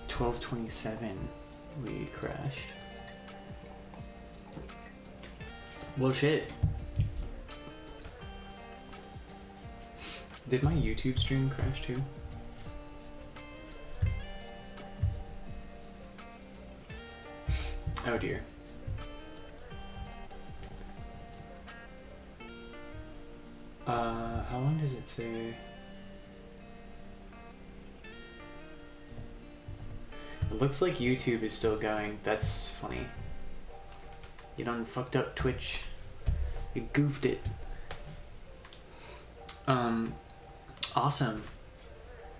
$12:27 we crashed. Well, shit. Did my YouTube stream crash too? Oh dear. How long does it say? It looks like YouTube is still going. That's funny. You done fucked up, Twitch. You goofed it. Awesome.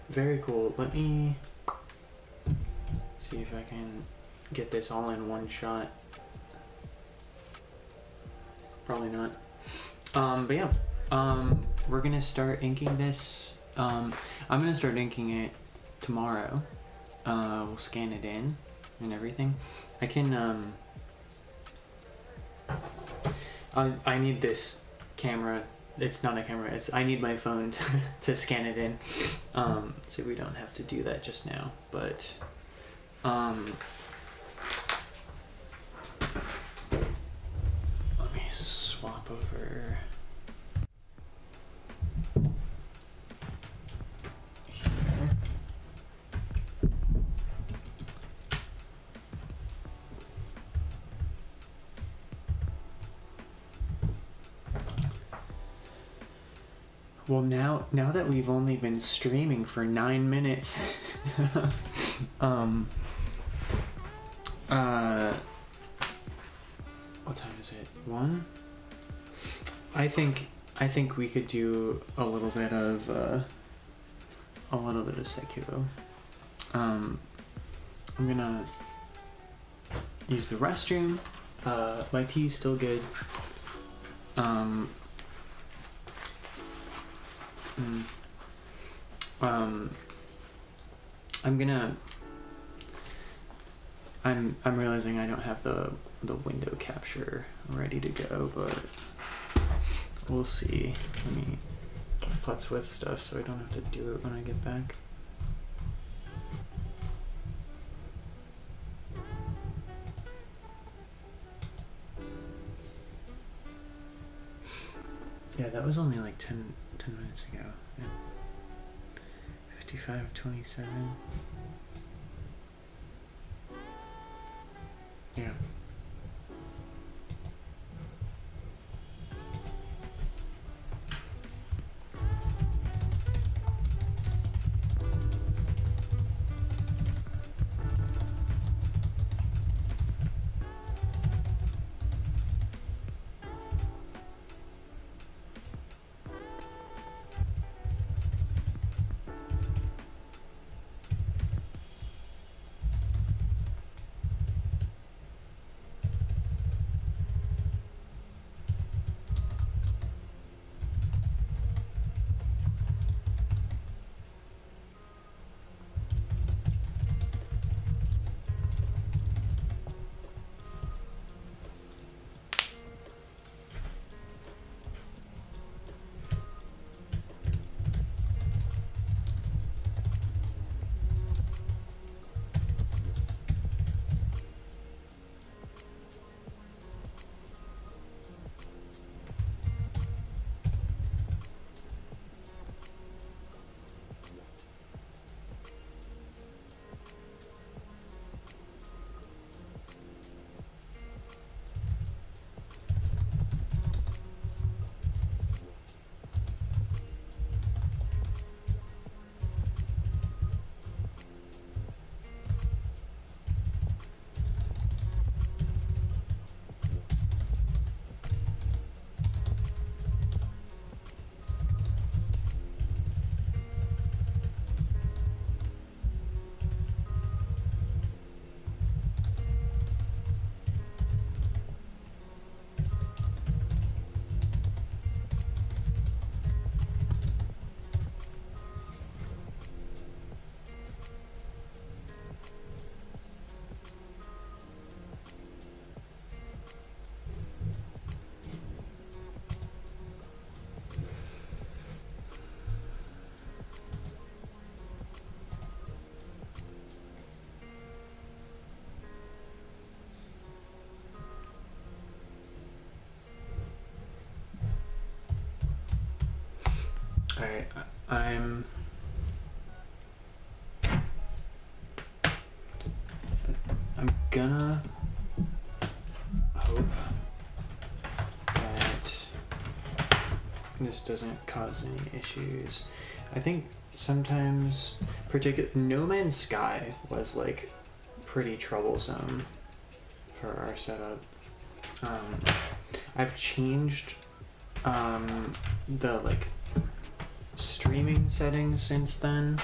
Very cool. Let me see if I can get this all in one shot. Probably not. But yeah. We're gonna start inking this. I'm gonna start inking it tomorrow. We'll scan it in and everything. I can, I need this camera. It's not a camera. I need my phone to scan it in. So we don't have to do that just now. But, let me swap over. Well, now that we've only been streaming for 9 minutes, what time is it? 1? I think we could do a little bit of Sekiro. I'm gonna use the restroom. My tea's still good. I'm realizing I don't have the window capture ready to go, but we'll see. Let me futz with stuff so I don't have to do it when I get back. Yeah, that was only like 10 minutes ago. Yeah. 55:27. Yeah. Alright, I'm gonna hope that this doesn't cause any issues. I think sometimes, No Man's Sky was like pretty troublesome for our setup. I've changed the like streaming settings since then.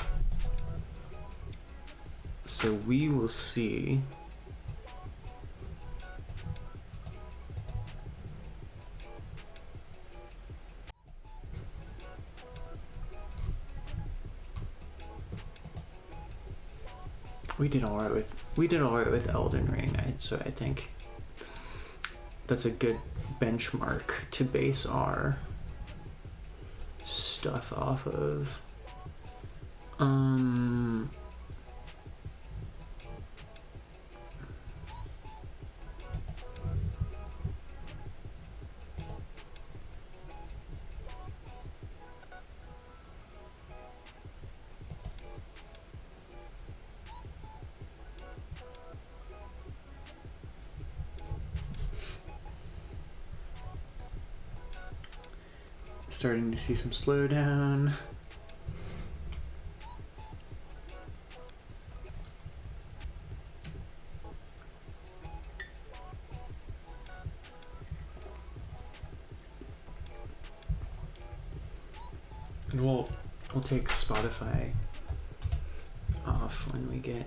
So we will see. We did all right with Elden Ring, so I think that's a good benchmark to base our stuff off of. Starting to see some slowdown. And we'll take Spotify off when we get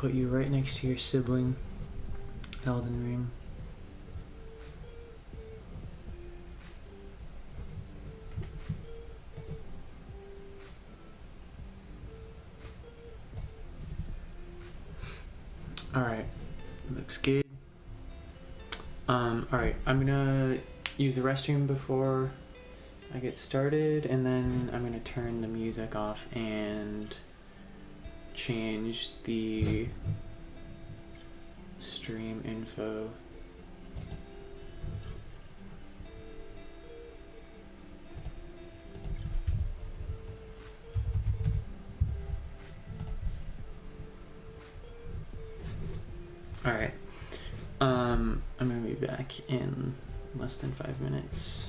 put you right next to your sibling, Elden Ring. Alright, looks good. Alright, I'm gonna use the restroom before I get started, and then I'm gonna turn the music off and change the stream info. Alright, I'm gonna be back in less than 5 minutes.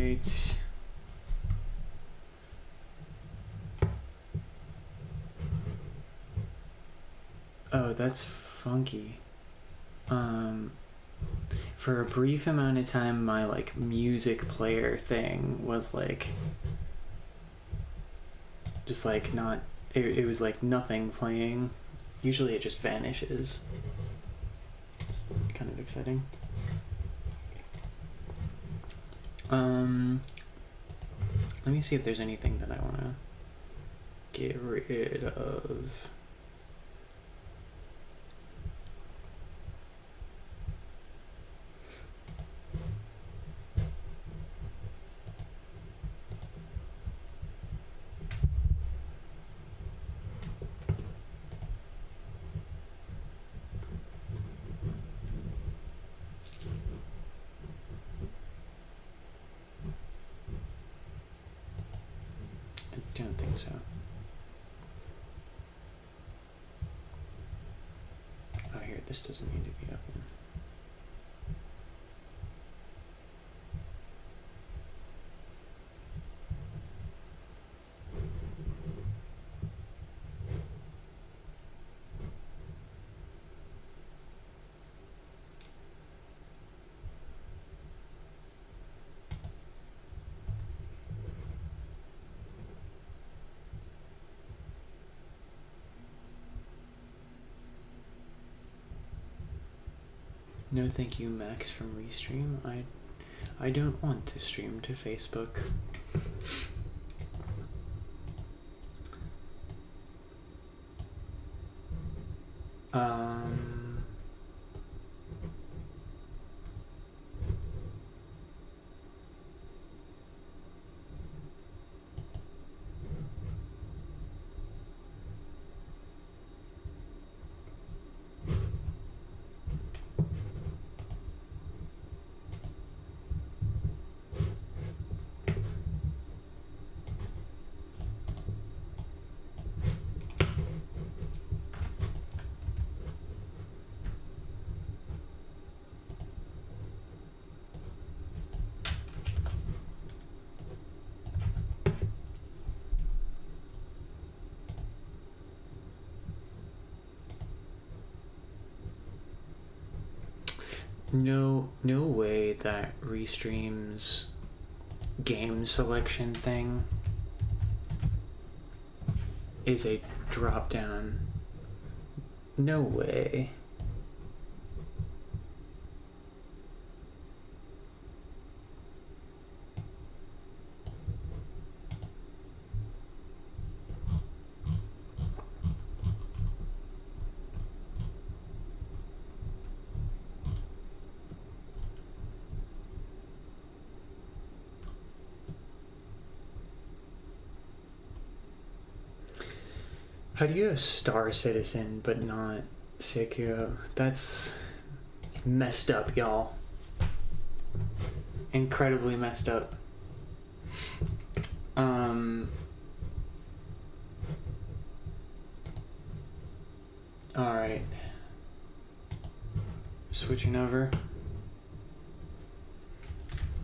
right. Oh, that's funky. For a brief amount of time, my like music player thing was like just like not. It was like nothing playing. Usually, it just vanishes. It's kind of exciting. Let me see if there's anything that I want to get rid of. I don't think so. Oh, here, this doesn't need to be open. No, thank you, Max from Restream. I don't want to stream to Facebook. No way that Restream's game selection thing is a drop down. No way. How do you have Star Citizen but not Sekiro? It's messed up, y'all. Incredibly messed up. Alright. Switching over.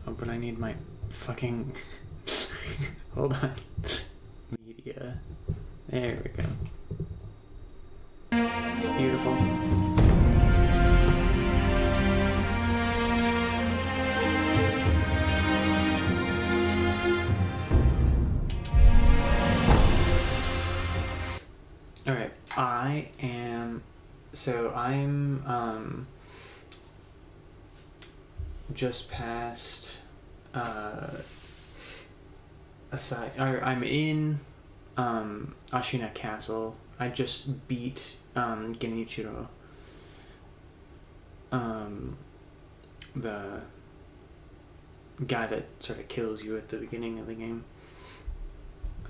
Oh, but I need my fucking... Hold on. Media. There we go. Beautiful. Alright, I'm just past I'm in Ashina Castle. I just beat Genichiro, the guy that sort of kills you at the beginning of the game.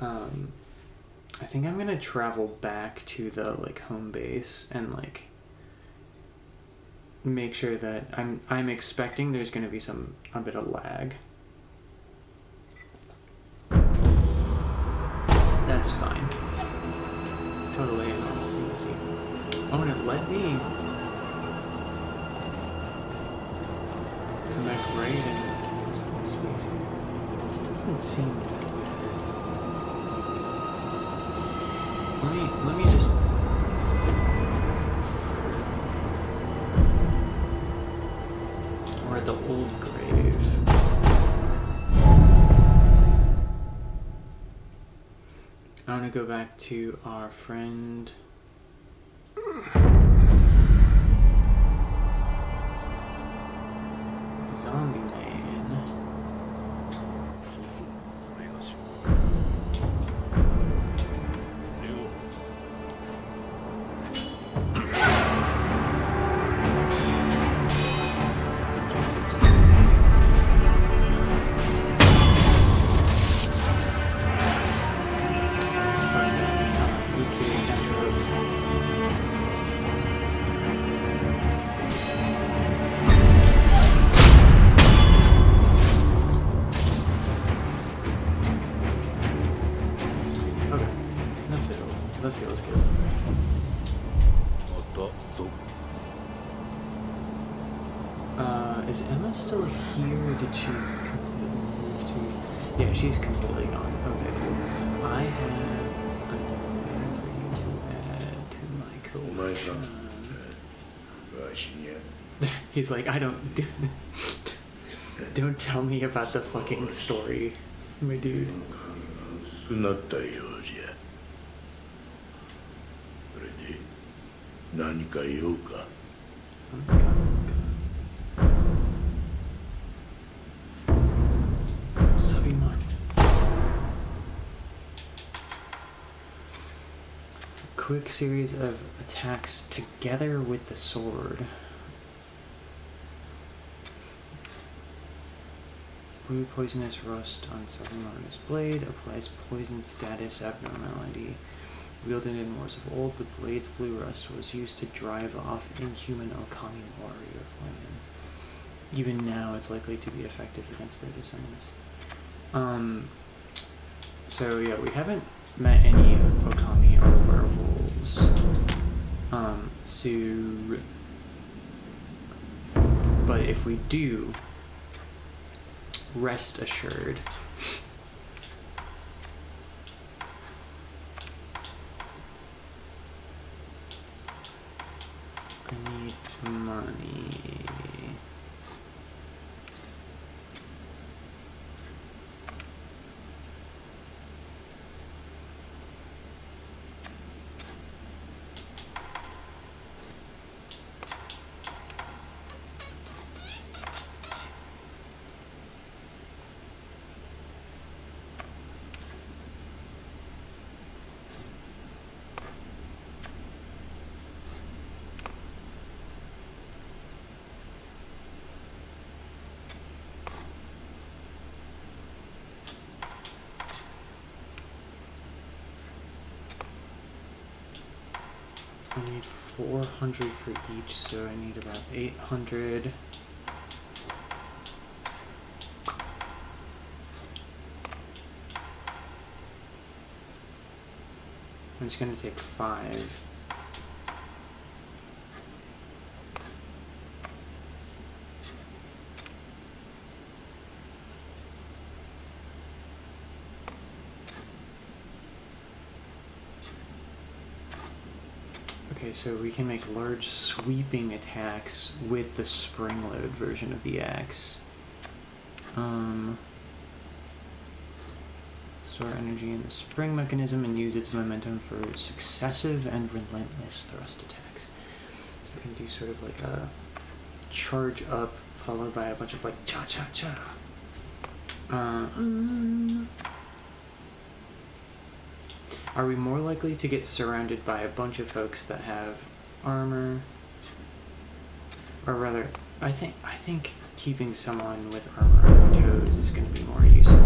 I think I'm gonna travel back to the like home base and like make sure that I'm expecting there's gonna be a bit of lag. That's fine. Totally easy. Oh, and it let me come back right in this space here. This doesn't seem that bad. Let me just... We're at the old grave. I want to go back to our friend... Zombie Man. That feels good. Is Emma still here, or did she completely move to... Yeah, she's completely gone. Okay, cool. I have another thing for you to add to my collection. He's like, I don't... Don't tell me about the fucking story, my dude. Quick series of attacks together with the sword. Blue poisonous rust on Saruman's blade applies poison status abnormality. Wielded in wars of old, the blade's blue rust was used to drive off inhuman Okami warrior women. Even now, it's likely to be effective against their descendants. So yeah, we haven't met any Okami or werewolves. But if we do, rest assured. I need money. I need 400 for each, so I need about 800. It's gonna take 5. Okay, so we can make large sweeping attacks with the spring load version of the axe. Store energy in the spring mechanism and use its momentum for successive and relentless thrust attacks. So we can do sort of like a charge up followed by a bunch of like cha-cha-cha. Are we more likely to get surrounded by a bunch of folks that have armor? Or rather, I think keeping someone with armor on their toes is going to be more useful.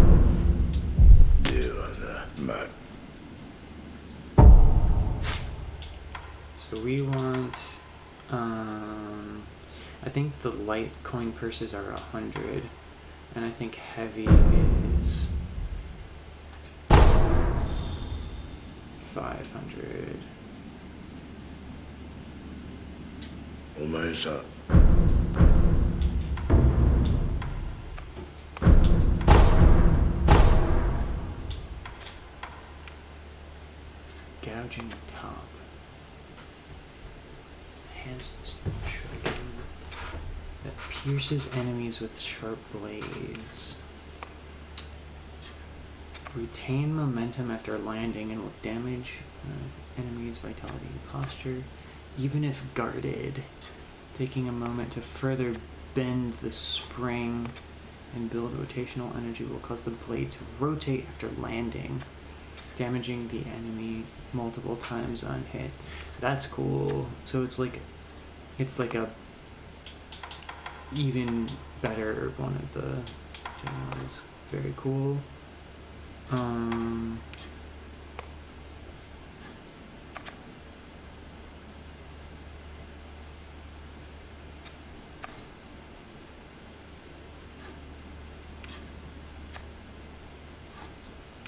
So we want, I think the light coin purses are 100, and I think heavy is 500. お前さ Advanced shuriken that pierces enemies with sharp blades. Retain momentum after landing and will damage enemies' vitality and posture, even if guarded. Taking a moment to further bend the spring and build rotational energy will cause the blade to rotate after landing, damaging the enemy multiple times on hit. That's cool. So it's like a even better one of the generals. Very cool.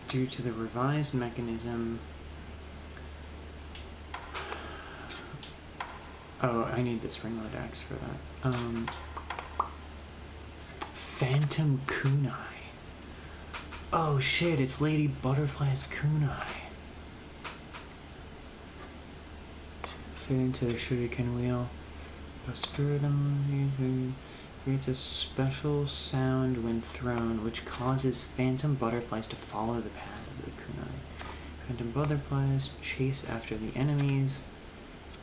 Due to the revised mechanism. Oh, I need this ringlet axe for that. Phantom kunai. Oh shit, it's Lady Butterfly's kunai. Fit into the shuriken wheel. Prosperitum creates a special sound when thrown, which causes phantom butterflies to follow the path of the kunai. Phantom butterflies chase after the enemies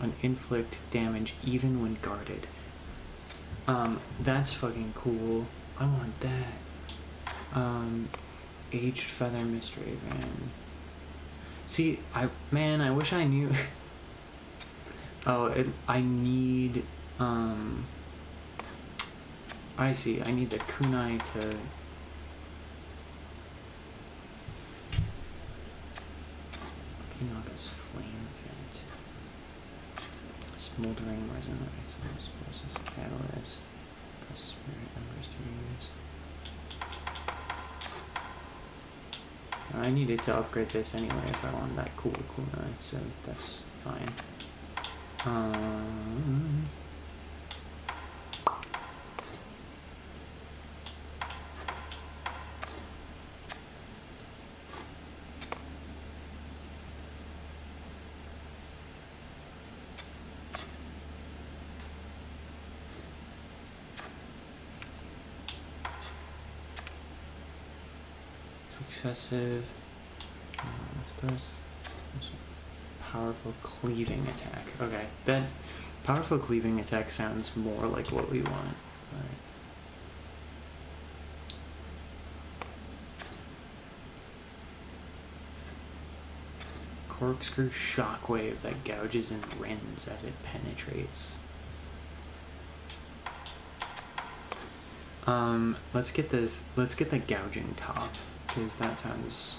and inflict damage even when guarded. That's fucking cool. I want that. Aged Feather Mist Raven. See, I wish I knew. I need, I see, I need the kunai to... Okinaga's Flame Vent. Smoldering Resin Explosive Catalyst. Cause Spirit Embers to use. I needed to upgrade this anyway if I wanted that cool kunai, so that's fine. Successive. Powerful cleaving attack. Okay, that powerful cleaving attack sounds more like what we want. Alright. Corkscrew shockwave that gouges and rends as it penetrates. Let's get the gouging top, because that sounds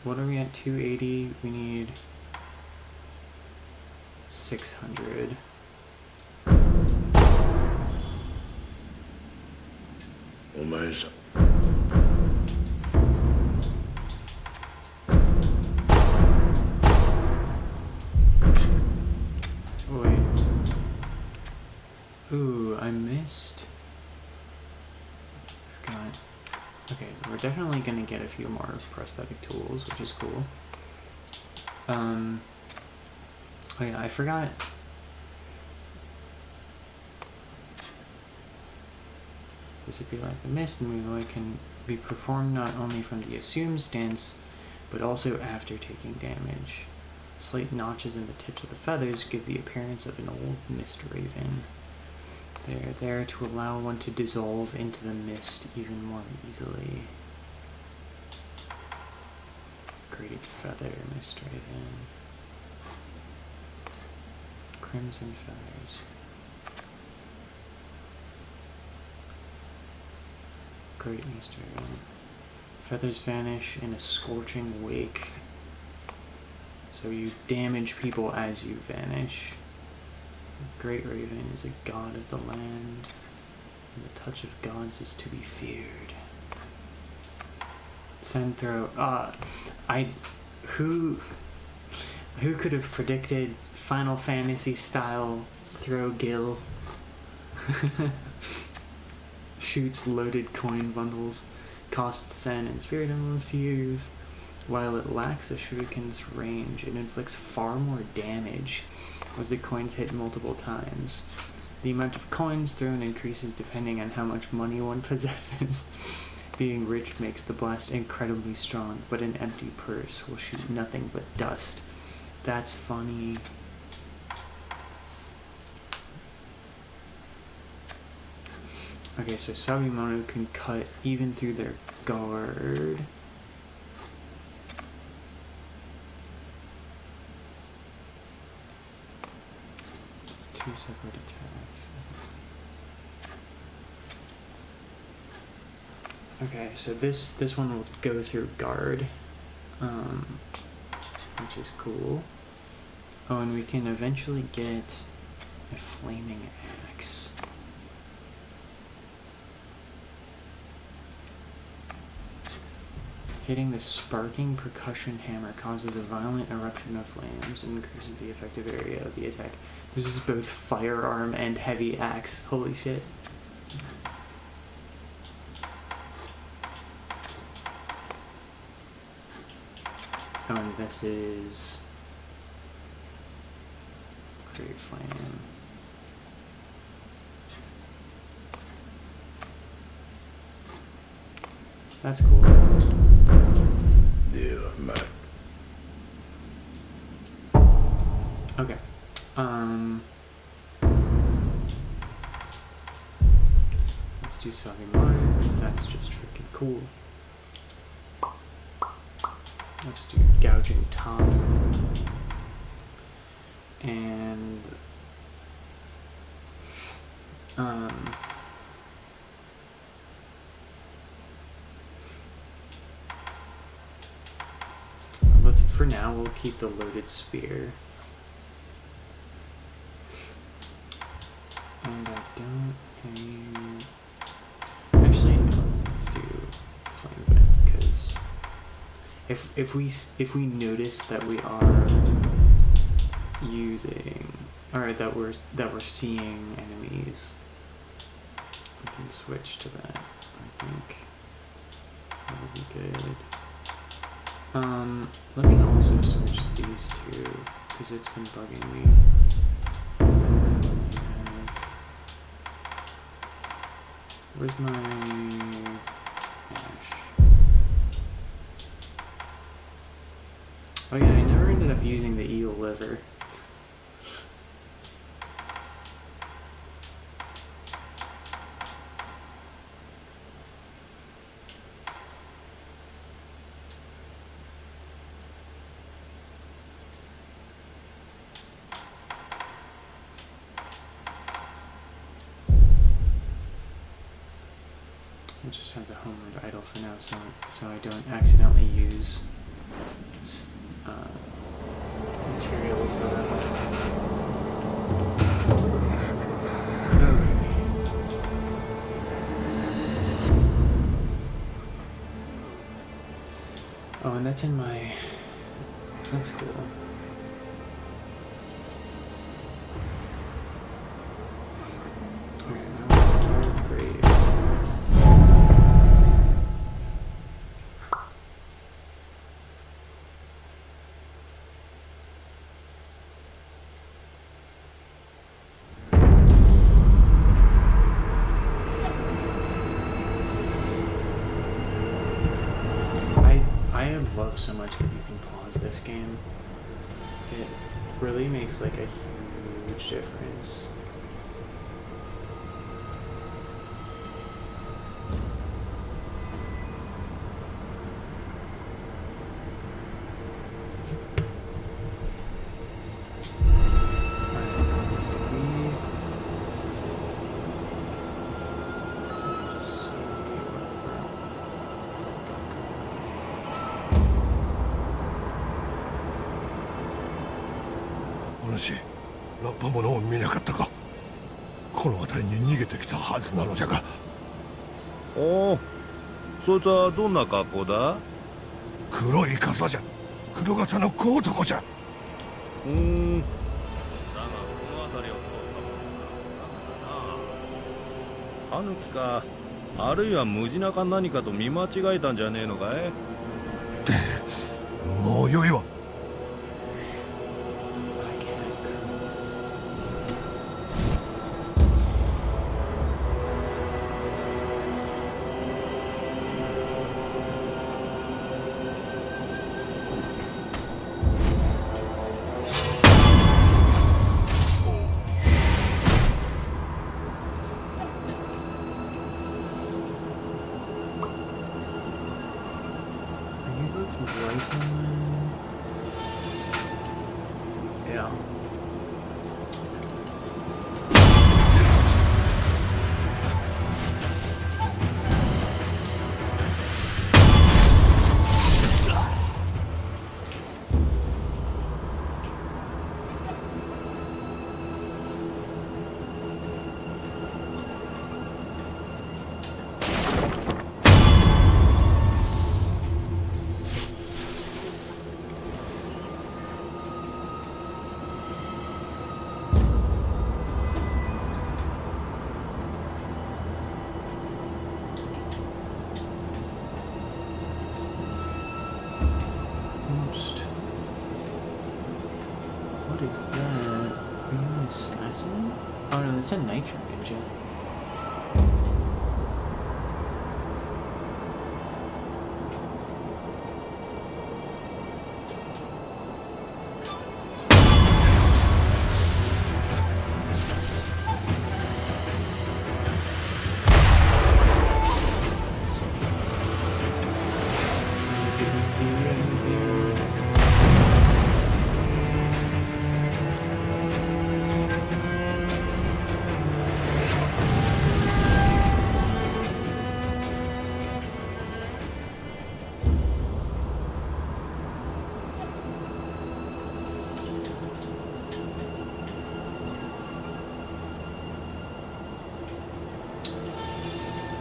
what are we at? 280. We need 600. Wait. Ooh, I missed. Forgot. Okay, so we're definitely gonna get a few more prosthetic tools, which is cool. Oh yeah, I forgot. This would be like the mist, and movement can be performed not only from the assumed stance, but also after taking damage. Slight notches in the tips of the feathers give the appearance of an old mist raven. They are there to allow one to dissolve into the mist even more easily. Graded feather, mist raven. Crimson feathers. Great mist raven. Feathers vanish in a scorching wake. So you damage people as you vanish. The Great Raven is a god of the land, and the touch of gods is to be feared. Send throw. Who could have predicted Final Fantasy style throw gill? Shoots loaded coin bundles. costs Sen and Spirit Emblems to use. While it lacks a shuriken's range, it inflicts far more damage as the coins hit multiple times. The amount of coins thrown increases depending on how much money one possesses. Being rich makes the blast incredibly strong, but an empty purse will shoot nothing but dust. That's funny. Okay, so Sabimono can cut even through their guard. It's 2 separate attacks. Okay, so this one will go through guard, which is cool. Oh, and we can eventually get a flaming axe. Hitting the sparking percussion hammer causes a violent eruption of flames and increases the effective area of the attack. This is both firearm and heavy axe. Holy shit. Oh, and this is Great Flame. That's cool. Dear Matt. Okay. Let's do Sabimono because that's just freaking cool. Let's do Gouging Top. And for now we'll keep the Loaded Spear. And I don't aim. Actually no, let's do Flame Vent because if we notice that we are using that we're seeing enemies, we can switch to that. I think that would be good. Let me also switch these two because it's been bugging me. Where's my ash? Oh yeah, I never ended up using the eel liver. I'll just have the homeward idle for now, so I don't accidentally use materials that are. Okay. Oh, and that's in my. That's cool. Okay, now great. I love so much that you can pause this game. It really makes like a huge difference.お主、ラッパ者を見なかったか。この辺りに逃げてきたはずなのじゃが。おお、そいつはどんな格好だ？黒い傘じゃ。黒傘の小男じゃ。だがこの辺りを通ったことがなかったな。タヌキか。あるいは無事なか何かと見間違えたんじゃねえのかい？もうよいわ。Yeah. What is that? Are you an assassin? Oh no, that's a nitro ninja. Didn't see anything.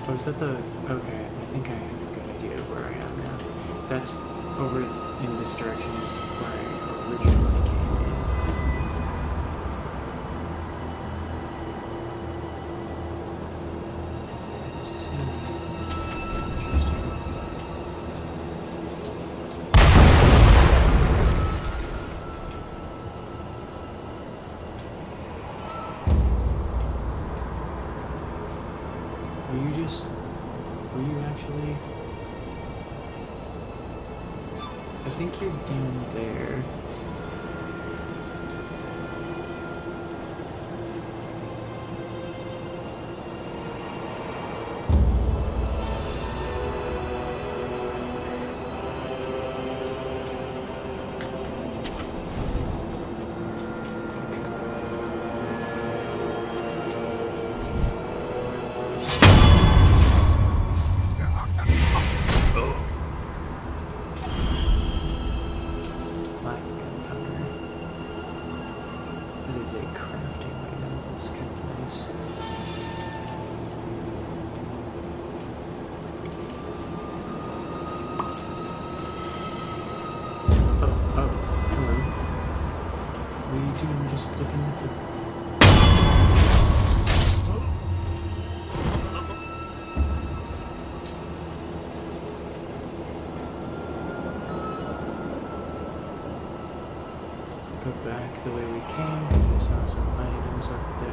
Oh, is that the... Okay, I think I have a good idea of where I am now. That's over in this direction is where I originally came in. This is gonna be interesting. Were you actually... I think you're down there. Just looking at the... Go back the way we came because I saw some items up there.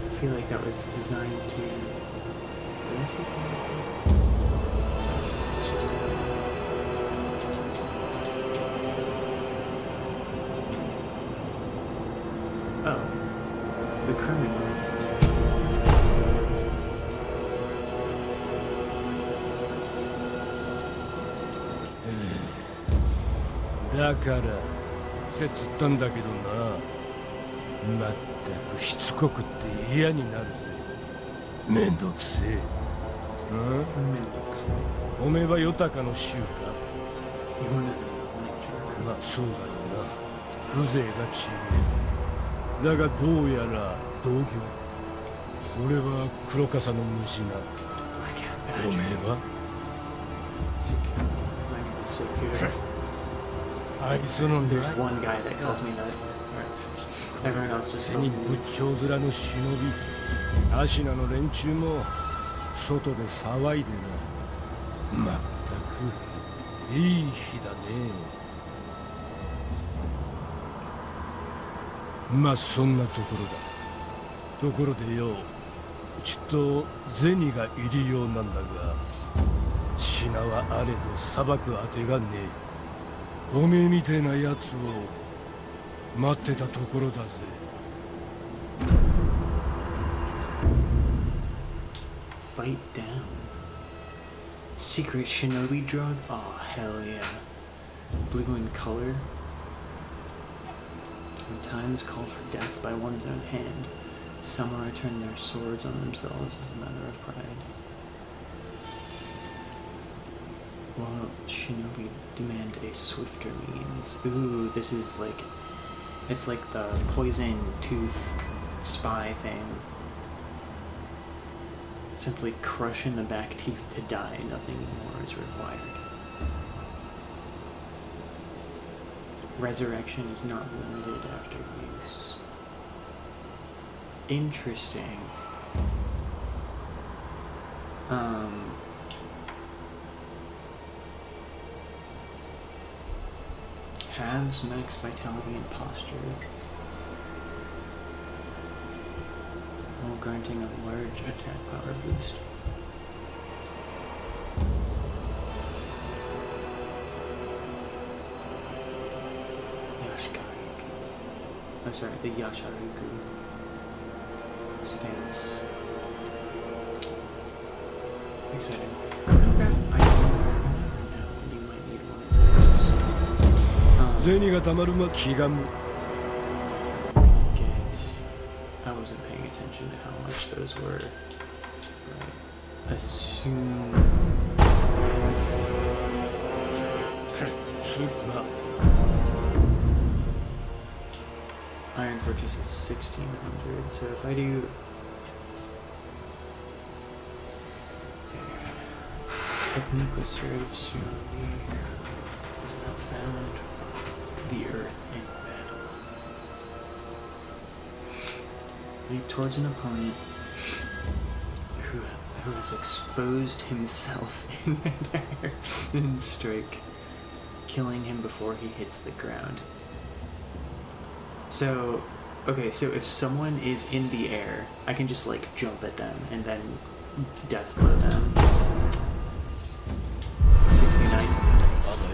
I feel like that was designed to... This is it's just... Oh. The criminal. だからせつったんだけどな。まったくしつこくって嫌になるぜ。めんどくせえ。おめえはヨタカの衆か。まあそうだろうな。風情が違う。だがどうやら同業。俺は黒笠の虫な。おめえは My name is so cute. あいつの There's one guy that calls me that. Everyone else just 手 calls に me. 仏頂面の忍びアシナの連中も外で騒いでな。まったくいい日だね。まあそんなところだ。ところでよ、ちっと銭が入りようなんだが、品はあれど裁くあてがねえ。おめえみてえなやつを待ってたところだぜ。Bite down. Secret shinobi drug? Oh, hell yeah. Blue in color. When times call for death by one's own hand, samurai turn their swords on themselves as a matter of pride. While shinobi demand a swifter means. Ooh, this is like... It's like the poison tooth spy thing. Simply crush in the back teeth to die, nothing more is required. Resurrection is not limited after use. Interesting. Halves max vitality and posture, while granting a large attack power boost. Yashikaruku. Oh, sorry, the Yasharuku stance. Exciting. I don't know when you might need one of those. 銭がたまるま気がむ。I wasn't paying attention to how much those were. Right. Assume. つま Iron Fortress is 1600, so if I do. Technique was served shinobi is now found the earth in battle. Leap towards an opponent who has exposed himself in midair and strike, killing him before he hits the ground. So, okay, so if someone is in the air, I can just like jump at them and then death blow them. 69. Nice.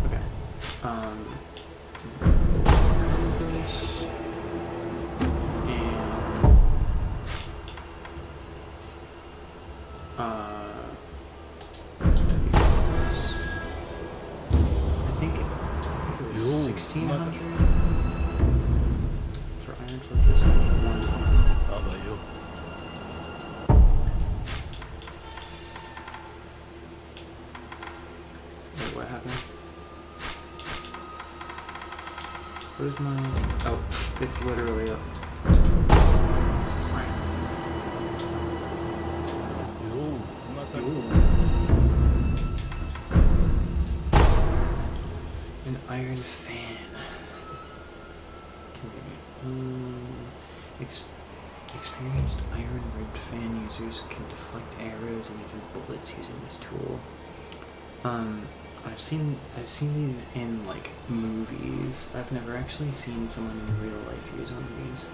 Okay. And I think it was 1600 for Iron Fortress and one. あばよ。 Wait, what happened? Where's my... Oh, it's literally up. Right. ようまた An iron fan. Experienced iron-ribbed fan users can deflect arrows and even bullets using this tool. I've seen these in like movies. I've never actually seen someone in real life use one of these.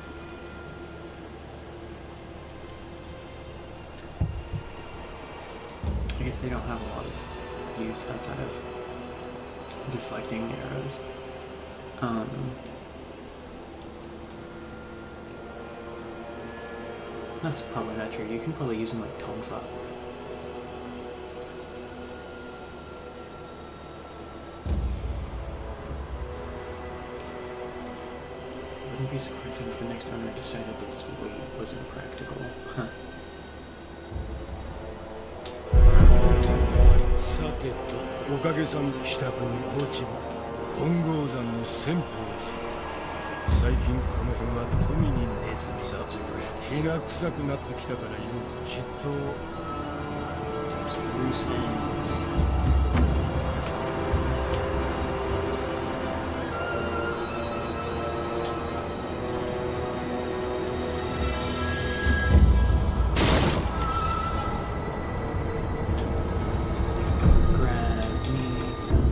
I guess they don't have a lot of use outside of deflecting arrows. That's probably not true. You can probably use them like tonfa. Wouldn't be surprising if the next owner decided its weight wasn't practical. Huh. さてとおかげさん支度に落ちる金剛山の先鋒寺。最近この辺は富にネズミだ。気が臭くなってきたからよ。ちっと loose ends. Grab me some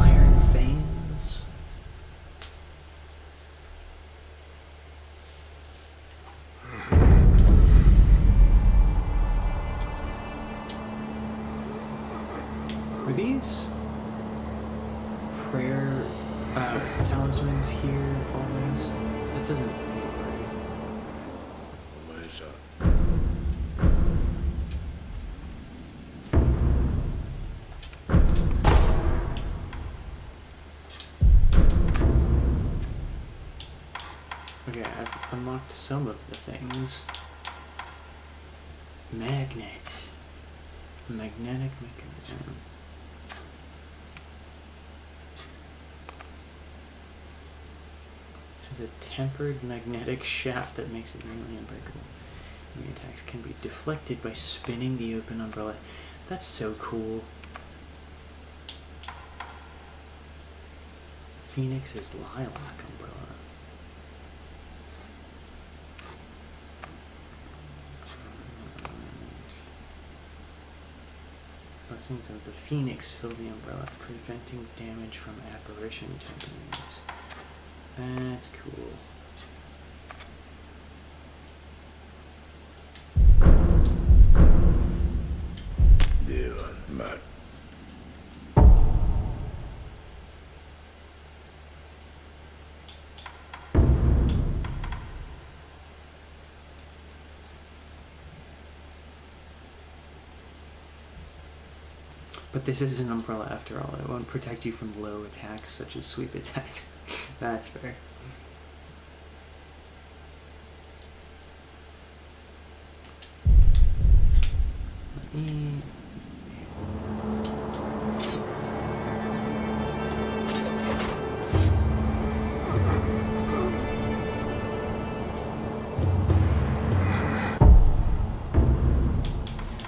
iron veins. Are these prayer talismans here always? That doesn't feel right. お前さ Okay, I've unlocked some of the things. Magnet. Magnetic mechanism. Has a tempered magnetic shaft that makes it nearly unbreakable. Enemy attacks can be deflected by spinning the open umbrella. That's so cool. Phoenix's lilac umbrella. Blessings of the Phoenix fill the umbrella, preventing damage from apparition techniques. That's cool. But this is an umbrella after all. It won't protect you from low attacks such as sweep attacks. That's fair. Let me...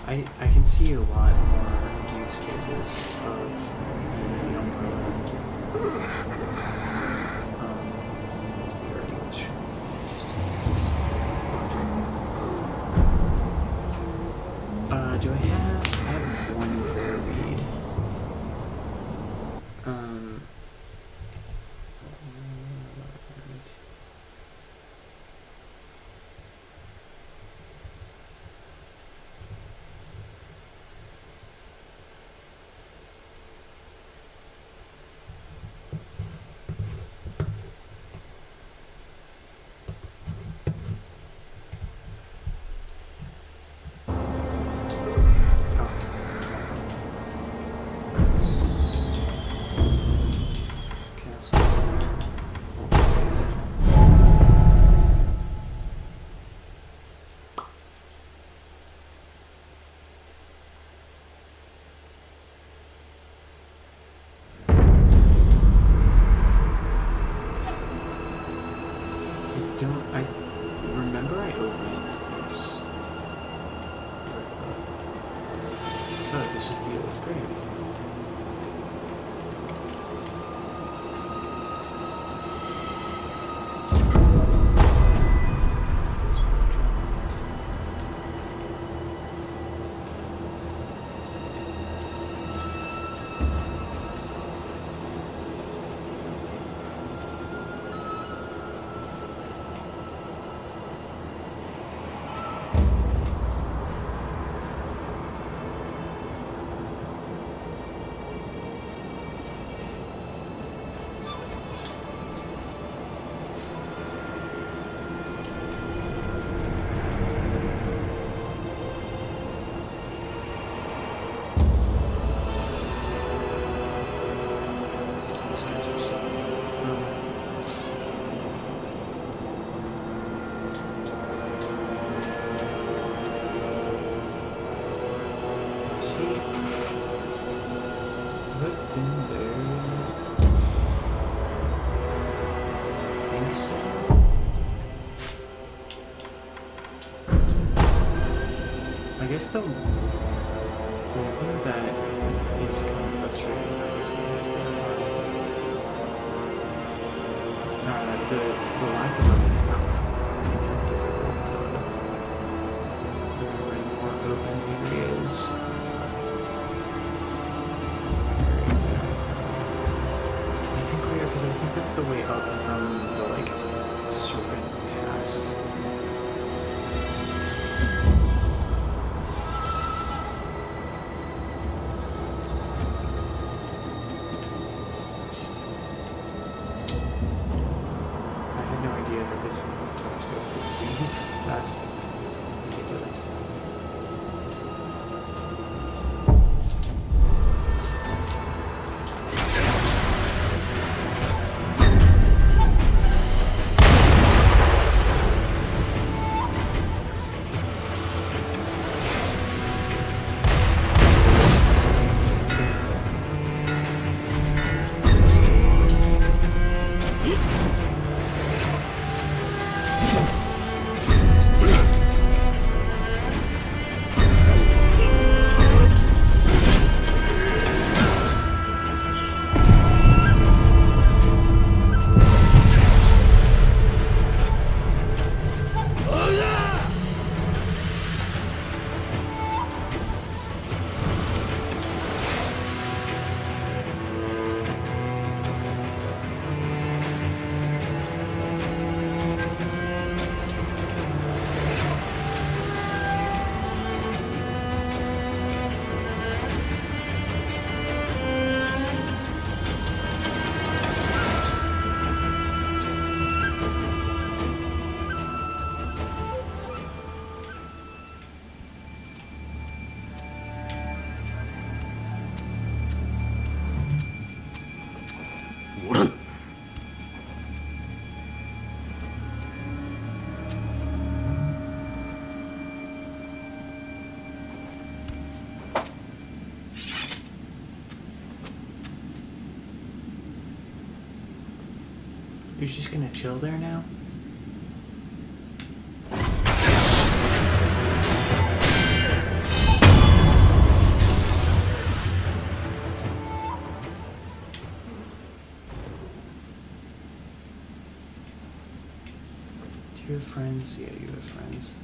I can see a lot more use cases of the umbrella. Do I have one prayer read. I remember I opened this. Oh, this is the old grave. guess the one thing that is kind of frustrating about this game is that the lack of a map makes it difficult to maneuver in more open areas. Where is it? I think we are, because I think that's the way up from the like Serpent Pass. This telescope would see. That's ridiculous. You're just gonna chill there now? Do you have friends? Yeah, you have friends.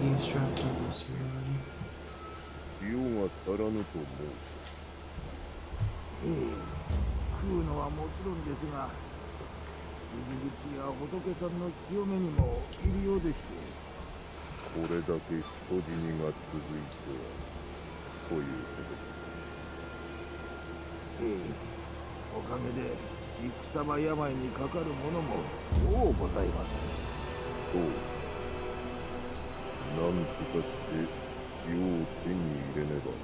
Eavesdropped on this to you already. 用は足らぬと思う。食うのはもちろんですが、入り口や仏さんの清めにもいるようでして。これだけ人死にが続いてはということです。おかげで戦場病にかかる者も多うございます。そう。なんとかして塩を手に入れねばな。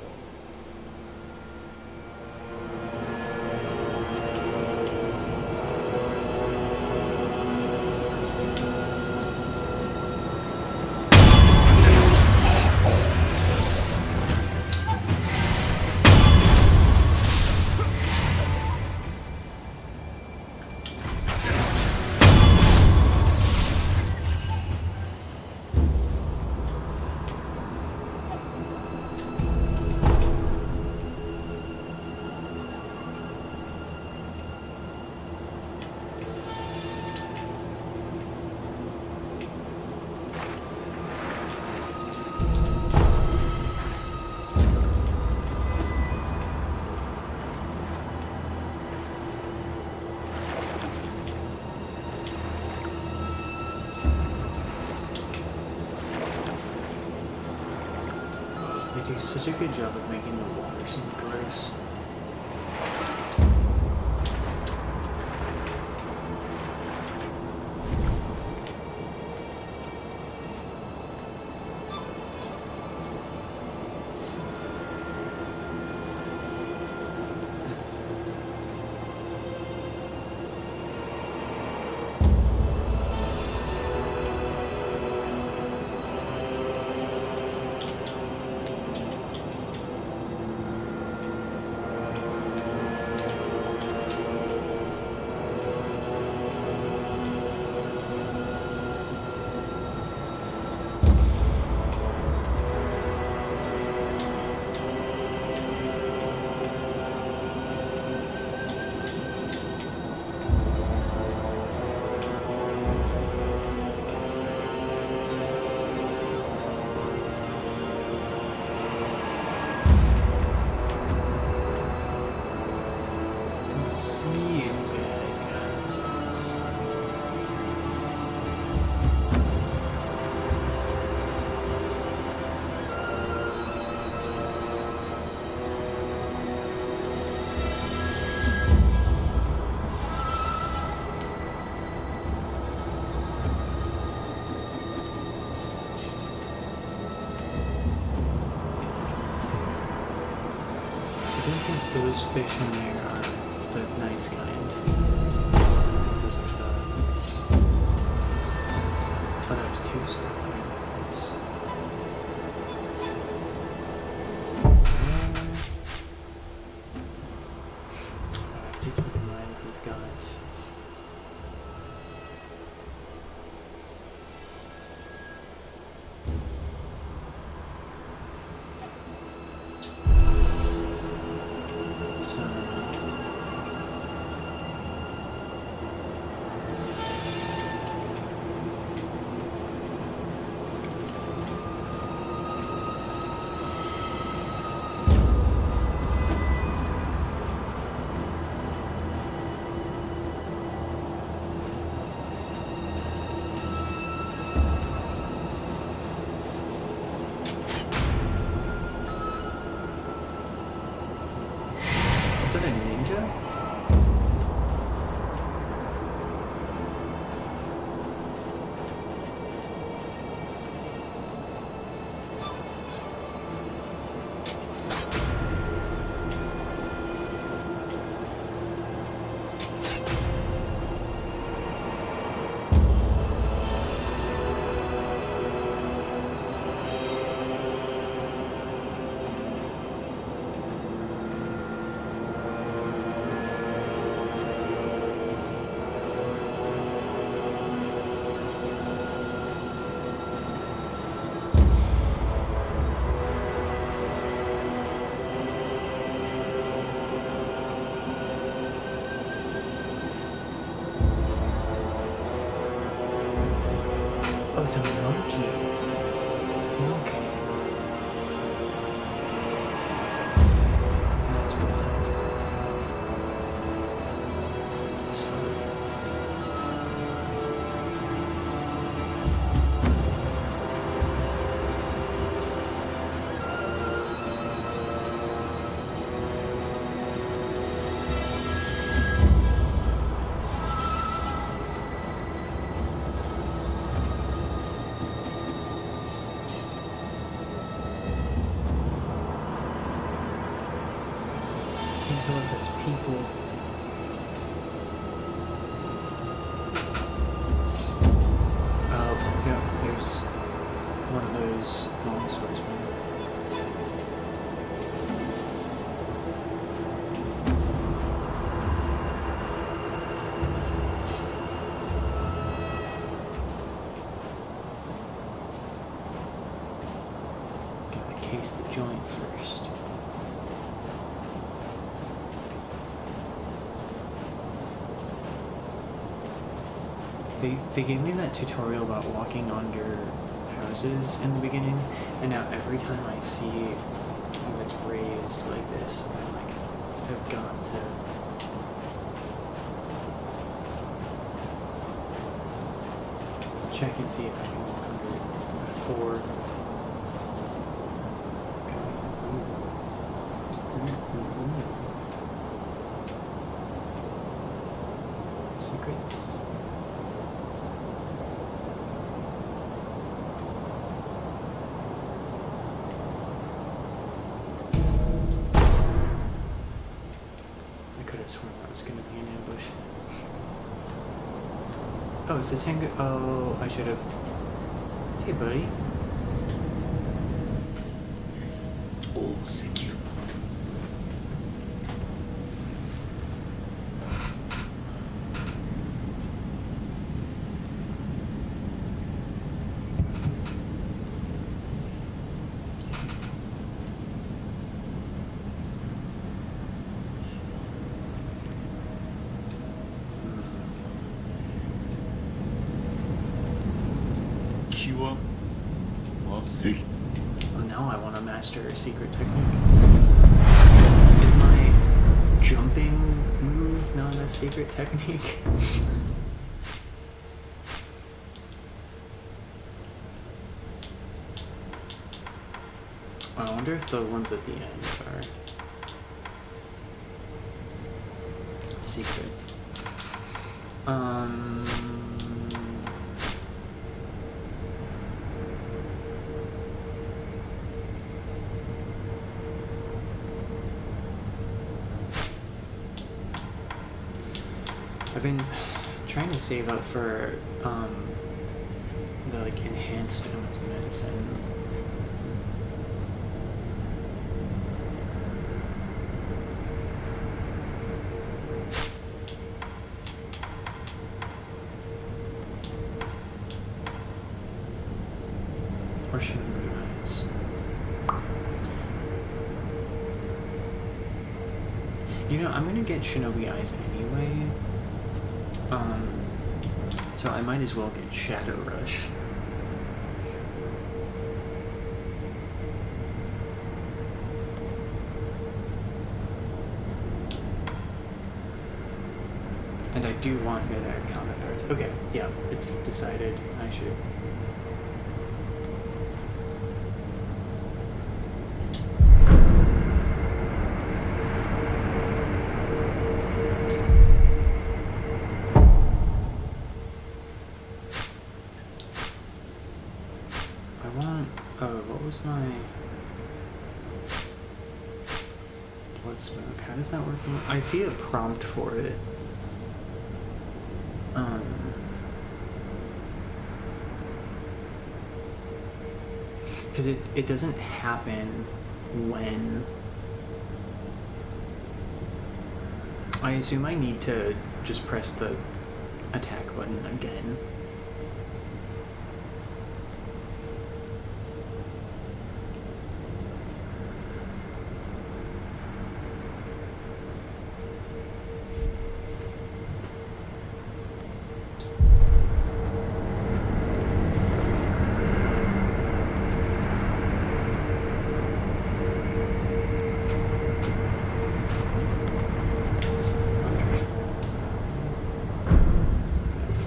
They do such a good job of making the water seem gross. Those fish in there are the nice kind. Those are the... Oh, that was 2 scorpions. I have to keep in mind we've got... Is that a ninja? Oh, it's a monkey. Okay. That's black. Sorry. Can't tell if it's people. Oh, yeah, there's one of those long swordsmen. Gotta case the joint first. They gave me that tutorial about walking under houses in the beginning, and now every time I see one that's raised like this, I'm like, I've got to... check and see if I can walk under it before... Secrets. I could have sworn that was going to be an ambush. Oh, it's a tango. Oh, I should have. Hey, buddy. All secure. Oh, now I want to master a secret technique. Is my jumping move not a secret technique? I wonder if the ones at the end are secret. been trying to save up for the like enhanced amounts of medicine. Or should we revise? You know, I'm gonna get Shinobi Eyes anyway. So I might as well get Shadow Rush. And I do want better combat arts. Okay, yeah, it's decided. I should. I want. Oh, what was my blood smoke? How does that work? I see a prompt for it. Because it doesn't happen when I assume I need to just press the attack button again. Is this wonderful?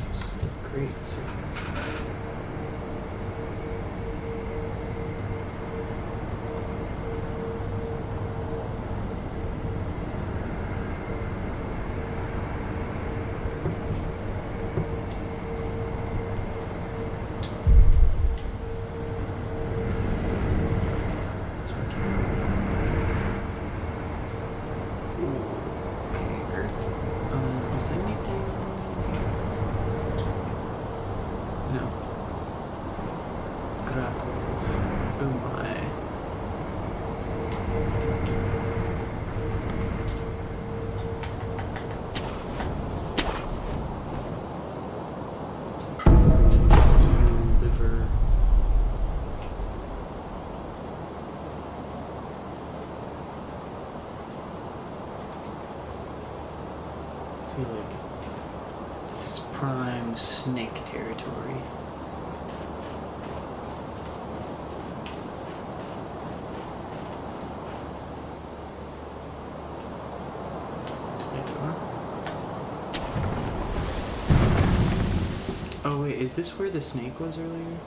This is the great surge. So I can. Okay. Is there anything? No. Grapple. Oh my. You liver. I feel like this is prime snake territory. There you are. Oh wait, is this where the snake was earlier?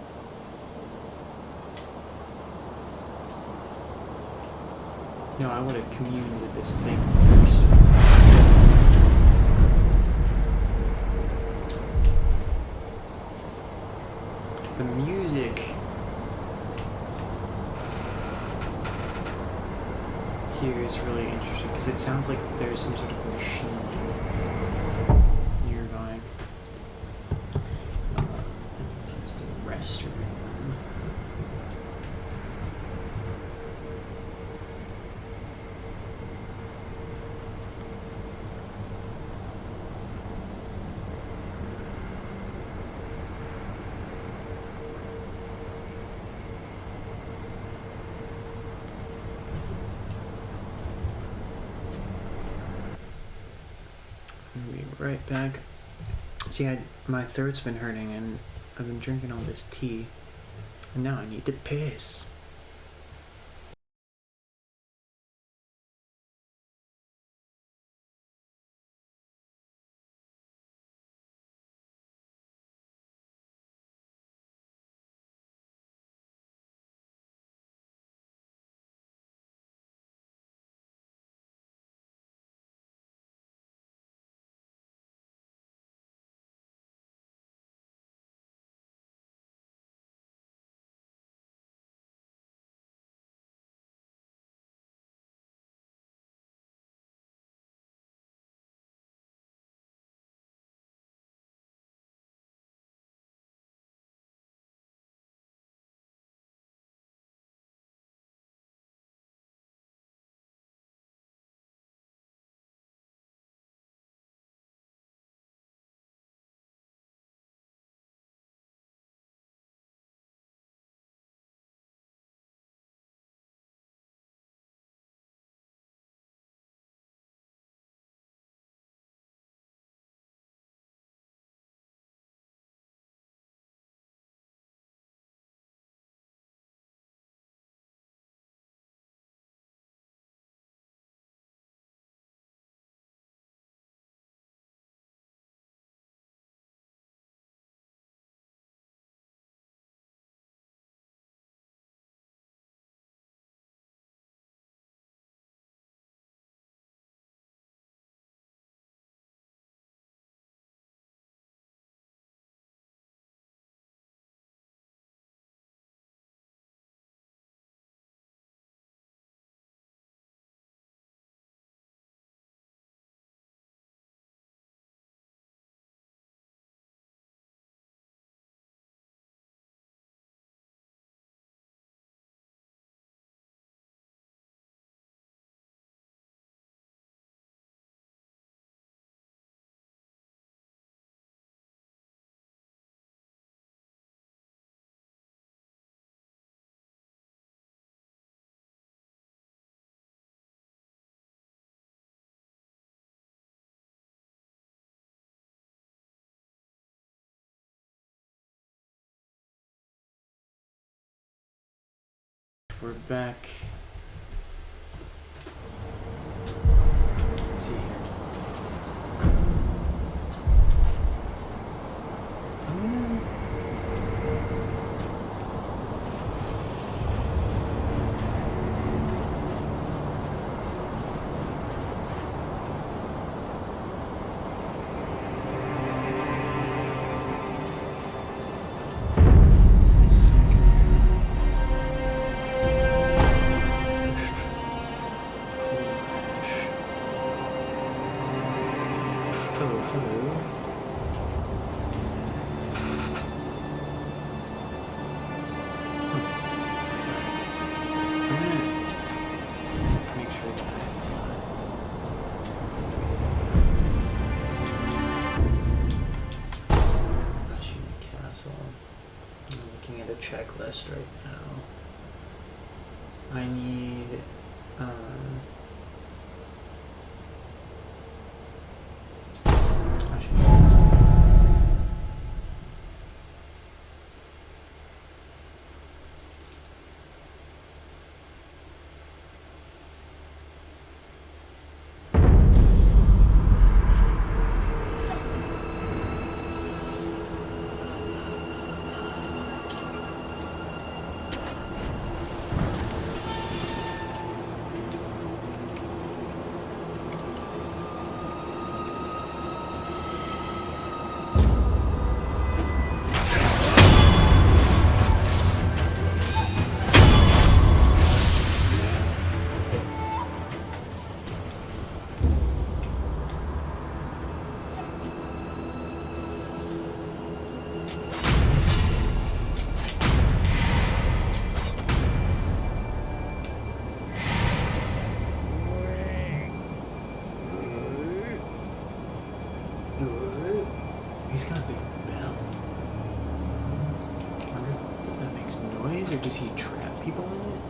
No, I want to commune with this thing first. The music here is really interesting because it sounds like there's some sort of machine nearby. Here's the restroom. We'll be right back. See, my throat's been hurting and I've been drinking all this tea. And now I need to piss. we're back. Let's see here. Checklist right now. I need I should do this. He's got a big bell. I wonder if that makes noise, or does he trap people in it?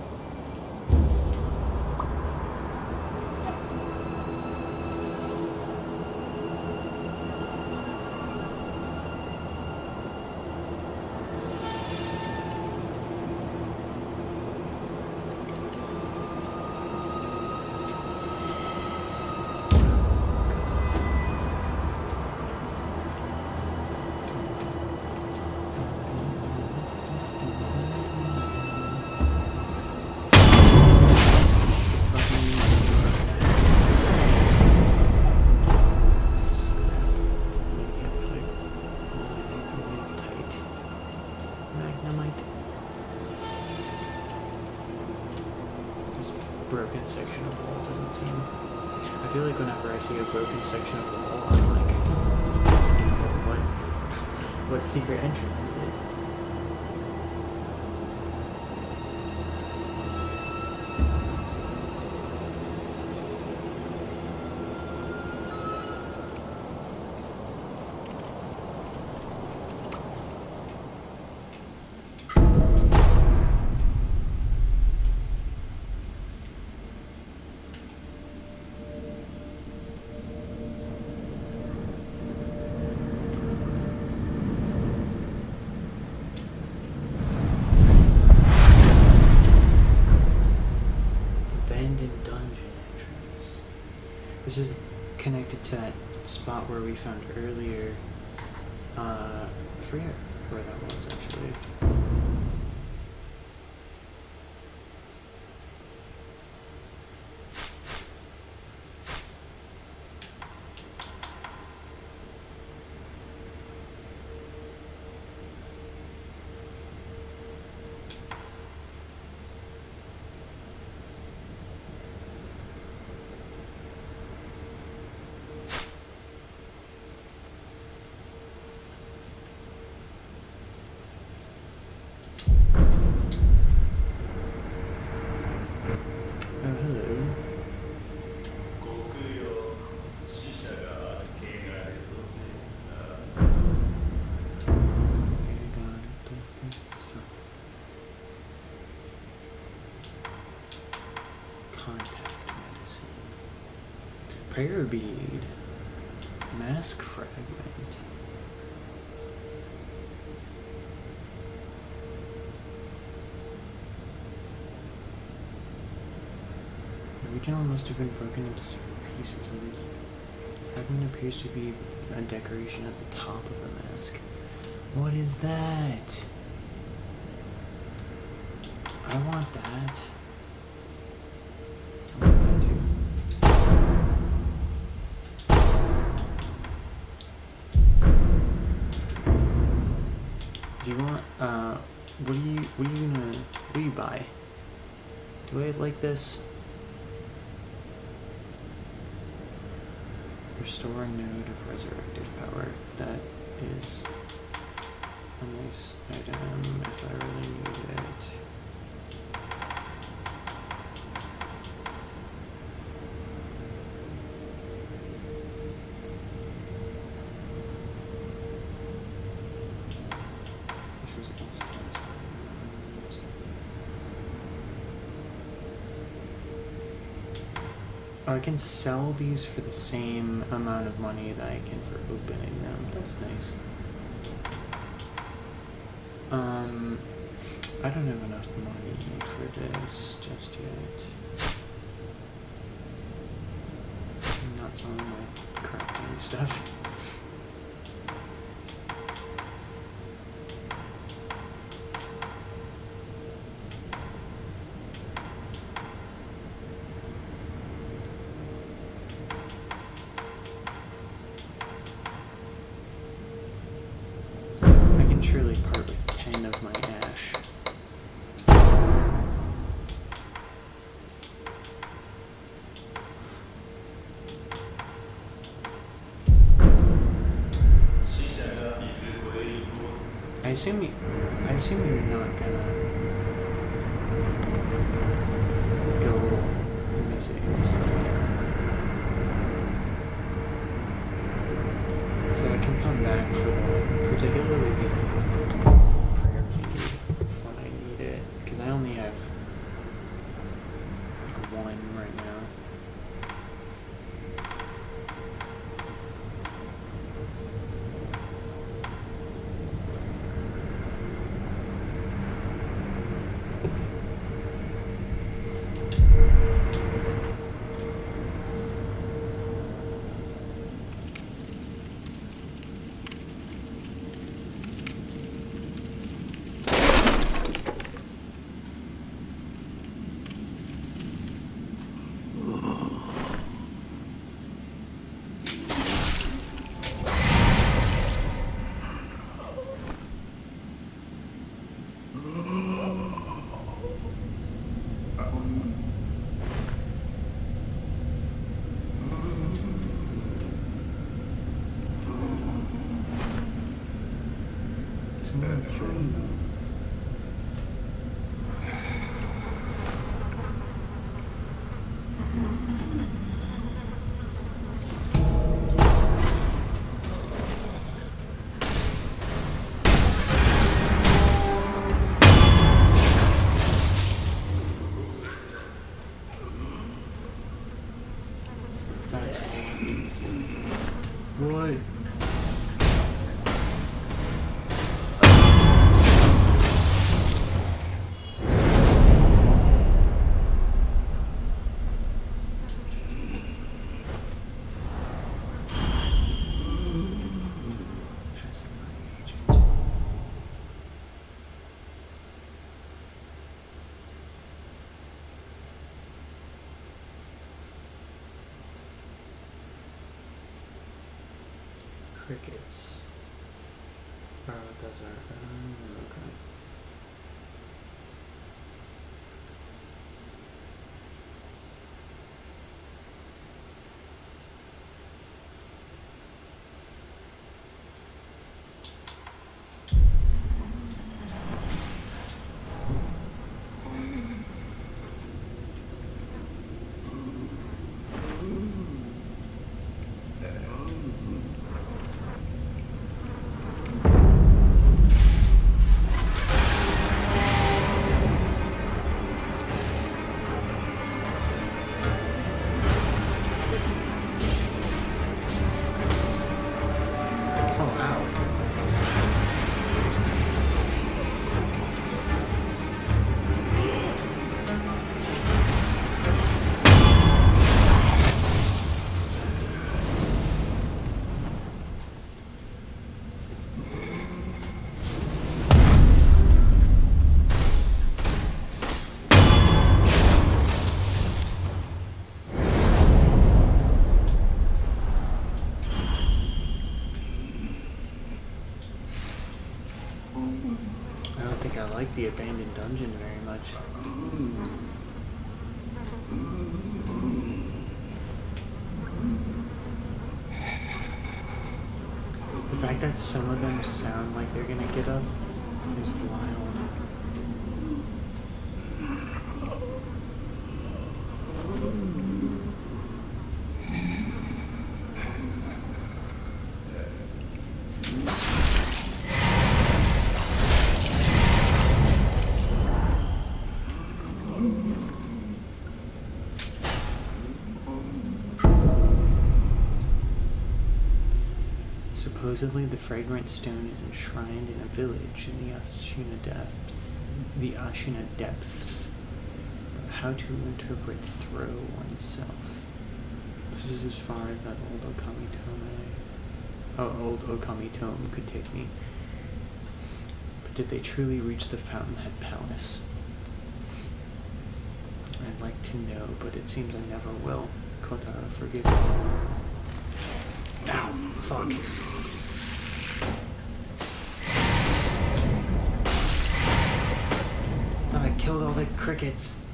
Broken section of wall doesn't seem. I feel like whenever I see a broken section of wall, I'm like, what secret entrance is it? This is connected to that spot where we found earlier. I forget where that was actually. Prayer bead. Mask fragment. original must have been broken into several pieces, and the fragment appears to be a decoration at the top of the mask. What is that? I want that. I want that too. Do you want, what do you buy? Do I like this? Restore a node of resurrected power. That is a nice item if I really need it. This is instant. Oh, I can sell these for the same amount of money that I can for opening them. That's nice. I don't have enough money for this just yet. I'm not selling my crafting stuff. I can surely part with 10 of my ash. I assume you're not gonna go missing somewhere. So I can come back for the, particularly the prayer feed when I need it, because I only have like one right now. What? Crickets. Oh, those are. Okay. think I like the abandoned dungeon very much. The fact that some of them sound like they're gonna get up is wild. Supposedly, the fragrant stone is enshrined in a village in the Ashina depths. But how to interpret throw oneself? This is as far as that old Okami tome could take me. But did they truly reach the Fountainhead Palace? I'd like to know, but it seems I never will. Kotaro, forgive me. Ow, fuck. Thought I killed all the crickets.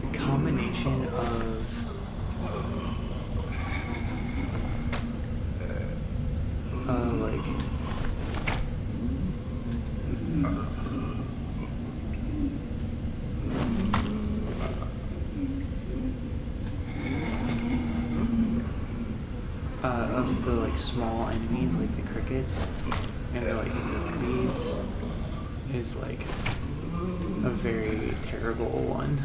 The combination of of the like small enemies like the crickets and the like zombies is like a very terrible one.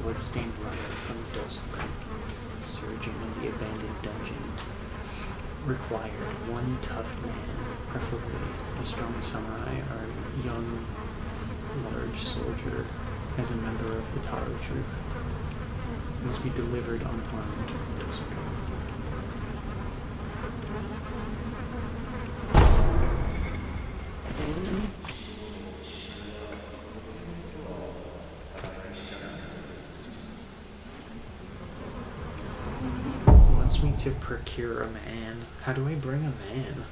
Bloodstained runner from Dosoku, surgeon in the abandoned dungeon, required one tough man, preferably a strong samurai or young, large soldier, as a member of the Taro troop. Must be delivered unharmed to Dosoku. Me to procure a man. How do I bring a man?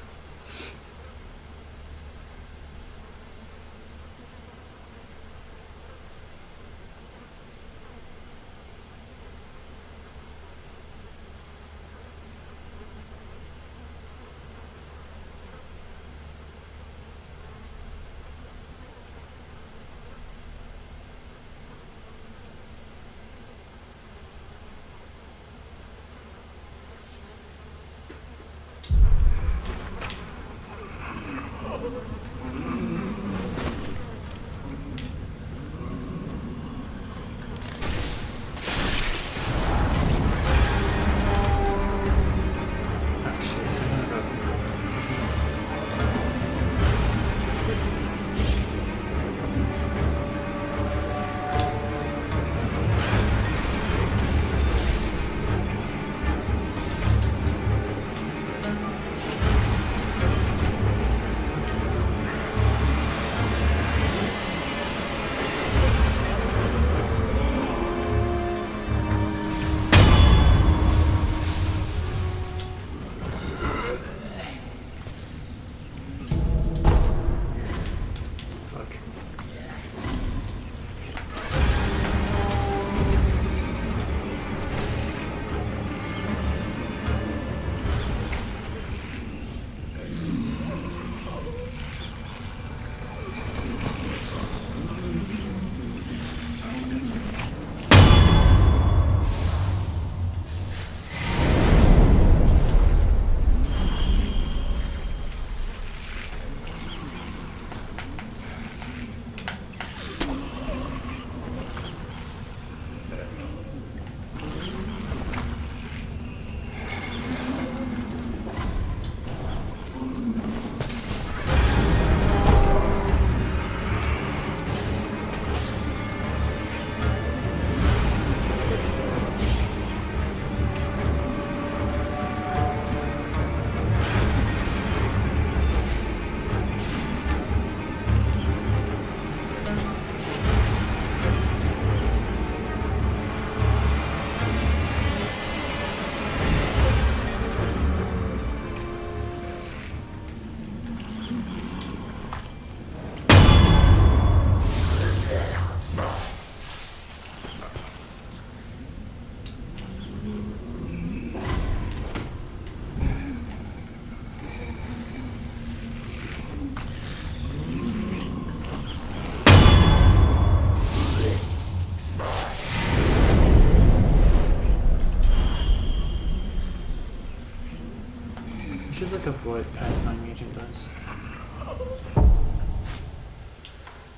should look up what pacifying agent does.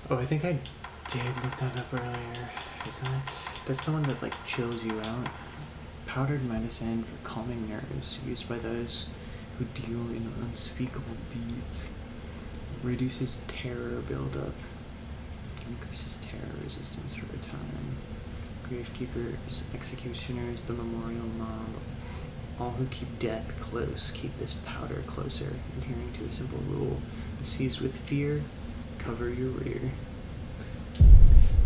Oh, I think I did look that up earlier. Is that's the one that like chills you out? Powdered medicine for calming nerves used by those who deal in unspeakable deeds. Reduces terror buildup. Increases terror resistance for a time. Gravekeepers, executioners, the memorial mob. All who keep death close keep this powder closer, adhering to a simple rule. Seized with fear, cover your rear. Nice.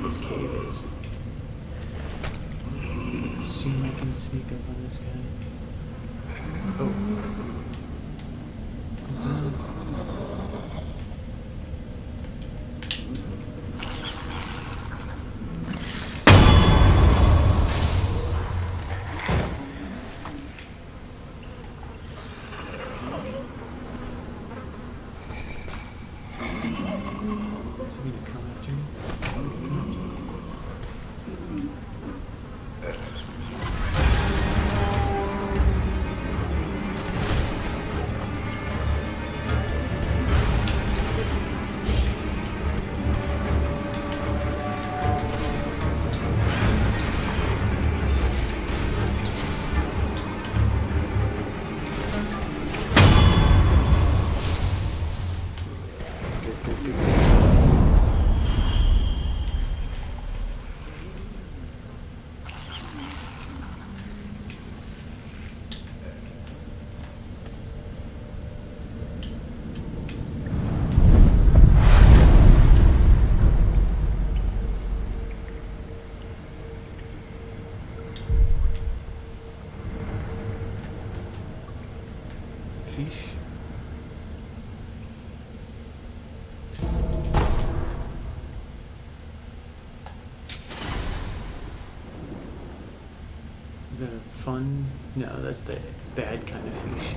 This cave is. Assume I can sneak up on this guy. Oh. Is that... Fish. Is that a fun? No, that's the bad kind of fish.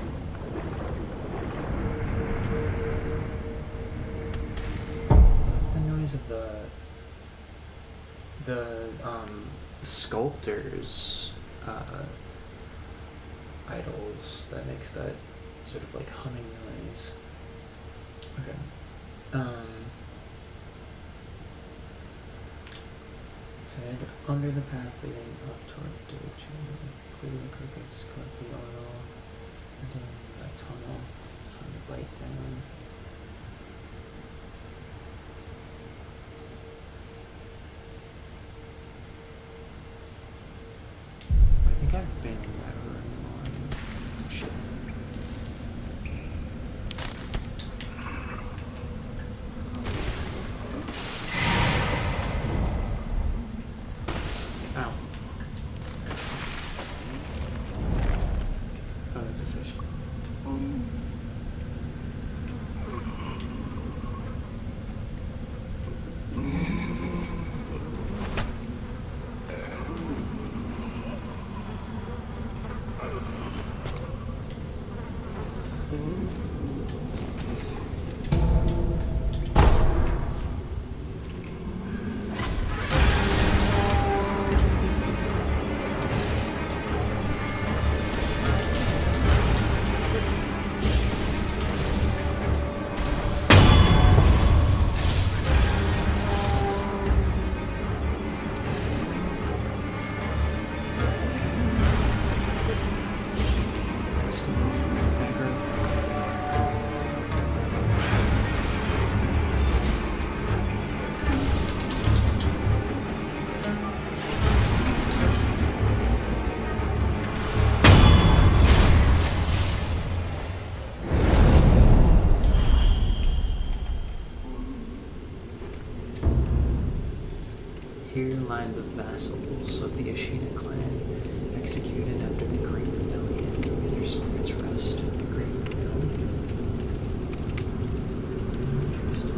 What's the noise of the sculptor's idols that makes that sort of like humming noise. Okay. Head under the path leading up toward the channel. Clear the crickets, collect the oil, and then that tunnel. Trying to bite down. I think I've been in that room on shit. Here lie the vassals of the Ashina clan, executed after the Great Rebellion. May their spirits rest. Great Rebellion. Interesting.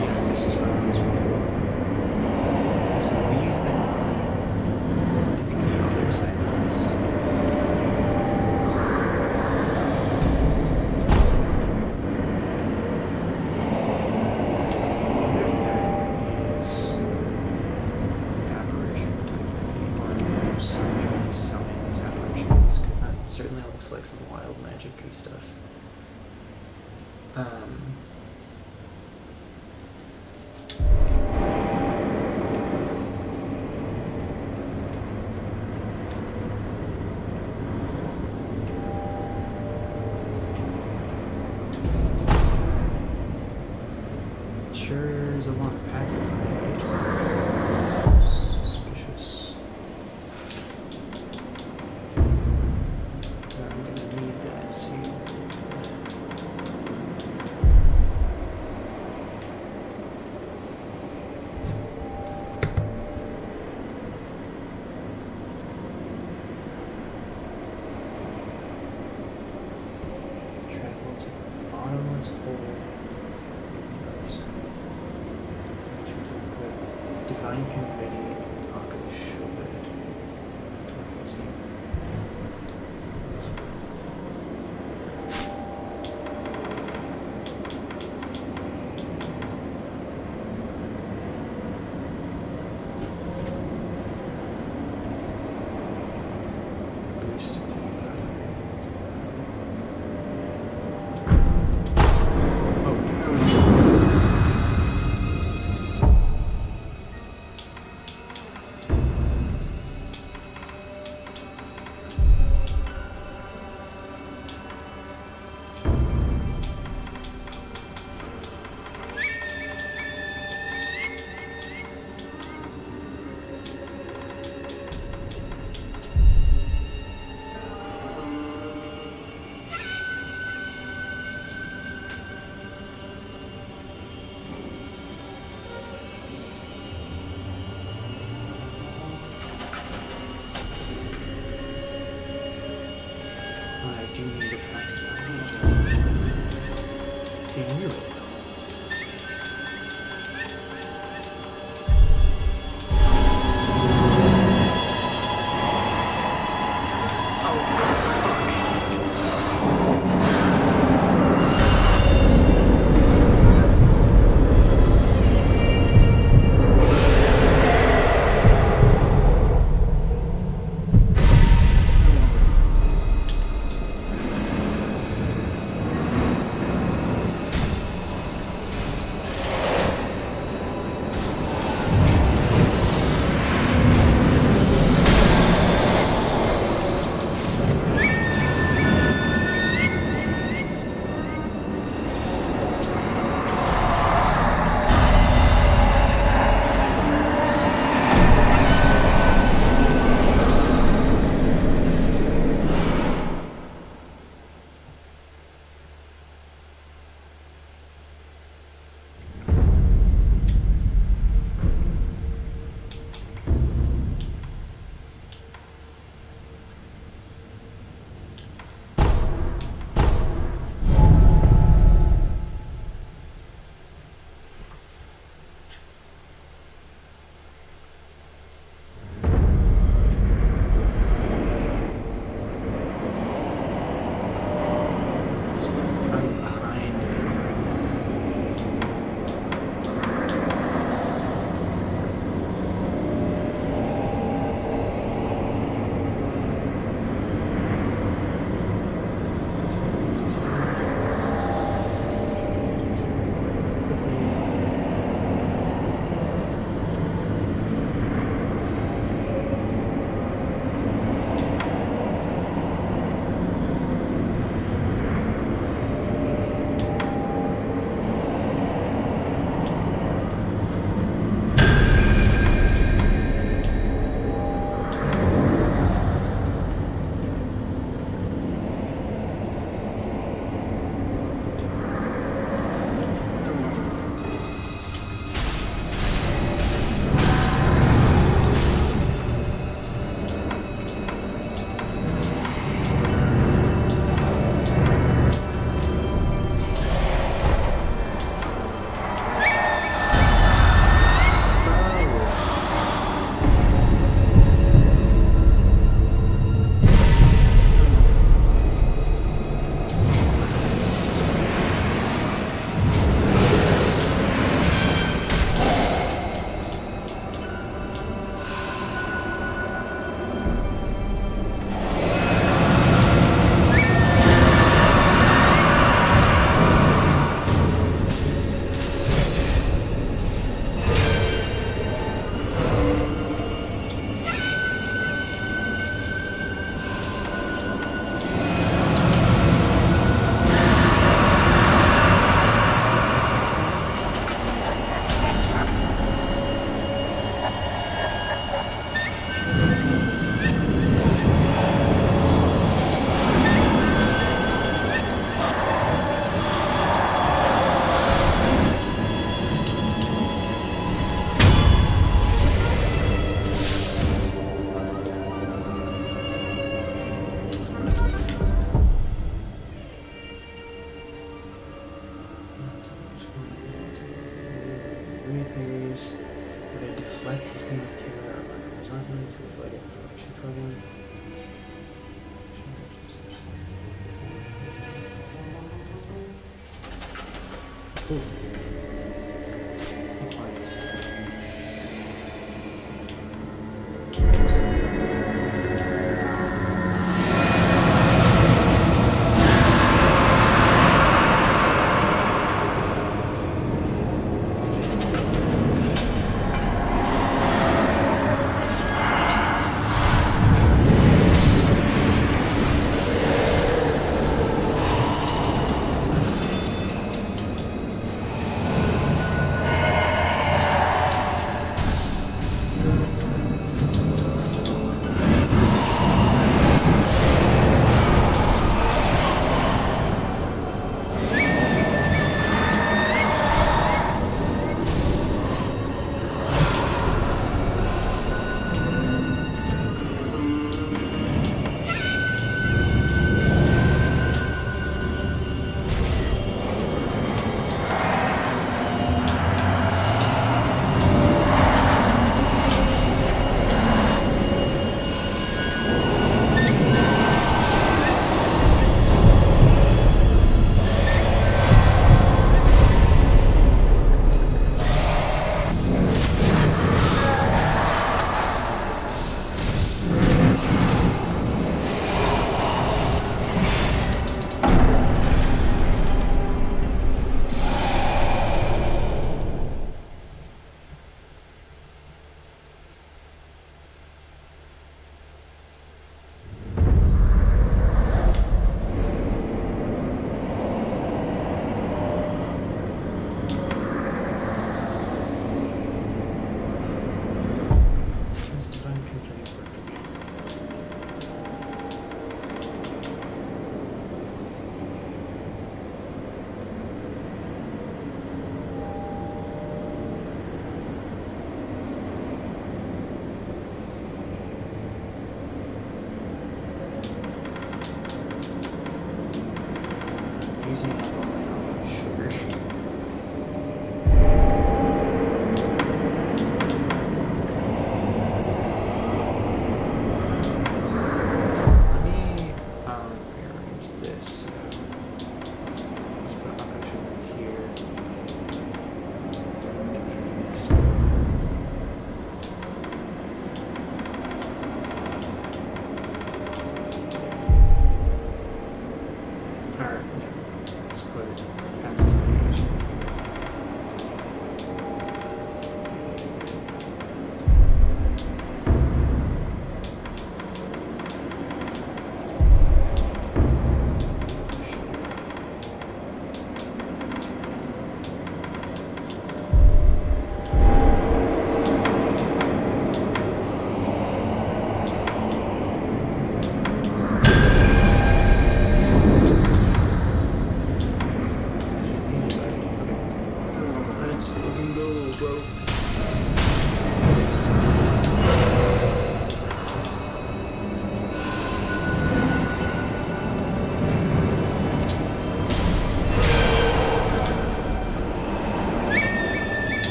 Yeah, this is what I was before. So we've been on, I think, the other side of this. If that is an apparition type thing, or some maybe he's summoning these apparitions, because that certainly looks like some wild magic-y stuff. Sure is a lot of pacifying agents. Suspicious. I'm gonna need that seal. Travel to the bottomless hole. Divine Confetti and Akashoda. Boost to deflect the speed of terror horizontally to avoid any direction toward him. Cool.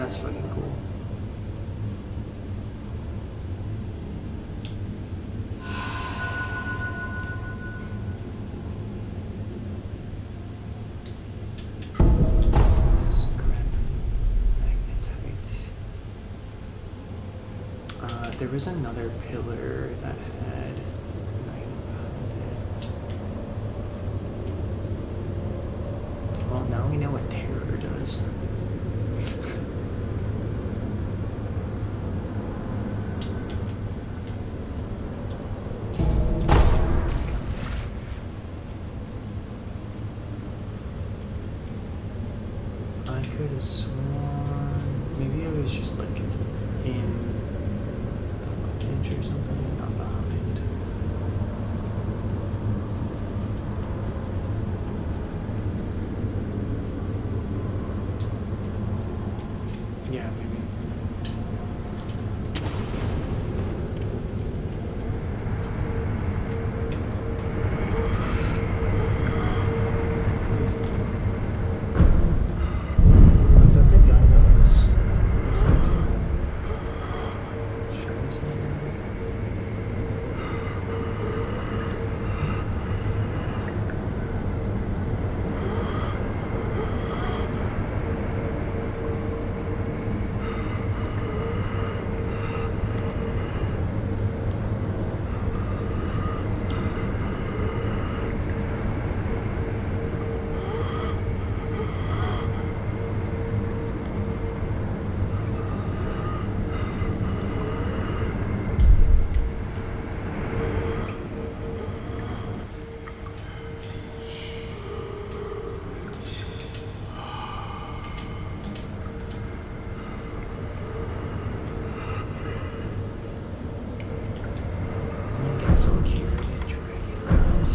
That's fucking cool. There was another pillar that had an item behind it. Well, now we know what terror does. I could have sworn maybe I was just like in or something, not behind. Yeah, maybe. Was that the guy that was listening to show us something? Some curated dragon eyes.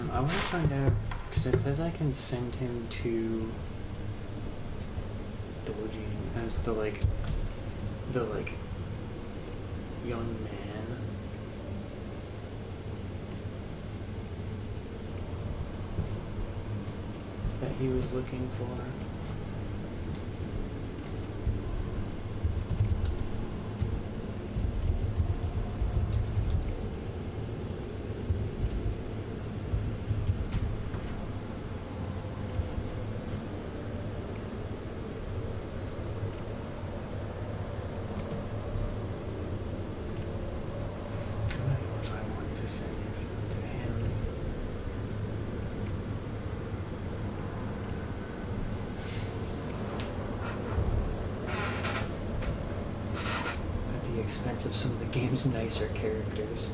I want to find out, because it says I can send him to Dojin as the young man. That he was looking for. Expense of some of the game's nicer characters.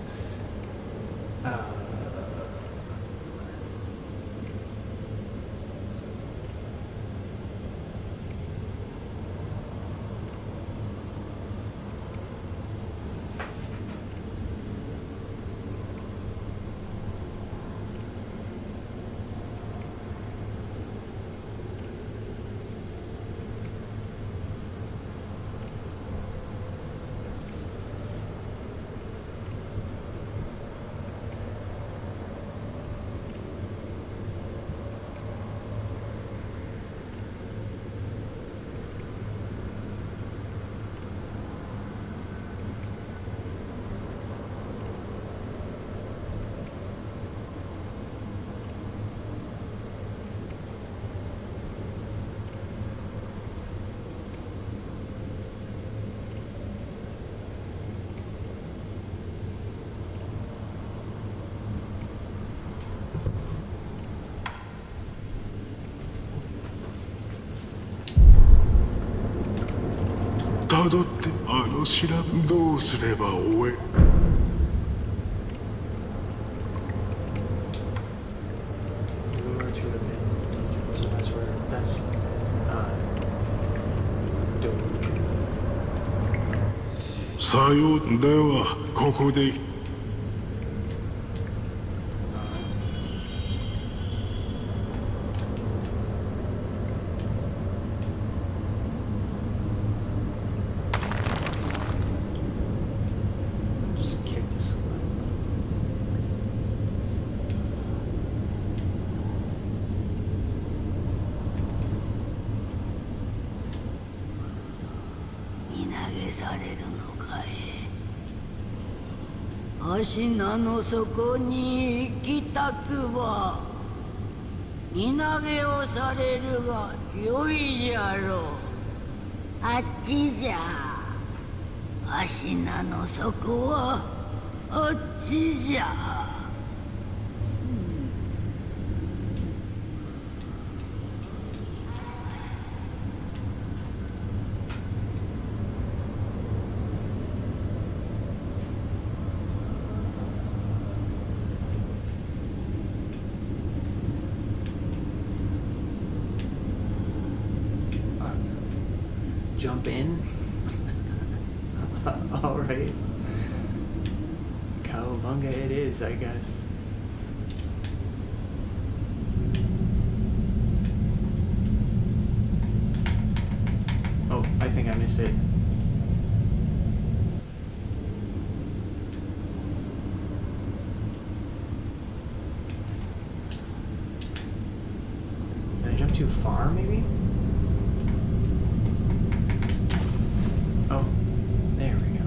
たどってあの調べどうすれば終え You are to have been. So that's where that's Doge. さようではここで Just kicked a slip. 身投げされるのかい。足名の底に行きたくば身投げをされるがよいじゃろう。あっちじゃ。足名の底はあっちじゃ。Jump in. All right. Cowabunga it is, I guess. Oh, I think I missed it. Did I jump too far, maybe? Oh, there we go.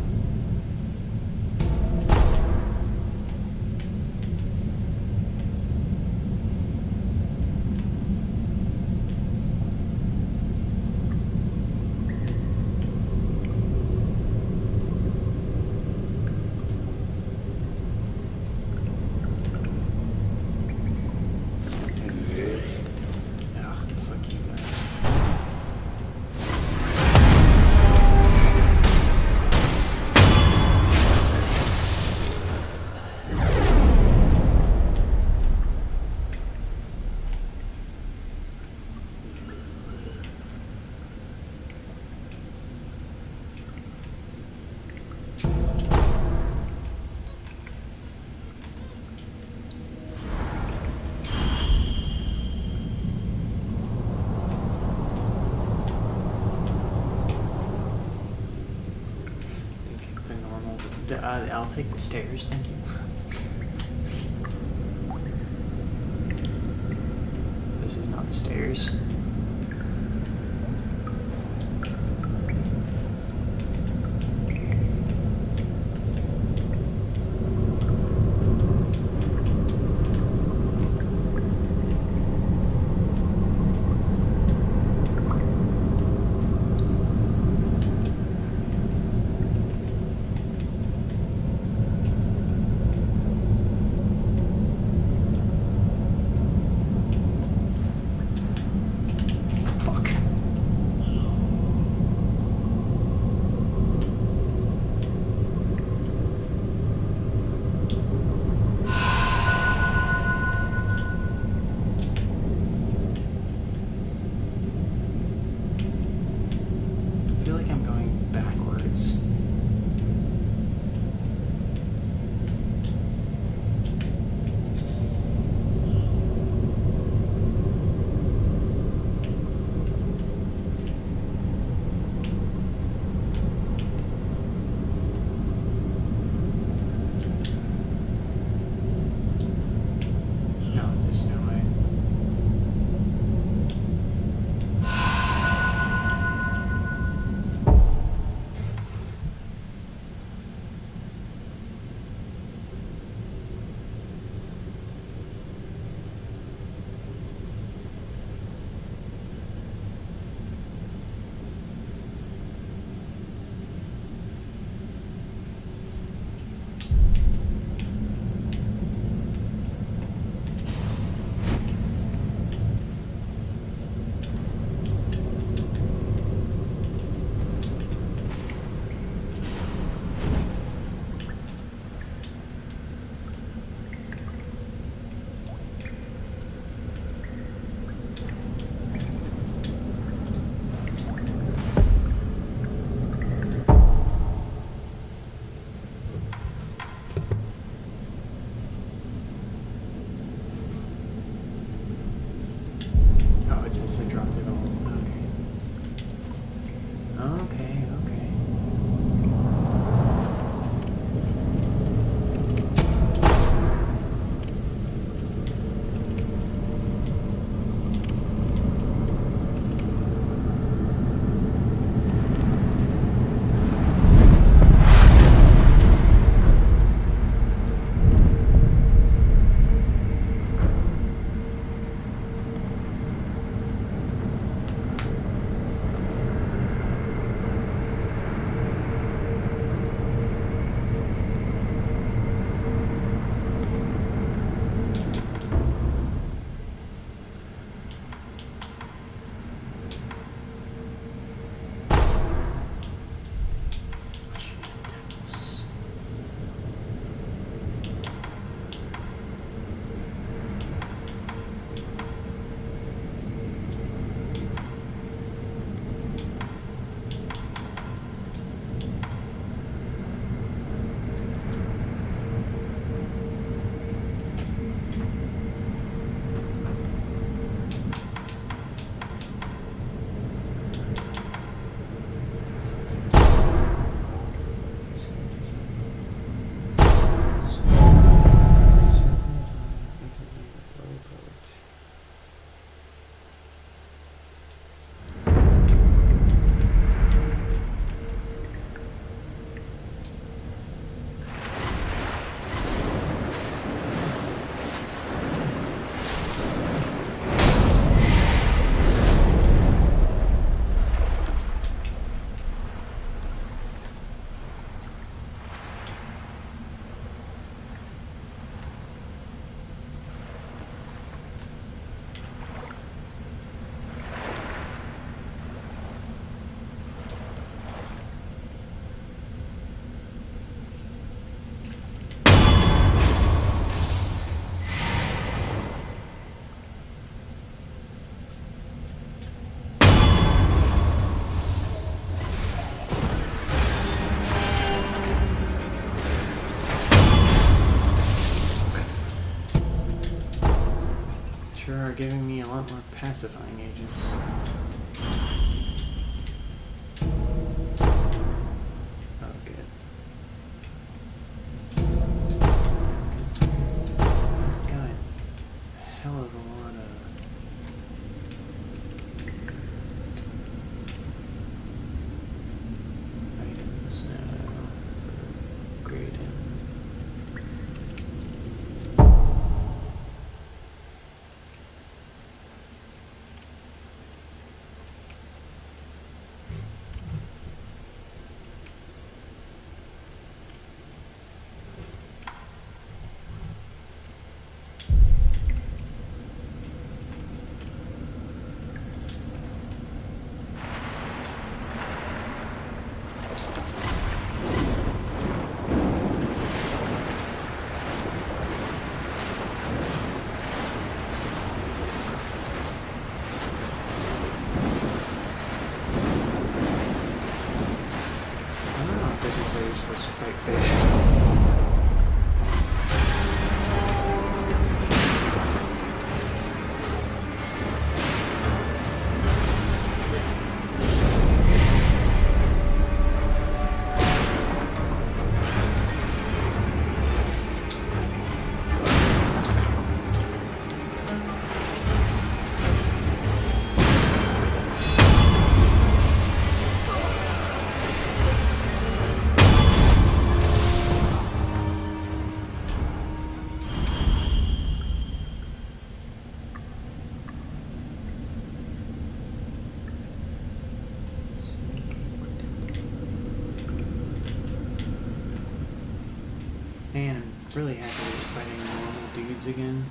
Ugh, fuck you guys. The normal. I'll take the stairs, thank you. This is not the stairs. giving me a lot more pacifying agents. Oh, good. I've got a hell of a lot of items now for grading. This is how you're supposed to fight fish. Man, I'm really happy that we're fighting normal dudes again.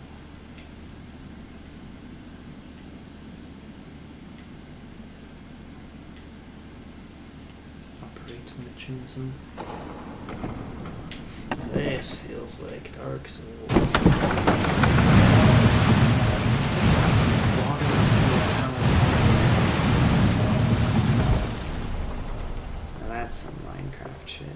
Operates Machinism. This feels like Dark Souls. Water now that's some Minecraft shit.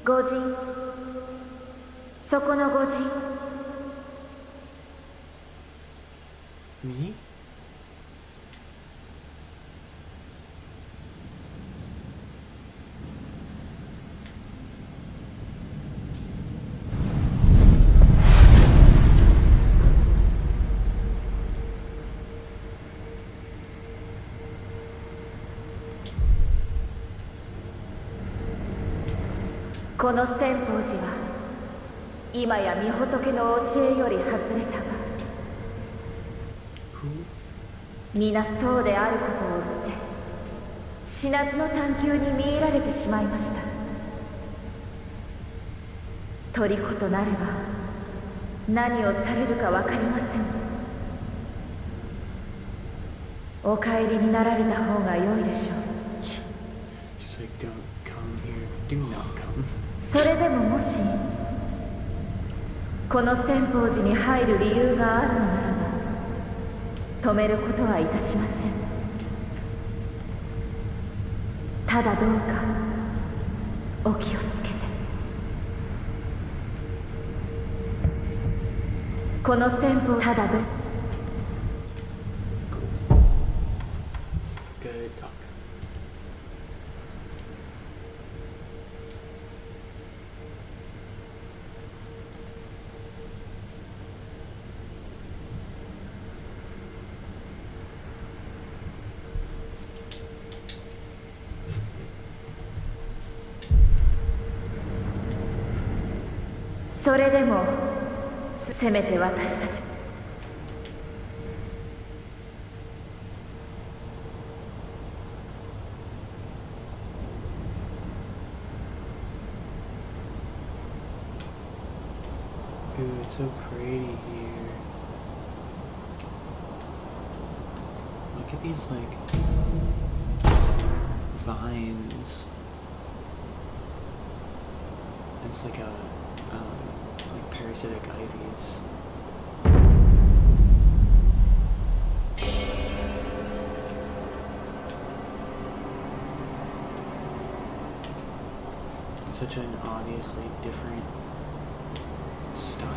御人、そこの御人。Me? この千宝寺は今や御仏の教えより外れたが、皆そうであることを捨て、死なずの探求に見入られてしまいました。虜となれば何をされるか分かりません。お帰りになられた方が良いでしょう。Just like, don't come here. Do not come. それでももしこの千宝寺に入る理由があるのならば止めることはいたしません。ただどうかお気をつけて。この千宝ただどう Good talk.「それでもせめて私たち」Ooh, it's so pretty here. Look at these, like, vines. It's like a like parasitic ivies. It's such an obviously different style.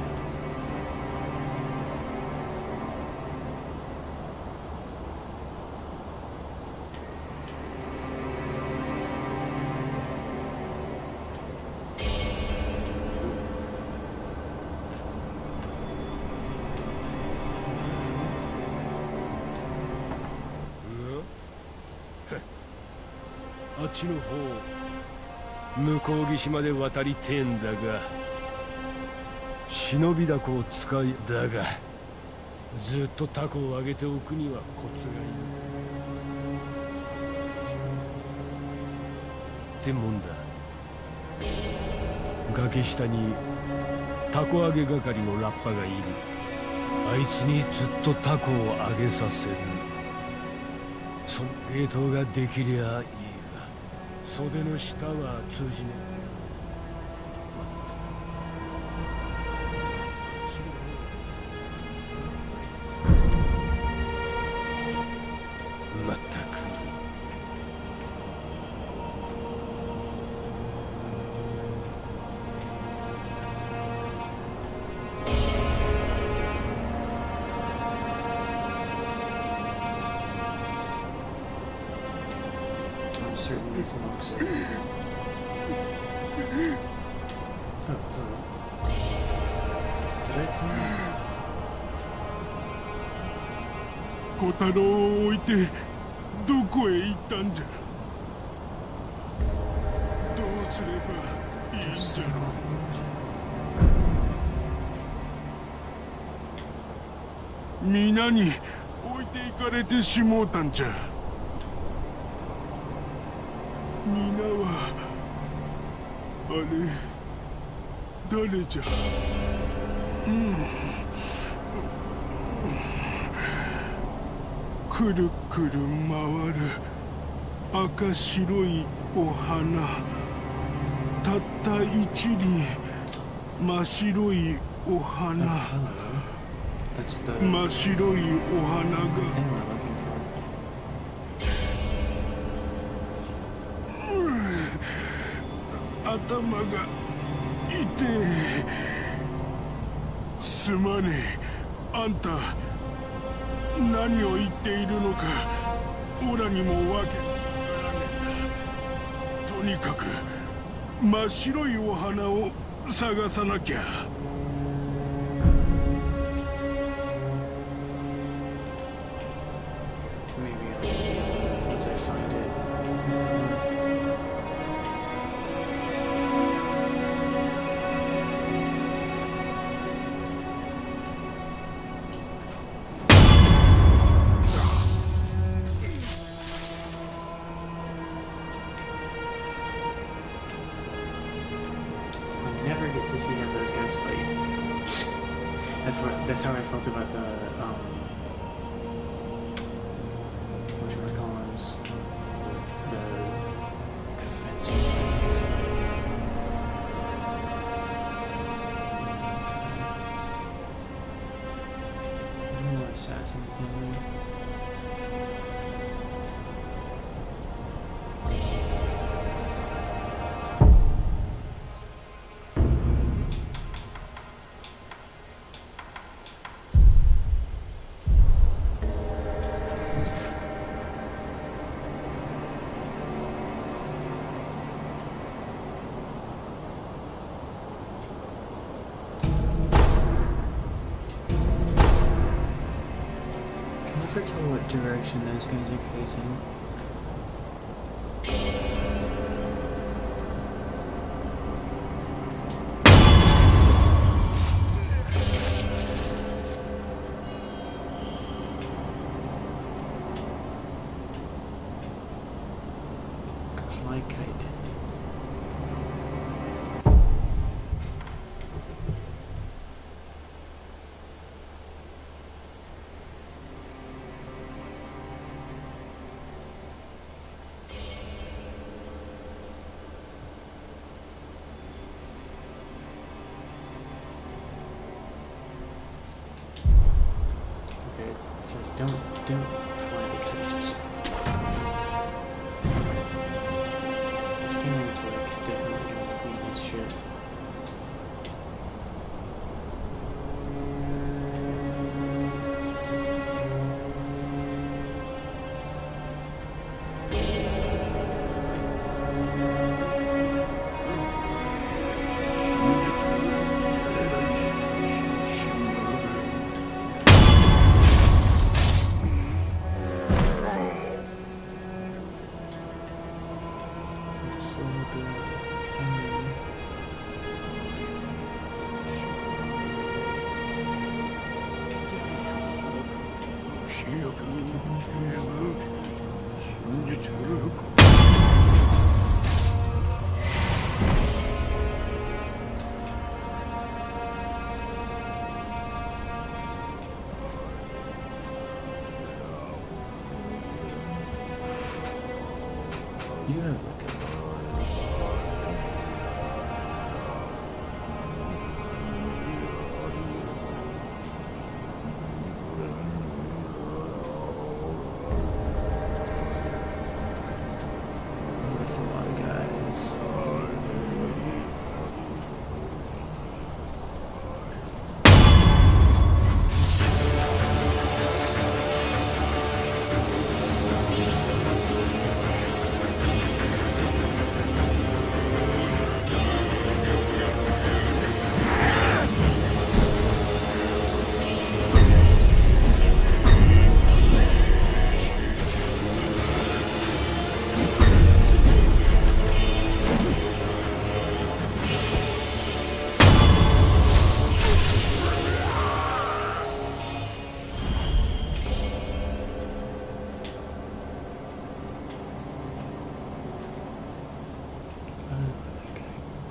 あっちの方向こう岸まで渡りてえんだが、忍びだこを使いだが、ずっとタコを上げておくにはコツがいる。ってもんだ。崖下にタコ揚げ係のラッパがいる。あいつにずっとタコを揚げさせる。その芸当ができりゃいいが、袖の下は通じねえ。まったく。Certain these monks are here. Oh, hello. Did I come? 小太郎を置いてどこへ行ったんじゃ。どうすればいいんじゃろう。皆に置いていかれてしもうたんじゃ。皆はあれ誰じゃ。くるくる回る赤白いお花、たった一輪真白いお花、 That's the 真白いお花 thing が we're looking for. 頭が痛え。すまねえ。あんた何を言っているのかオラにもわけわからねえ。とにかく真っ白いお花を探さなきゃ。 Maybe I'll be able, once I find it. I never get to see how those guys fight. That's how I felt about the whatchamacallums, the fence guys. More assassins in there. Never tell what direction those guys are facing. Fly kite. says don't fly the coaches. This game is like definitely gonna clean this shit. You have like a that's a lot of guys.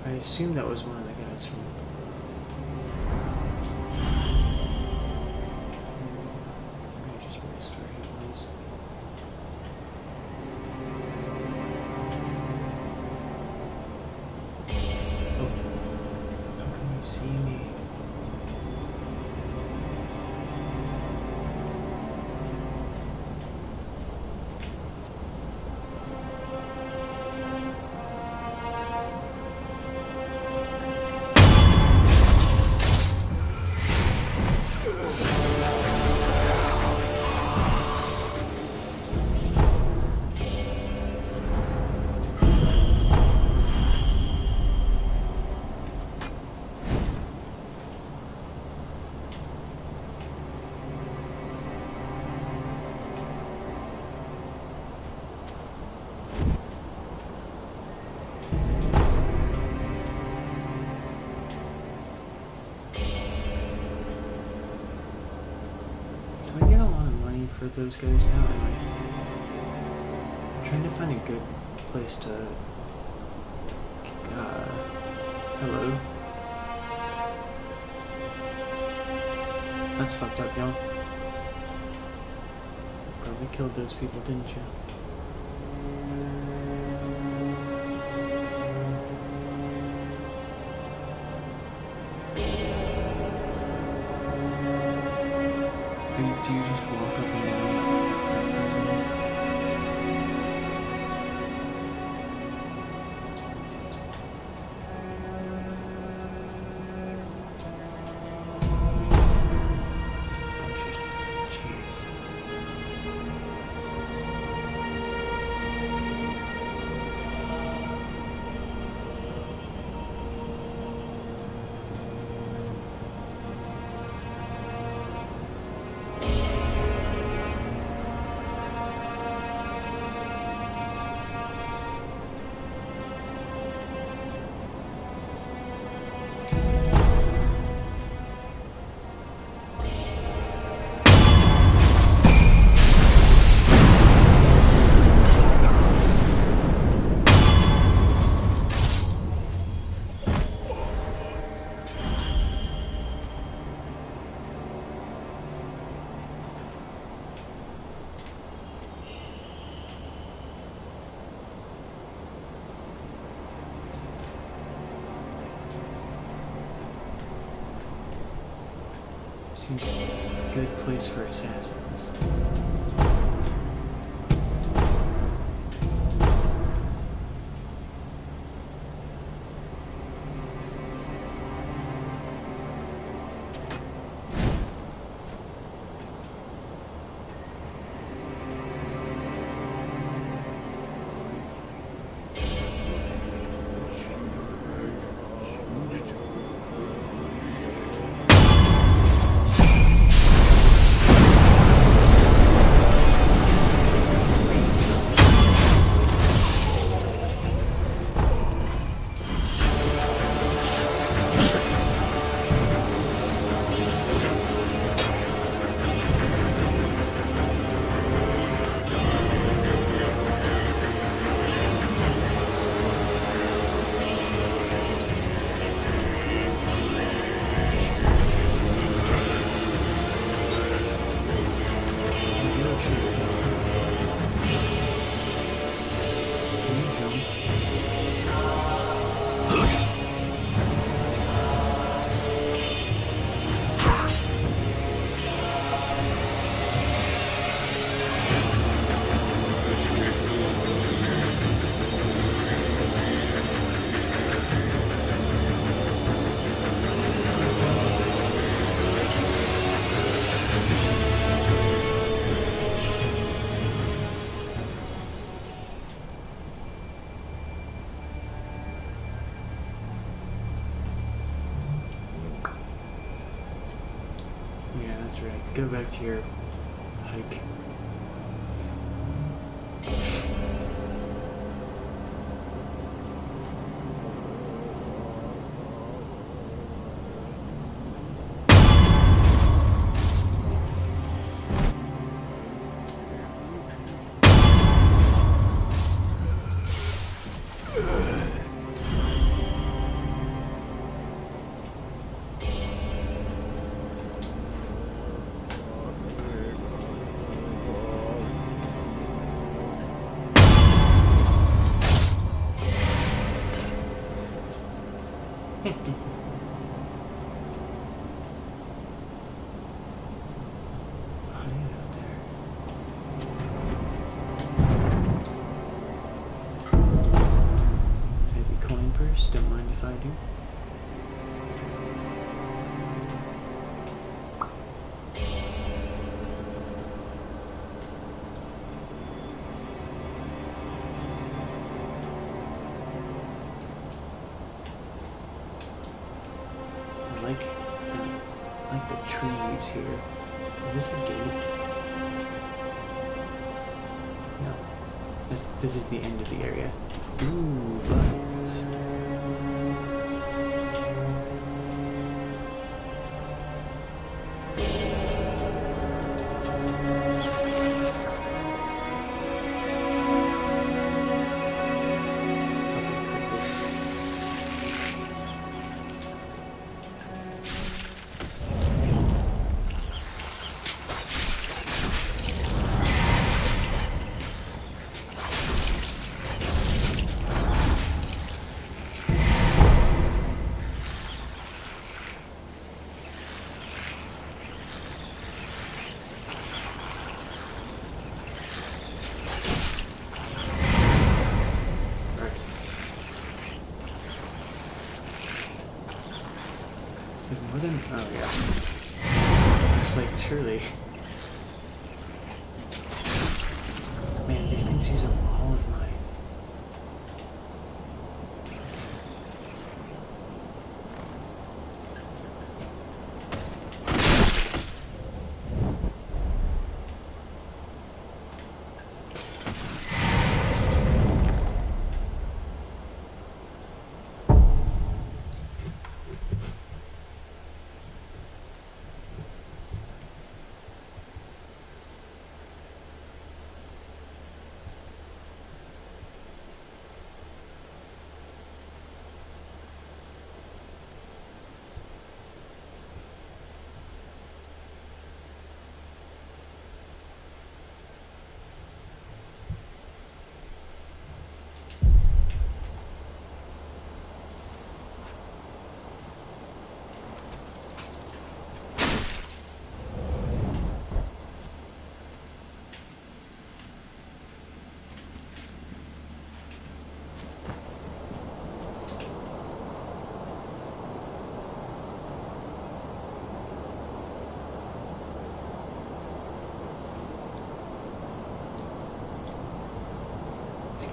I assume that was one of the guys from. I just missed where he was. Oh, how can you see me? Do I get a lot of money for those guys now? I'm trying to find a good place to. Hello. That's fucked up, y'all. Probably killed those people, didn't you? Do you just walk up and down? Seems good place for assassins. Yeah, that's right. Go back to your hike. Don't mind if I do. I like the trees here. Is this a gate? No. This is the end of the area. Ooh, buttons. More than, oh yeah. It's like, surely. Man, these things use up all of my...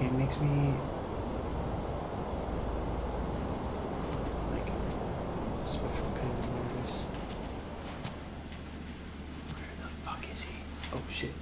game makes me like a special kind of nervous. Where the fuck is he? Oh shit.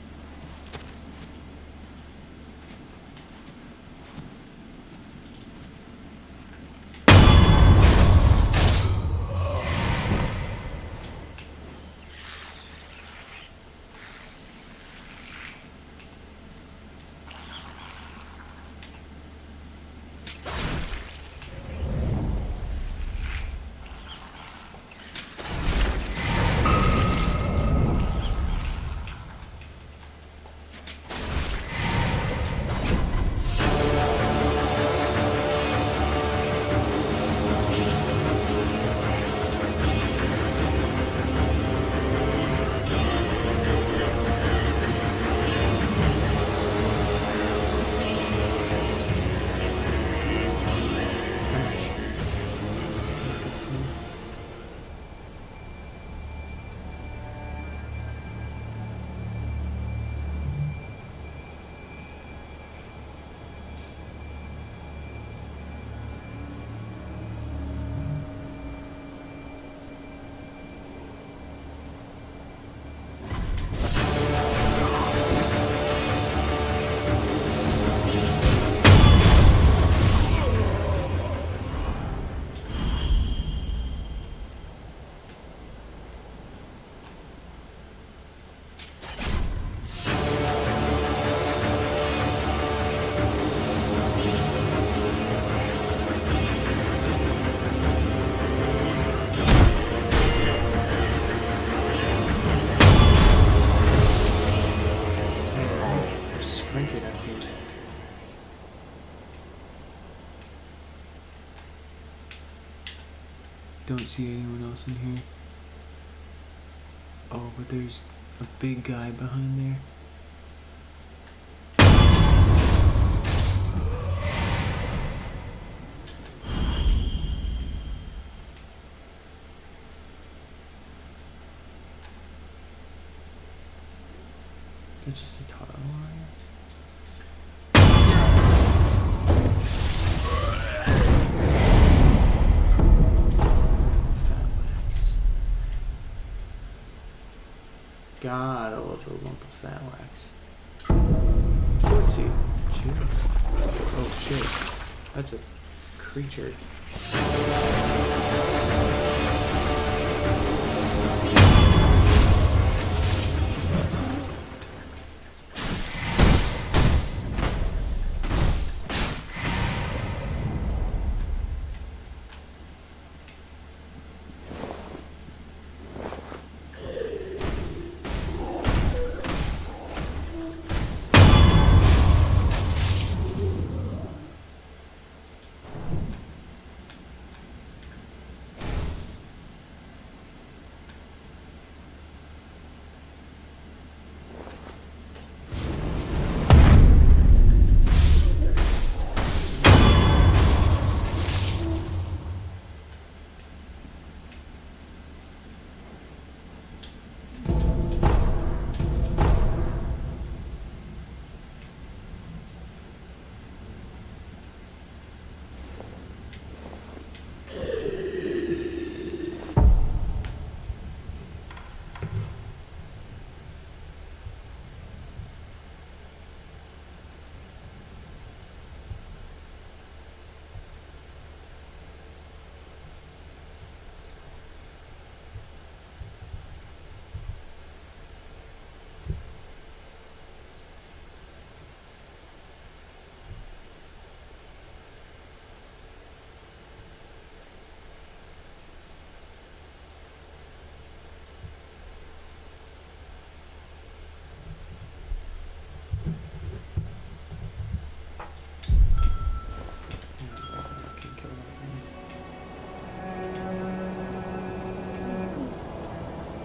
Sprinted up here. Don't see anyone else in here. Oh, but there's a big guy behind there. Is that just a tile wire? God, I love a lump of fat wax. What's he? Shit. Oh shit. That's a creature.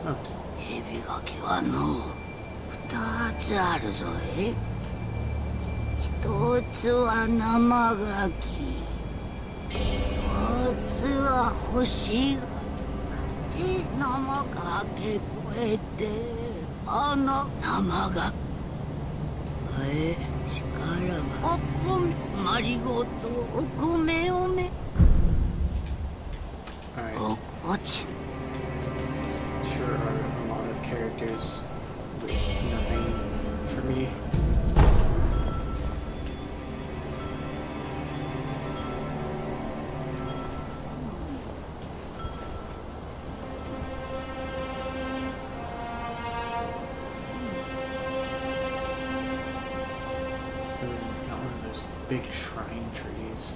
Oh. 蛇ガキはの2つあるぞい。1つは生ガキ、1つは星が生がけ越えてあの生ガキえしからばお困りごとお米をめ Alright, おち sure are a lot of characters with nothing for me. Ooh, not one of those big shrine trees.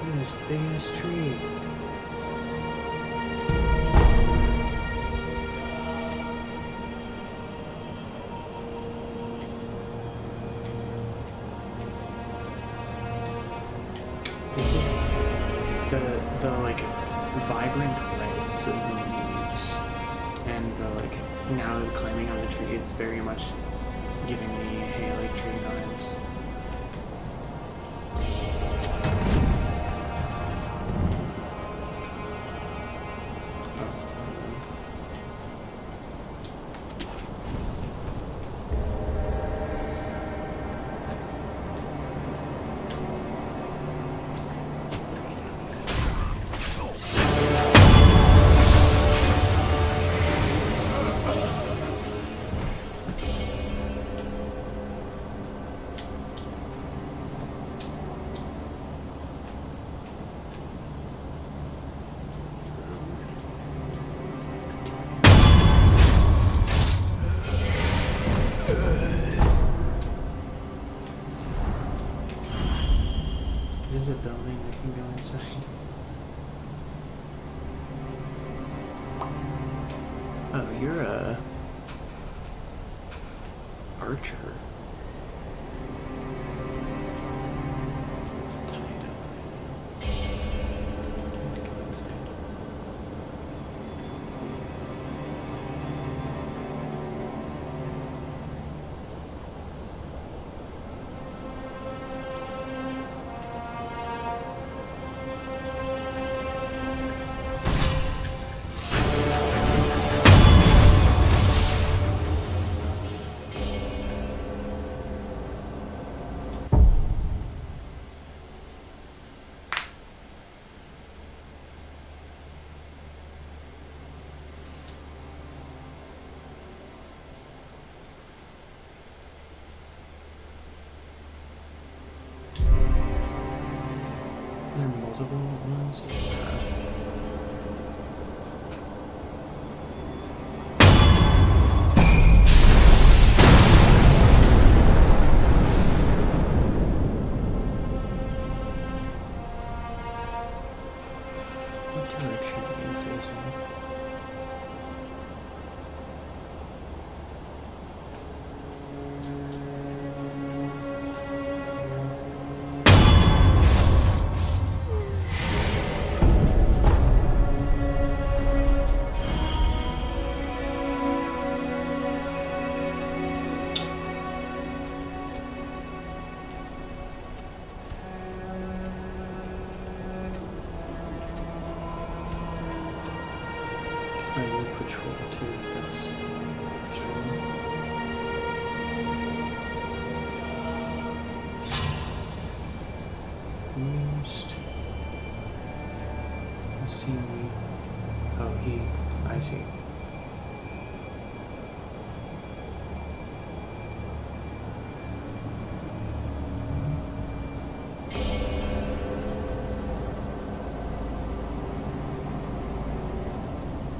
Look at this big ass tree. This is the like vibrant reds of the leaves and the like now the climbing on the tree is very much giving me Haley tree vibes. There's a building that can go inside. Oh, you're a archer. It's tied up. Can't go inside. There are multiple ones? What direction are you facing? I will patrol too, that's true. Most. Let's see. Oh, I see.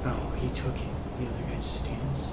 Oh, he took the other guy's stance.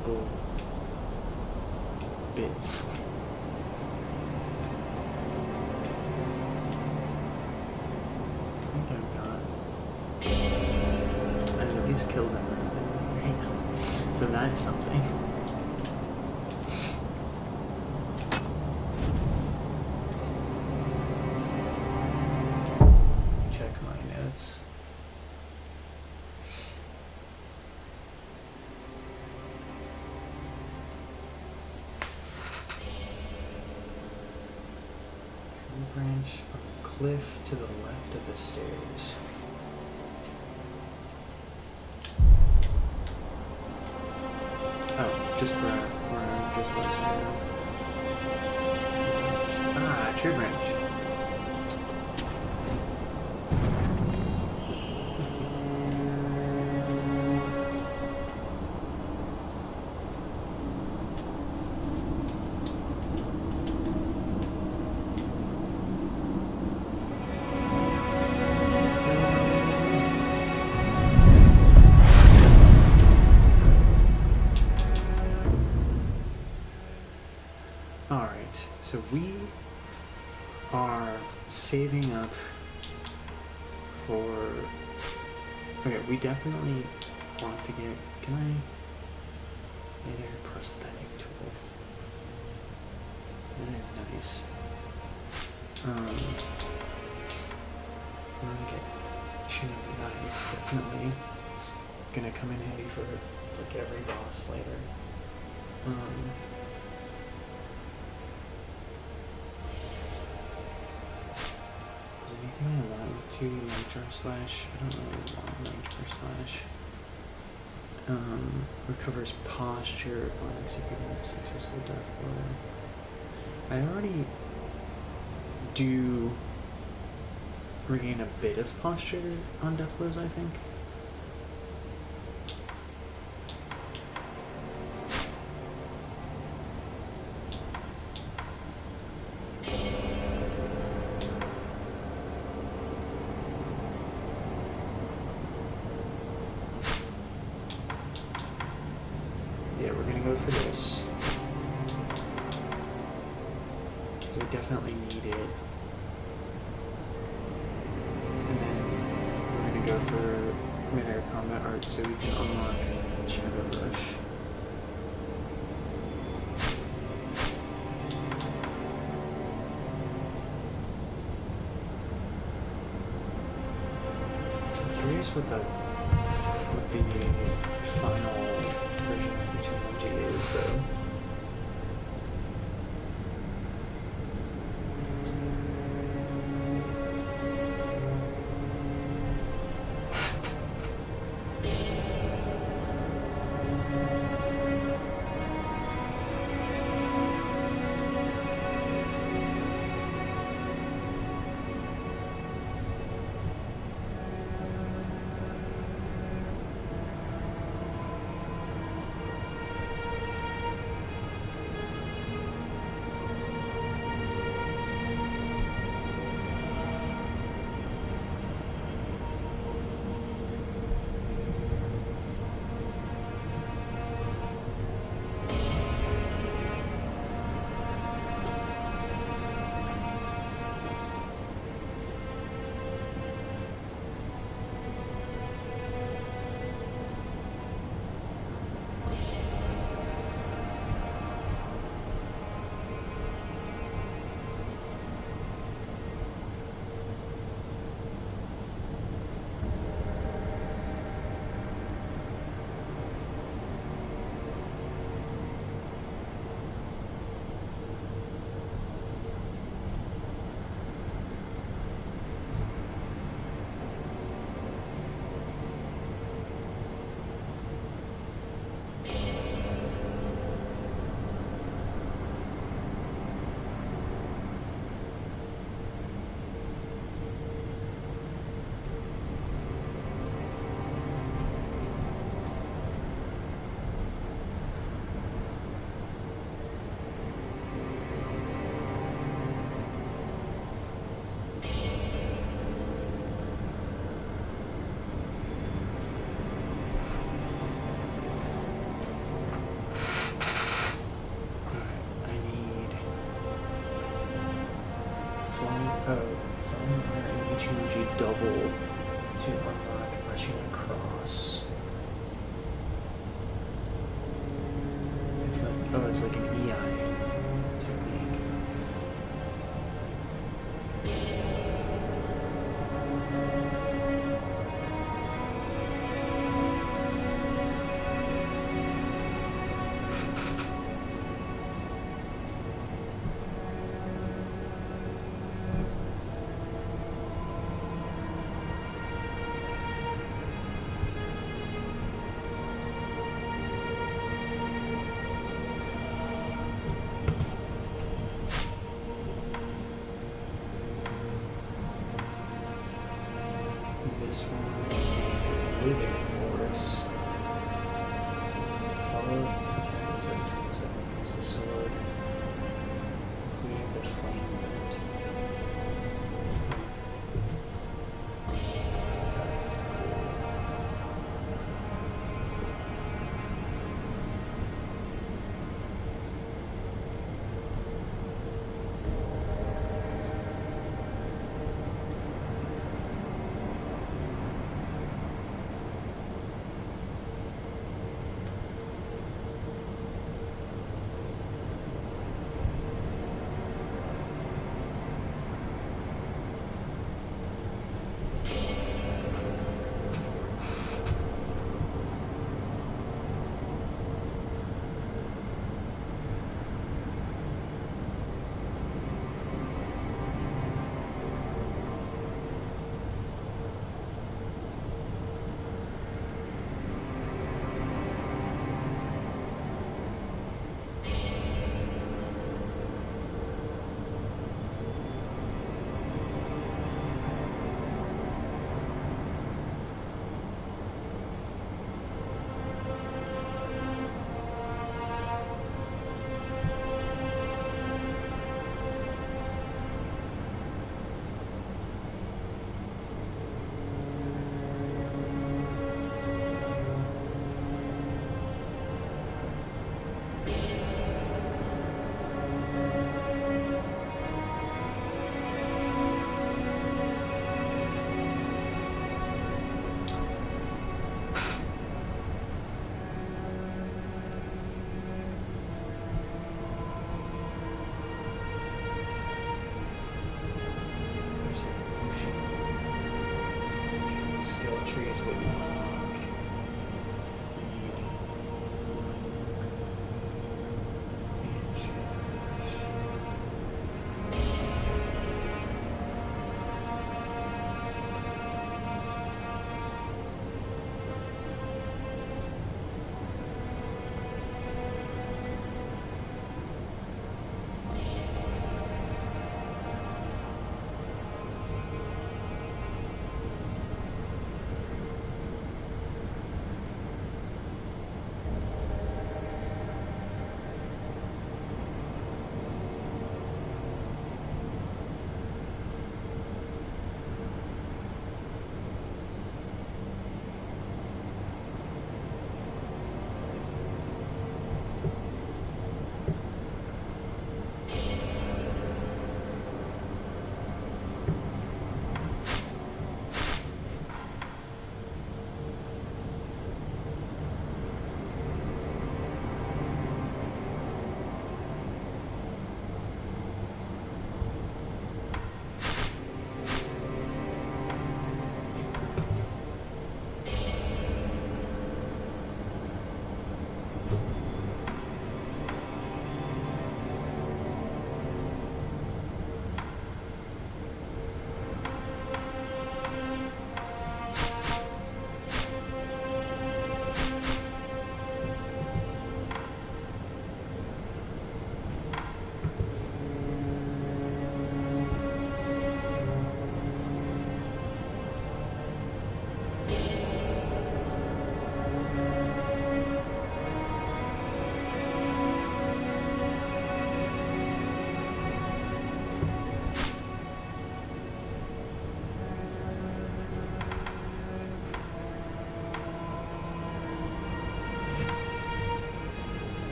collectible bits. I think I've at least killed him. Right? So that's something. Check my notes. Branch of a cliff to the left of the stairs. Oh, just where I just was now. Ah, tree branch. Alright, so we are saving up for... Okay, we definitely want to get... Can I... Later prosthetic tool. That is nice. I want to get Tune of Ice, definitely. It's gonna come in handy for like every boss later. Is there anything I want with 2 Nitro Slash? I don't really want Nitro Slash. Recovers posture upon executing a successful death blow. I already do regain a bit of posture on death blows, I think. Yeah, we're gonna go for this. So we definitely need it. And then we're gonna go for mid-air combat art so we can unlock Shadow Rush. I'm curious what the final version of the technology is, though. Phone R and HMG double to unlock rushing across. It's like, oh, it's like an EI technique.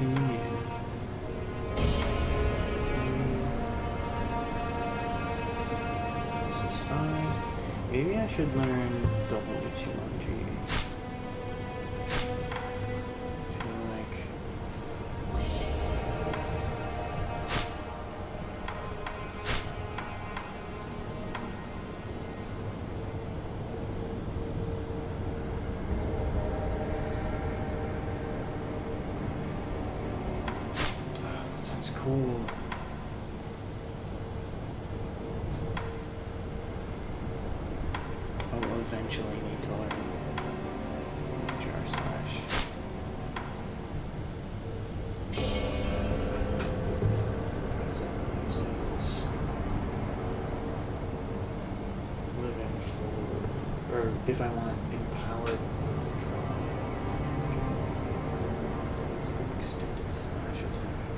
Union. This is 5. Maybe I should learn the Holy Chumanji. I feel like... Oh, that sounds cool. I'll eventually need to learn jar slash. Living forward, or if I want empowered draw, extended slash attack.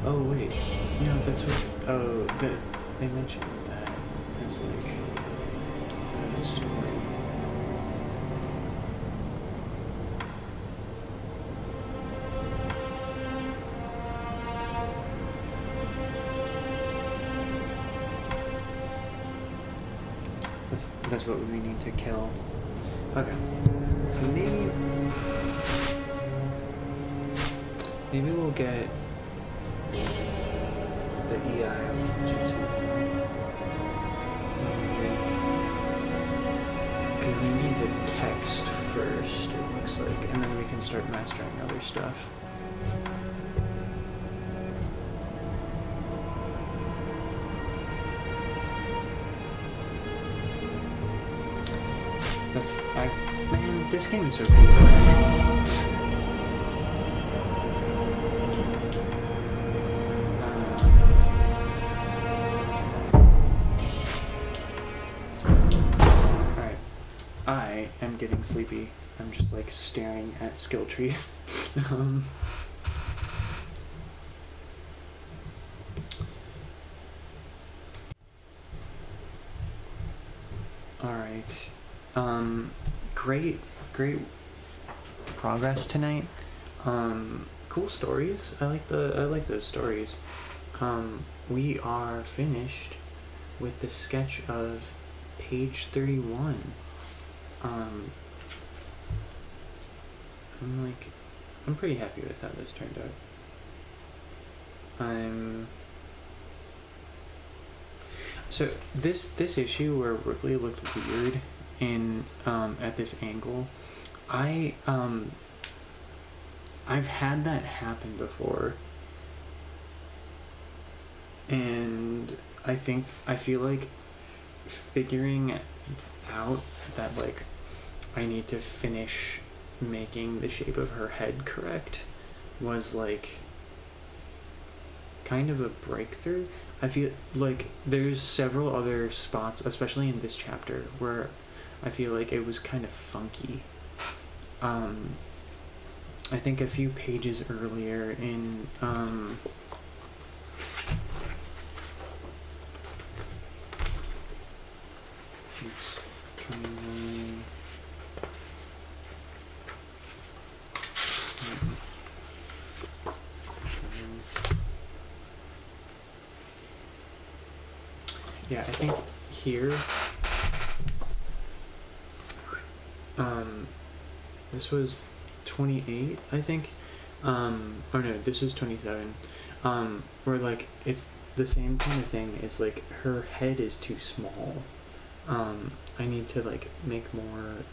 Oh wait, no, that's what. Oh, they mentioned that as like part of the story. That's what we need to kill. Okay, so maybe we'll get the EI jutsu. Because we need the text first, it looks like, and then we can start mastering other stuff. Man, this game is so cool. Alright. I am getting sleepy. I'm just like staring at skill trees. Alright. Great progress tonight. Cool stories. I like those stories. We are finished with the sketch of page 31. I'm pretty happy with how this turned out. So this issue where Ripley looked weird in at this angle, I've had that happen before, and I feel like figuring out that like I need to finish making the shape of her head correct was like kind of a breakthrough. I feel like there's several other spots, especially in this chapter, where I feel like it was kind of funky. I think a few pages earlier in yeah, I think here this was 28, I think. Oh no, this was 27. Where like it's the same kind of thing. It's like her head is too small. I need to like make more.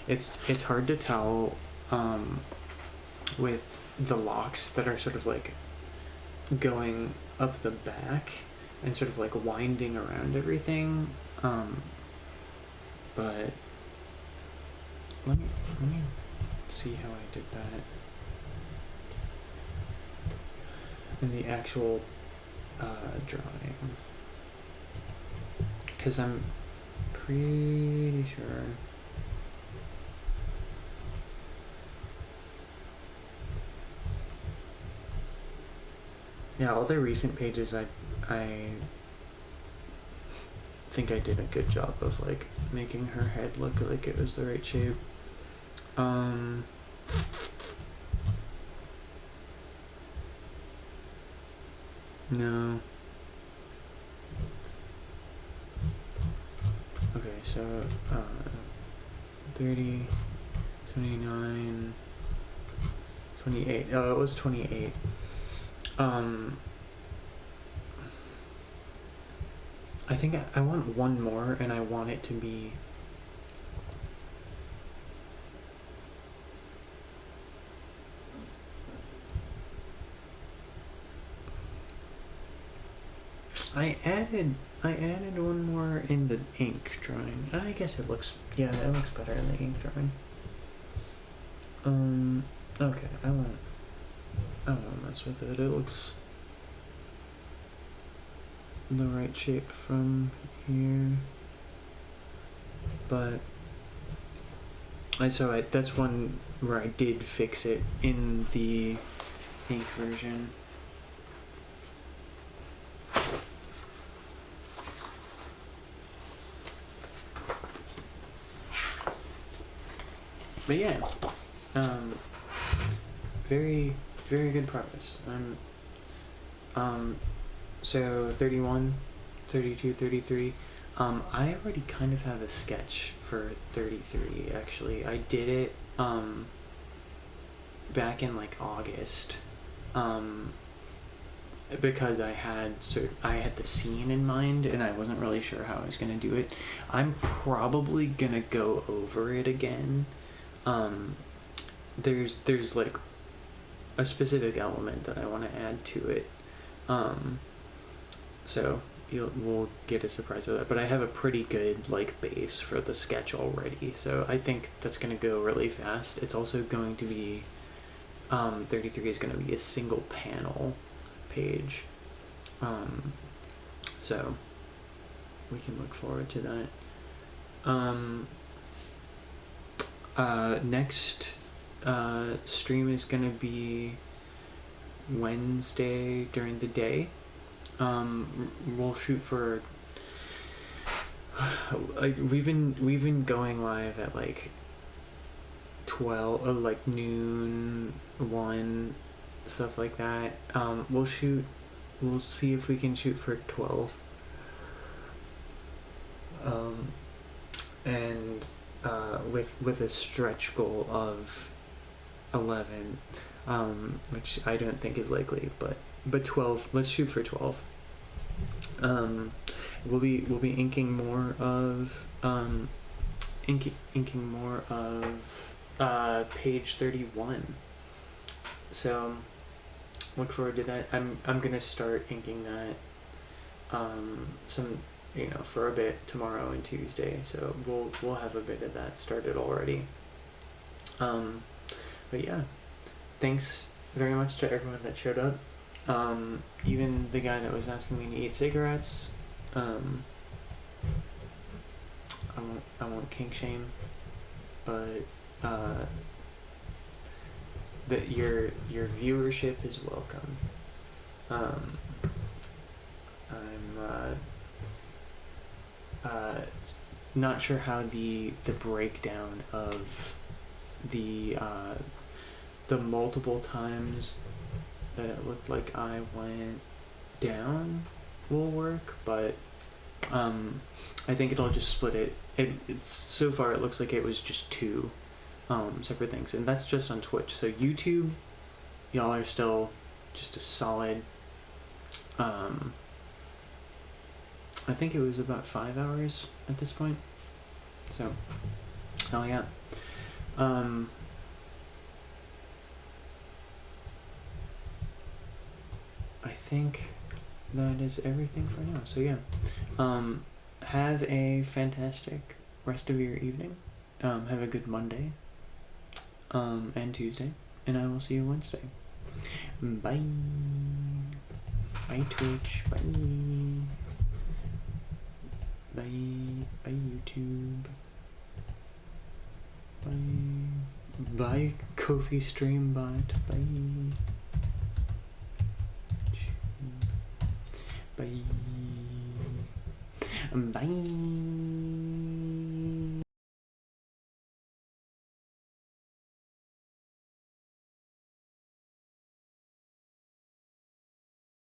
It's hard to tell with the locks that are sort of like going up the back and sort of like winding around everything. But let me see how I did that in the actual drawing, because I'm pretty sure all the recent pages I think I did a good job of like making her head look like it was the right shape. No. Okay, so 30, 29, 28. Oh, it was 28. I think I want one more, and I want it to be I added one more in the ink drawing. I guess it looks it looks better in the ink drawing. Okay, I won't mess with it. It looks the right shape from here. But that's one where I did fix it in the ink version. But yeah, very, very good progress. So 31, 32, 33. I already kind of have a sketch for 33, actually. I did it, back in, like, August, because I had the scene in mind, and I wasn't really sure how I was gonna do it. I'm probably gonna go over it again. There's like a specific element that I want to add to it, so we'll get a surprise of that. But I have a pretty good like base for the sketch already, so I think that's gonna go really fast. It's also going to be 33 is going to be a single panel page, so we can look forward to that. Next stream is going to be Wednesday during the day. We'll shoot for we've been going live at like 12, like noon, 1, stuff like that. We'll see if we can shoot for 12. And with a stretch goal of 11, which I don't think is likely, but 12. Let's shoot for 12. We'll be inking more of page 31. So look forward to that. I'm gonna start inking that for a bit tomorrow and Tuesday, so we'll have a bit of that started already. But yeah, thanks very much to everyone that showed up, even the guy that was asking me to eat cigarettes. I won't kink shame, but that your viewership is welcome. I'm not sure how the breakdown of the multiple times that it looked like I went down will work, but I think it'll just split it. It's so far it looks like it was just 2 separate things, and that's just on Twitch. So YouTube, y'all are still just a solid, I think it was about 5 hours at this point. So, oh yeah. I think that is everything for now. So yeah, have a fantastic rest of your evening. Have a good Monday, and Tuesday, and I will see you Wednesday. Bye. Bye Twitch. Bye. Bye. Bye YouTube. Bye. Bye Ko-fi stream bot. Bye. Bye. Bye.